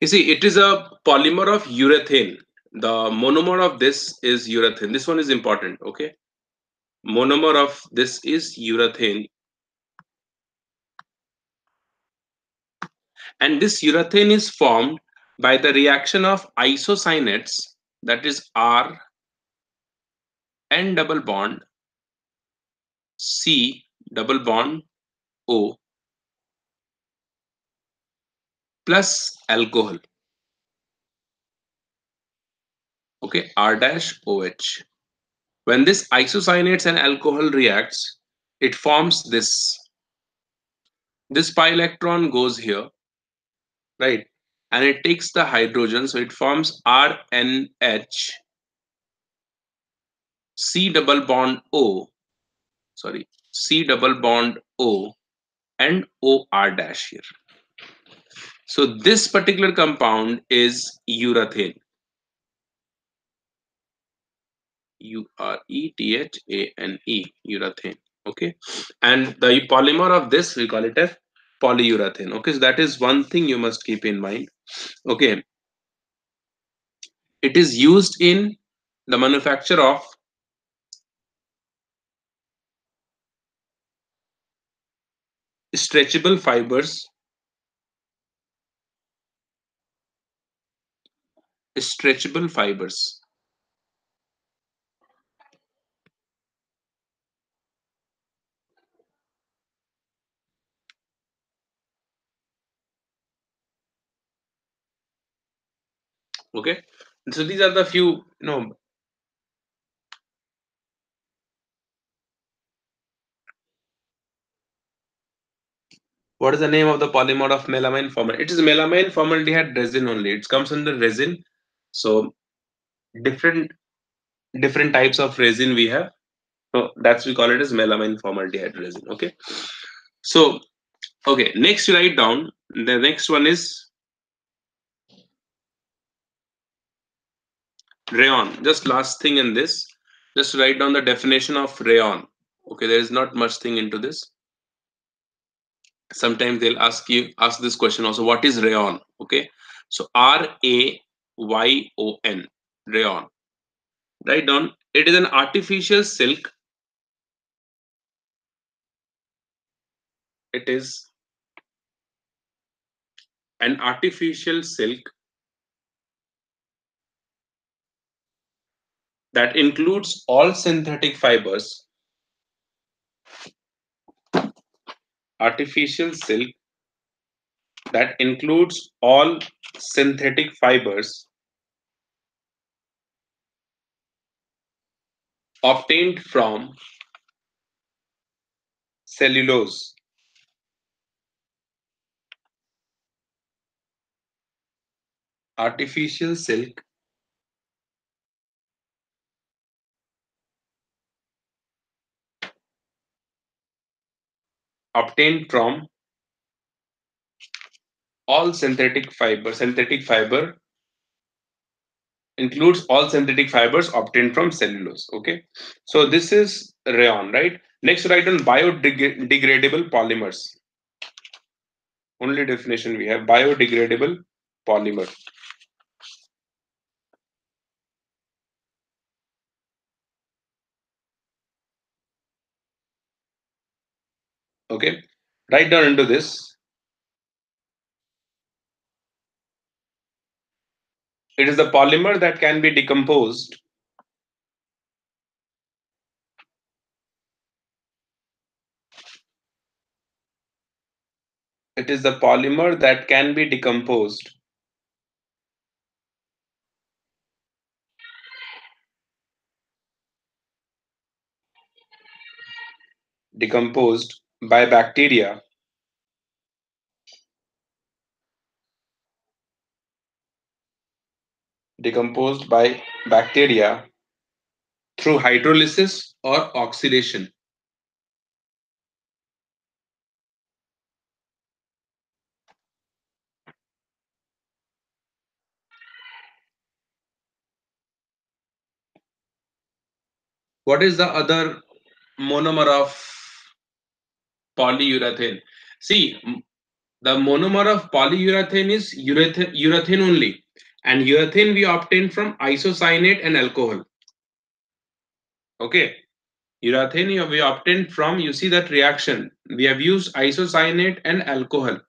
S1: you see, it is a polymer of urethane. The monomer of this is urethane. This one is important. Okay, monomer of this is urethane, and this urethane is formed by the reaction of isocyanates, that is R N double bond C double bond O plus alcohol. Okay, R dash OH. When this isocyanates and alcohol reacts, it forms this. This pi electron goes here, right? And it takes the hydrogen, so it forms RNH C double bond O, C double bond O and OR dash here. So this particular compound is urethane. Urethane, urethane. Okay, and the polymer of this we call it as polyurethane. Okay, so that is one thing you must keep in mind. Okay, it is used in the manufacture of stretchable fibers, stretchable fibers. Okay, so these are the few, what is the name of the polymer of melamine formaldehyde? It is melamine formaldehyde resin only. It comes under resin. So different types of resin we have. So that's we call it as melamine formaldehyde resin. Okay. So okay, next you write down. The next one is rayon. Just last thing in this. Just write down the definition of rayon. Okay, there is not much thing into this. Sometimes they'll ask this question also, what is rayon? Okay, so RAYON, rayon. Write down It is an artificial silk. It is an artificial silk that includes all synthetic fibers. Artificial silk that includes all synthetic fibers obtained from cellulose. Artificial silk obtained from all synthetic fiber. Synthetic fiber includes all synthetic fibers obtained from cellulose. Okay, so this is rayon, right? Next, write on biodegradable polymers. Only definition we have: biodegradable polymer. Okay, write down into this. It is the polymer that can be decomposed. It is the polymer that can be decomposed. Decomposed by bacteria. Decomposed by bacteria through hydrolysis or oxidation. What is the other monomer of polyurethane? See, the monomer of polyurethane is urethane only, and urethane we obtain from isocyanate and alcohol. Okay, urethane we obtain from, you see that reaction, we have used isocyanate and alcohol,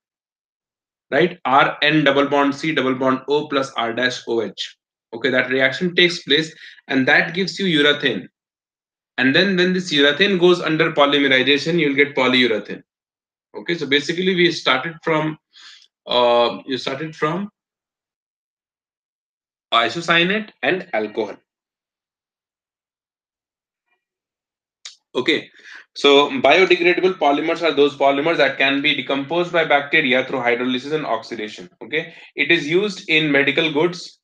S1: right? Rn double bond C double bond O plus R dash OH. Okay, that reaction takes place and that gives you urethane. And then when this urethane goes under polymerization, you'll get polyurethane. Okay, so basically we started from you started from isocyanate and alcohol. Okay, so biodegradable polymers are those polymers that can be decomposed by bacteria through hydrolysis and oxidation. Okay, it is used in medical goods.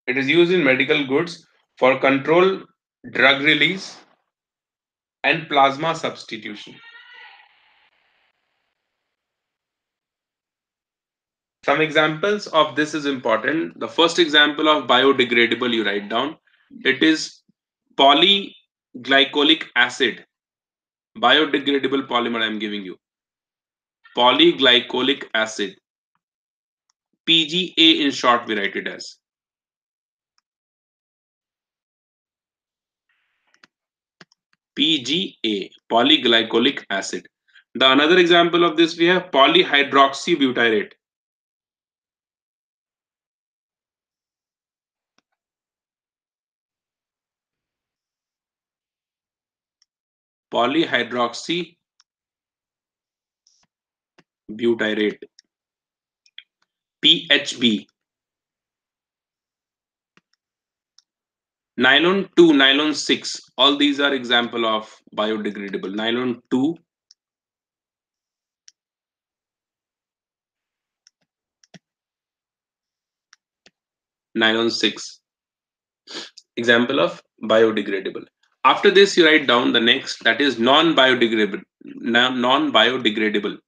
S1: It is used in medical goods for control, drug release, and plasma substitution. Some examples of this is important. The first example of biodegradable you write down. It is polyglycolic acid. Biodegradable polymer I am giving you. Polyglycolic acid. PGA in short we write it as. PGA. Polyglycolic acid. The another example of this we have polyhydroxybutyrate. Polyhydroxybutyrate. PHB. Nylon 2, nylon 6, all these are example of biodegradable. Nylon 2, nylon 6, example of biodegradable. After this, you write down the next, that is non-biodegradable. Non-biodegradable.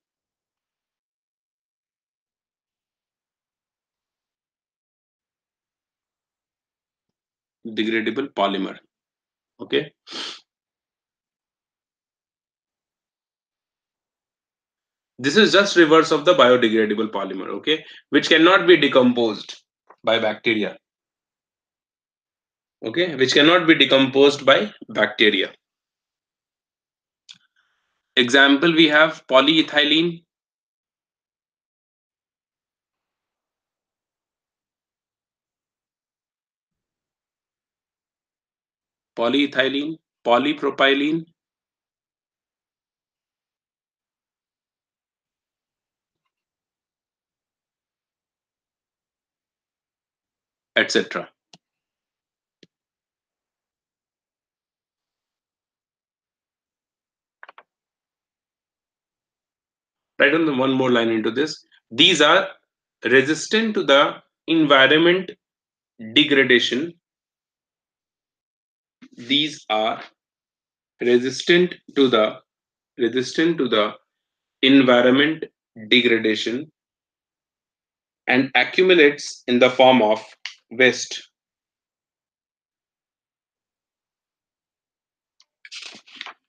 S1: Degradable polymer. Okay. This is just reverse of the biodegradable polymer, okay, which cannot be decomposed by bacteria, okay, which cannot be decomposed by bacteria. Example, we have polyethylene, polypropylene, etc. Write on the one more line into this. These are resistant to the environment degradation. These are resistant to the environment degradation and accumulates in the form of waste.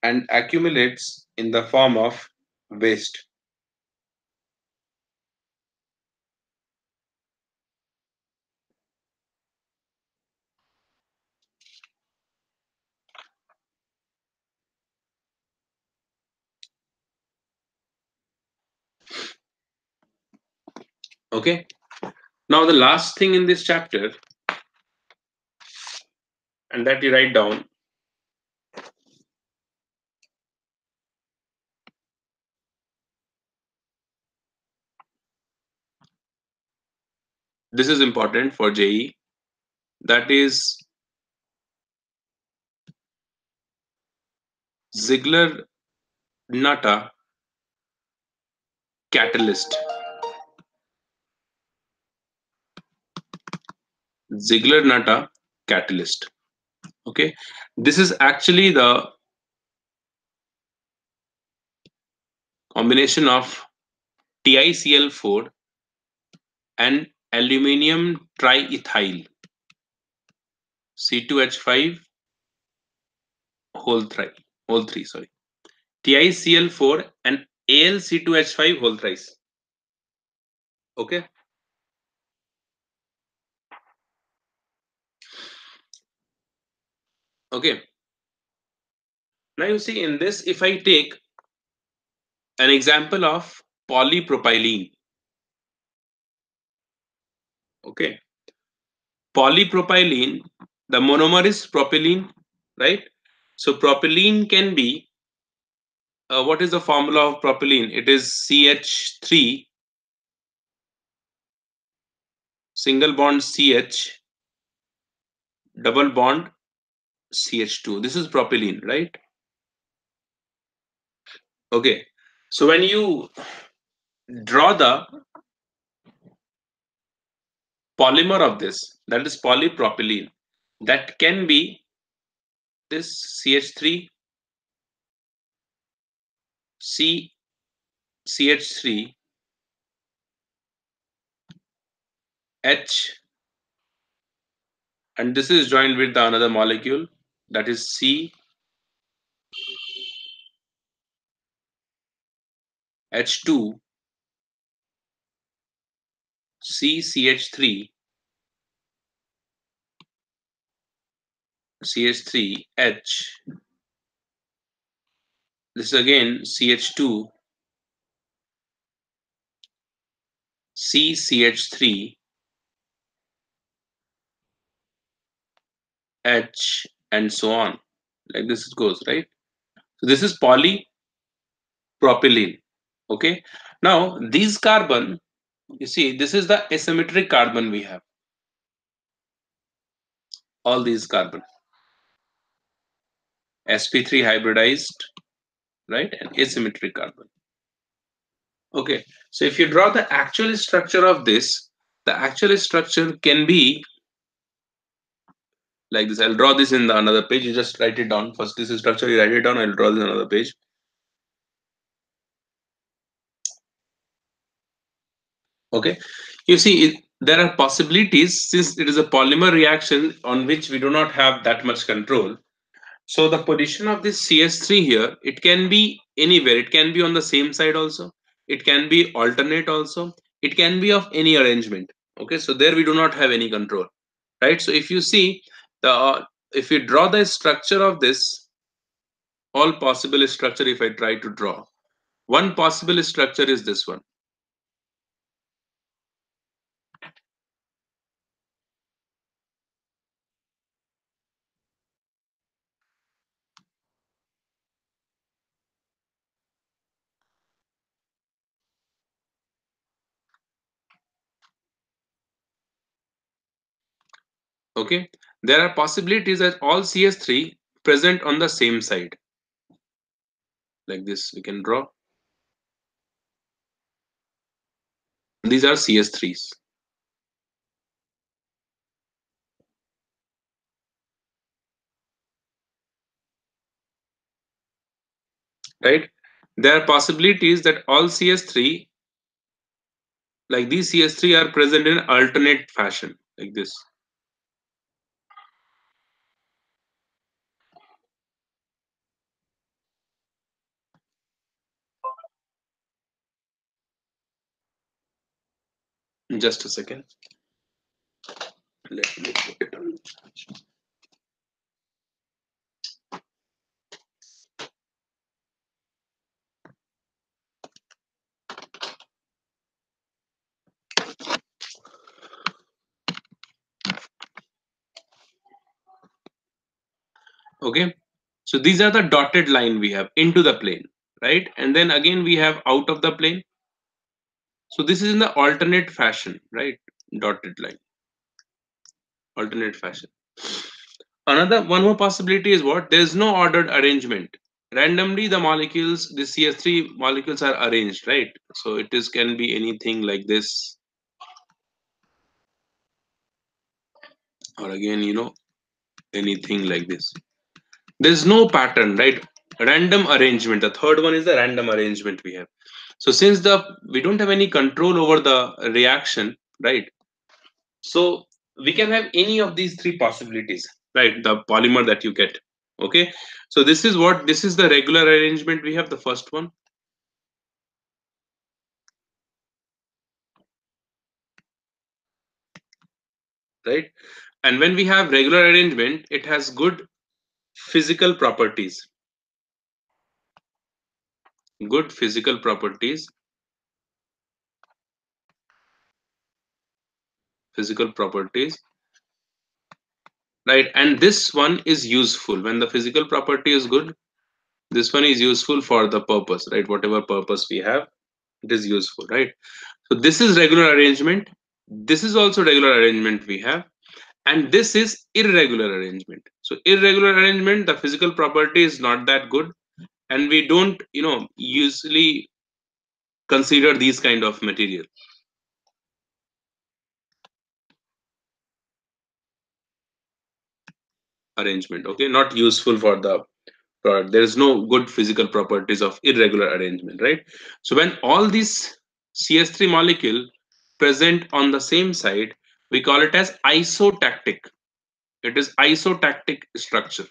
S1: And accumulates in the form of waste. Okay. Now the last thing in this chapter, and that you write down, this is important for JE, that is Ziegler-Natta Catalyst. Ziegler-Natta Catalyst. Okay, this is actually the combination of TiCl4 and aluminium triethyl C2H5 whole 3, sorry. TiCl4 and AlC2H5 whole thrice. Okay. Okay. Now you see in this, if I take an example of polypropylene. Okay. Polypropylene, the monomer is propylene, right? So propylene can be, what is the formula of propylene? It is CH3, single bond CH, double bond CH2. This is propylene, right? Okay. So when you draw the polymer of this, that is polypropylene, that can be this CH3, CH3, H, and this is joined with the another molecule, that is C, H2, CH3, CH3H. This is again CH2, CH3, H, and so on. Like this it goes, right? So this is polypropylene. Okay. Now these carbon, you see, this is the asymmetric carbon we have. All these carbon. sp3 hybridized, right? And asymmetric carbon. Okay. So if you draw the actual structure of this, the actual structure can be like this. I'll draw this in the another page. You just write it down. First, this is structure. You write it down. I'll draw this on another page. Okay. You see, there are possibilities since it is a polymer reaction on which we do not have that much control. So the position of this CS3 here, it can be anywhere. It can be on the same side also. it can be alternate also, it can be of any arrangement. Okay, so there we do not have any control, right? So if you see the if you draw the structure of this, all possible structure, if I try to draw, one possible structure is this one. Okay, there are possibilities that all CS3 present on the same side. Like this, we can draw. These are CS3s. Right? There are possibilities that all CS3, like these CS3, are present in alternate fashion, like this. Just a second. Let me put it on. Okay, so these are the dotted line we have into the plane, right? And then again we have out of the plane. So this is in the alternate fashion, right? Dotted line, alternate fashion. Another one more possibility is what? There is no ordered arrangement. Randomly the molecules, the CS3 molecules are arranged, right? So it is can be anything like this, or again, anything like this. There's no pattern, right? Random arrangement. The third one is the random arrangement we have. So since we don't have any control over the reaction, right? So we can have any of these three possibilities, right? The polymer that you get. Okay. So this is the regular arrangement we have, the first one. Right? And when we have regular arrangement, it has good physical properties. Good physical properties. Physical properties. Right? And this one is useful. When the physical property is good, this one is useful for the purpose, right? Whatever purpose we have, it is useful, right? So this is regular arrangement. This is also regular arrangement we have. And this is irregular arrangement. So irregular arrangement, the physical property is not that good. And we don't, usually consider these kind of material. Arrangement, okay, not useful for the product. There is no good physical properties of irregular arrangement, right? So when all these CS3 molecule present on the same side, we call it as isotactic. It is isotactic structure.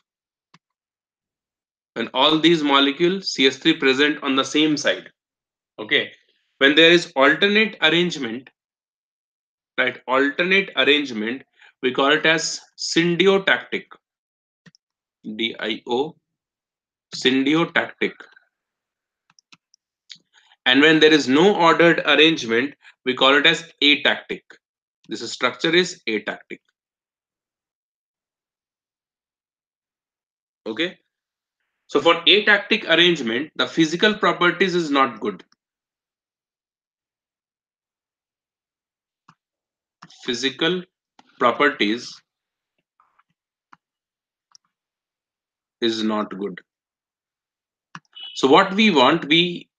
S1: When all these molecules CS3 present on the same side, okay. When there is alternate arrangement, right, alternate arrangement, we call it as syndiotactic. DIO, syndiotactic. And when there is no ordered arrangement, we call it as atactic. This structure is atactic. Okay. So for atactic arrangement, the physical properties is not good. Physical properties is not good. So what we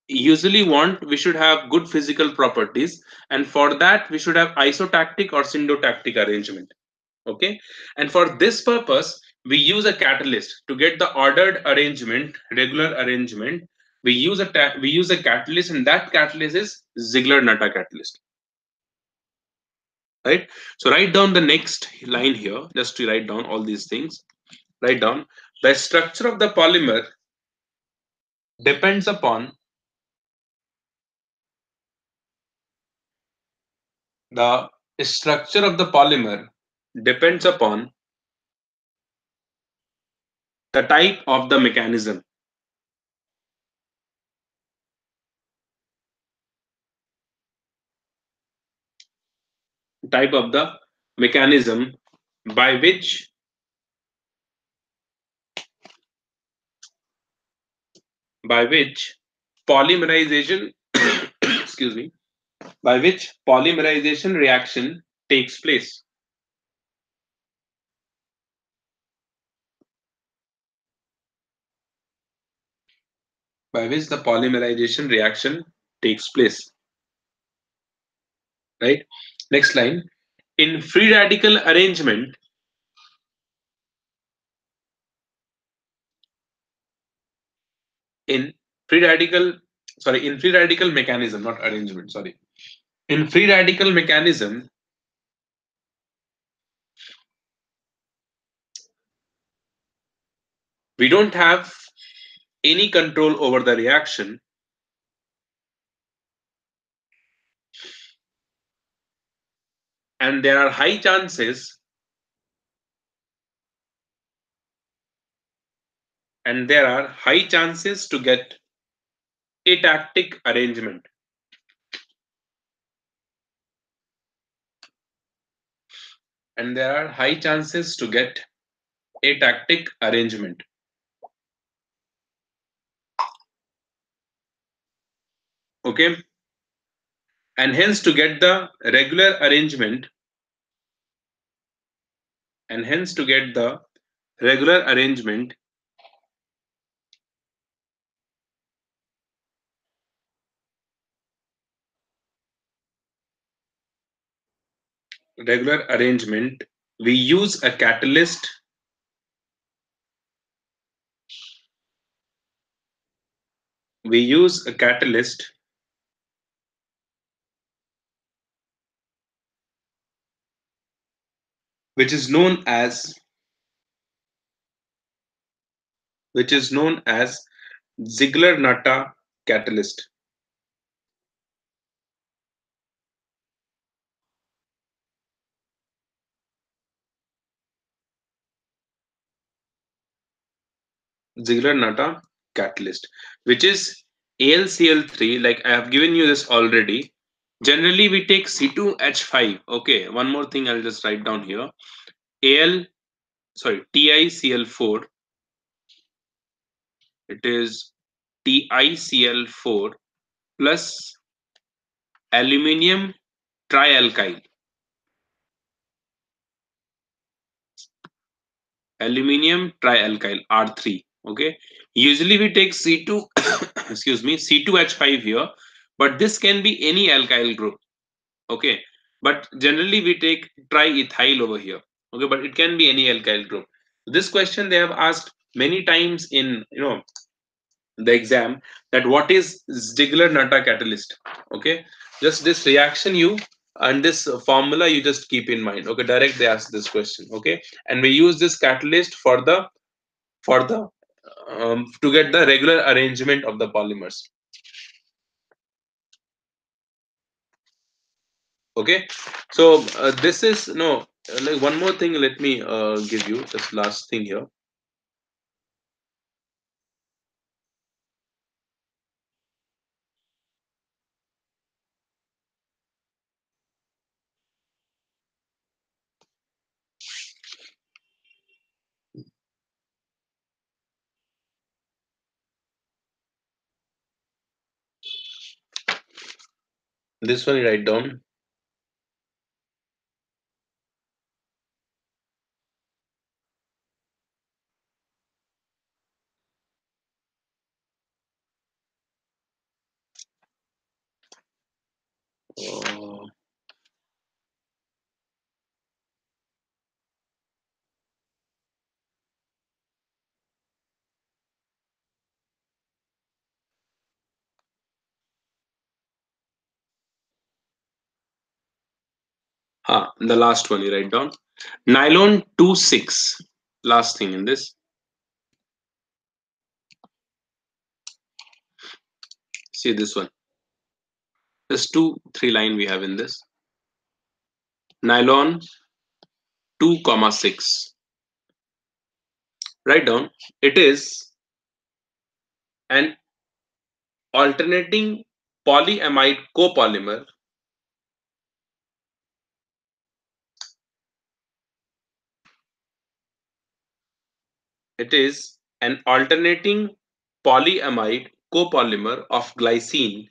S1: usually want, we should have good physical properties, and for that we should have isotactic or syndotactic arrangement. Okay, and for this purpose we use a catalyst to get the ordered arrangement, regular arrangement. We use a catalyst, and that catalyst is Ziegler-Natta Catalyst. Right? So write down the next line here, just to write down all these things. Write down the structure of the polymer depends upon The structure of the polymer depends upon the type of the mechanism. Type of the mechanism by which polymerization excuse me, by which polymerization reaction takes place. By which the polymerization reaction takes place. Right? Next line. In free radical arrangement, in in free radical mechanism, not arrangement, sorry. In free radical mechanism, we don't have any control over the reaction, and there are high chances to get atactic arrangement. And there are high chances to get atactic arrangement. Okay, and hence to get the regular arrangement, and hence to get the regular arrangement, we use a catalyst which is known as Ziegler-Natta Catalyst. Ziegler-Natta Catalyst, which is AlCl3. Like I have given you this already. Generally, we take C2H5. Okay, one more thing I'll just write down here. TiCl4. It is TiCl4 plus aluminium trialkyl. Aluminium trialkyl R3. Okay. Usually we take C2, excuse me, C2H5 here, but this can be any alkyl group. Okay. But generally we take triethyl over here. Okay, but it can be any alkyl group. This question they have asked many times in the exam, that what is Ziegler-Natta catalyst. Okay, just this reaction you and this formula you just keep in mind. Okay, direct they ask this question. Okay, and we use this catalyst for the to get the regular arrangement of the polymers. Okay, so this is no like one more thing. Let me give you this last thing here. This one you write down. Uh, the last one you write down. Nylon 2,6. Last thing in this. See this one. Just 2-3 line we have in this. Nylon 2,6. Write down. It is an alternating polyamide copolymer. It is an alternating polyamide copolymer of glycine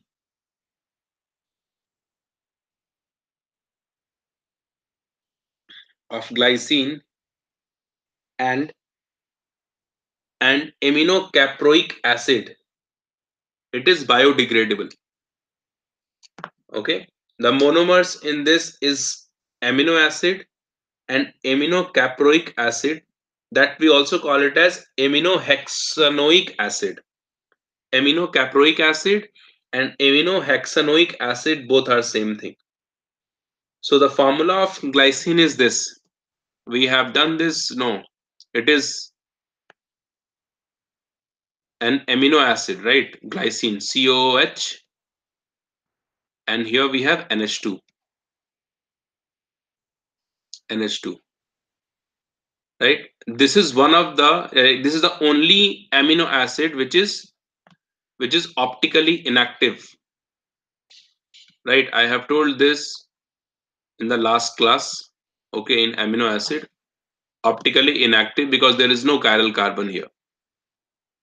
S1: and aminocaproic acid. It is biodegradable. Okay. The monomers in this is amino acid and aminocaproic acid, that we also call it as aminohexanoic acid. Aminocaproic acid and aminohexanoic acid both are same thing. So the formula of glycine is this. We have done this. No, it is an amino acid, right? Glycine, COOH, and here we have NH2. NH2, right? This is one of the. This is the only amino acid which is optically inactive, right? I have told this in the last class. Okay, in amino acid, optically inactive because there is no chiral carbon here,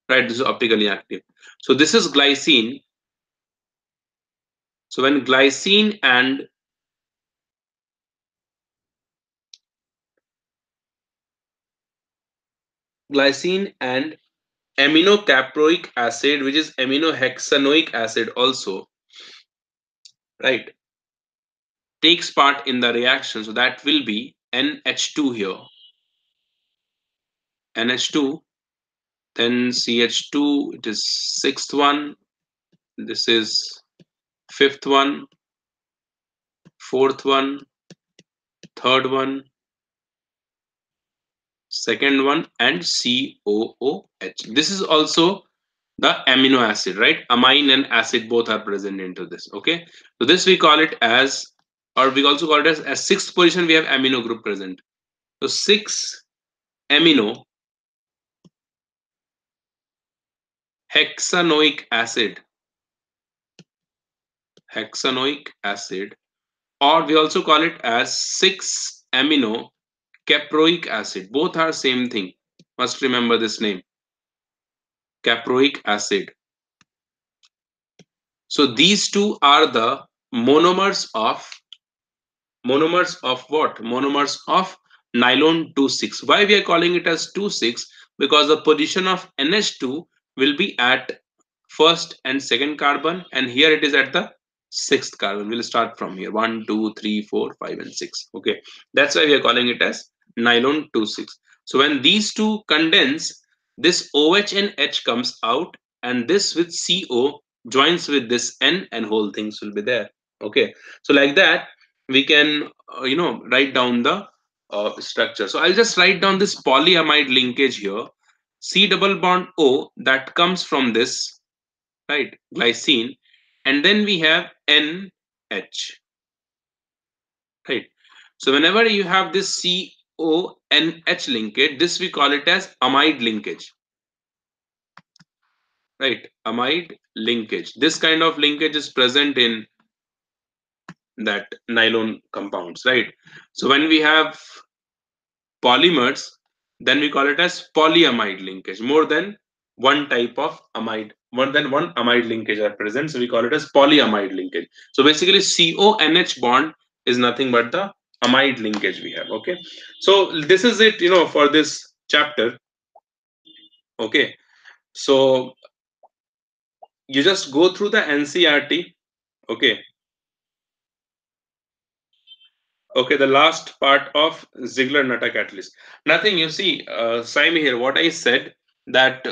S1: right? This is optically active. So this is glycine. So when glycine and aminocaproic acid, which is aminohexanoic acid also, right, takes part in the reaction, so that will be NH2 here, NH2, then CH2, it is sixth one, this is fifth one, fourth one, third one, second one, and COOH. This is also the amino acid, right? Amine and acid both are present into this. Okay, so this we call it as, or we also call it as sixth position, we have amino group present. So 6 amino hexanoic acid, or we also call it as 6 amino caproic acid. Both are same thing. Must remember this name, caproic acid. So these two are the monomers of what? Monomers of nylon 2,6. Why we are calling it as 2,6? Because the position of NH2 will be at first and second carbon, and here it is at the sixth carbon. We'll start from here: 1, 2, 3, 4, 5, and 6. Okay, that's why we are calling it as nylon 2,6. So when these two condense, this OH and H comes out, and this with CO joins with this N, and whole things will be there. Okay, so like that we can write down the structure. So I'll just write down this polyamide linkage here. C double bond O, that comes from this, right, glycine, and then we have NH, right? So whenever you have this CONH linkage, this we call it as amide linkage, right? Amide linkage. This kind of linkage is present in that nylon compounds, right? So when we have polymers, then we call it as polyamide linkage. More than one type of amide, more than one amide linkage are present, so we call it as polyamide linkage. So basically CONH bond is nothing but the amide linkage we have. Okay, so this is it, for this chapter. Okay, so you just go through the NCRT. Okay, the last part of Ziegler-Natta Catalyst. Nothing, you see, Saimi here, what I said, that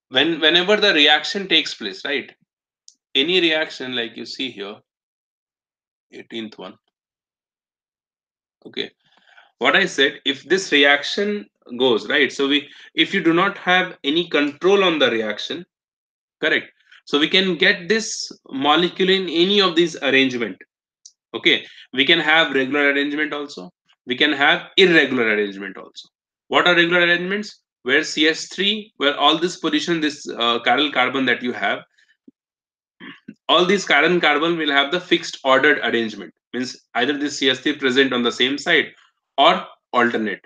S1: whenever the reaction takes place, right? Any reaction, like you see here, 18th one. Okay, what I said, if this reaction goes right, so if you do not have any control on the reaction, correct, so we can get this molecule in any of these arrangement. Okay, we can have regular arrangement also. We can have irregular arrangement also. What are regular arrangements? Where CS3, where all this position, this chiral carbon that you have, all these carbon carbon will have the fixed ordered arrangement. Means either this CS3 present on the same side or alternate.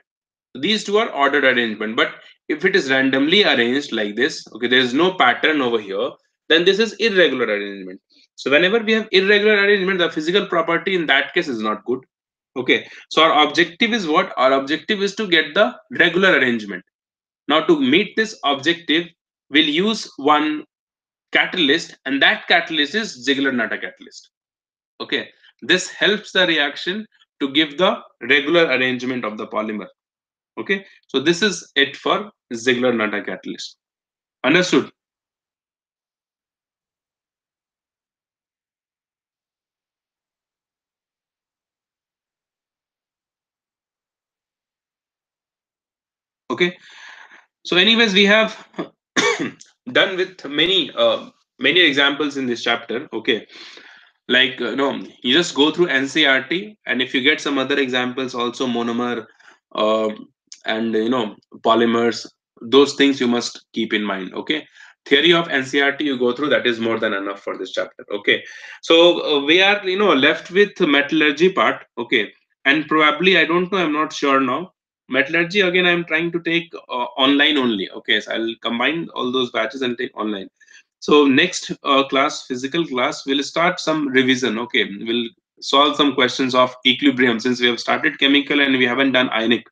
S1: These two are ordered arrangement. But if it is randomly arranged like this, okay, there is no pattern over here, then this is irregular arrangement. So whenever we have irregular arrangement, the physical property in that case is not good. Okay, so our objective is what? Our objective is to get the regular arrangement. Now to meet this objective, we'll use one catalyst, and that catalyst is Ziegler-Natta Catalyst. Okay, this helps the reaction to give the regular arrangement of the polymer. Okay, so this is it for Ziegler-Natta Catalyst. Understood? Okay, so anyways, we have done with many examples in this chapter. Okay, like no, you just go through NCRT, and if you get some other examples also, monomer and polymers, those things you must keep in mind. Okay, theory of NCRT you go through, that is more than enough for this chapter. Okay, so we are left with metallurgy part. Okay, and probably I don't know, I'm not sure now. Metallurgy again I'm trying to take online only. Okay, so I'll combine all those batches and take online. So next class, physical class, we'll start some revision. Okay, we'll solve some questions of equilibrium, since we have started chemical and we haven't done ionic,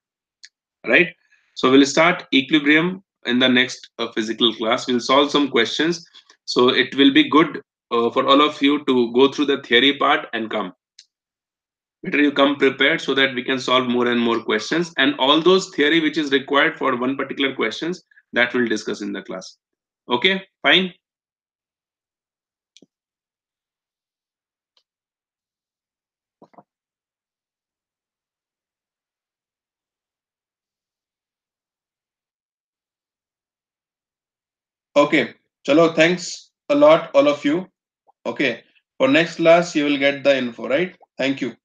S1: right? So we'll start equilibrium in the next physical class. We'll solve some questions. So it will be good for all of you to go through the theory part and come. Better you come prepared so that we can solve more and more questions, and all those theory which is required for one particular questions, that we'll discuss in the class. Okay, fine. Okay, chalo, thanks a lot, all of you. Okay, for next class, you will get the info, right? Thank you.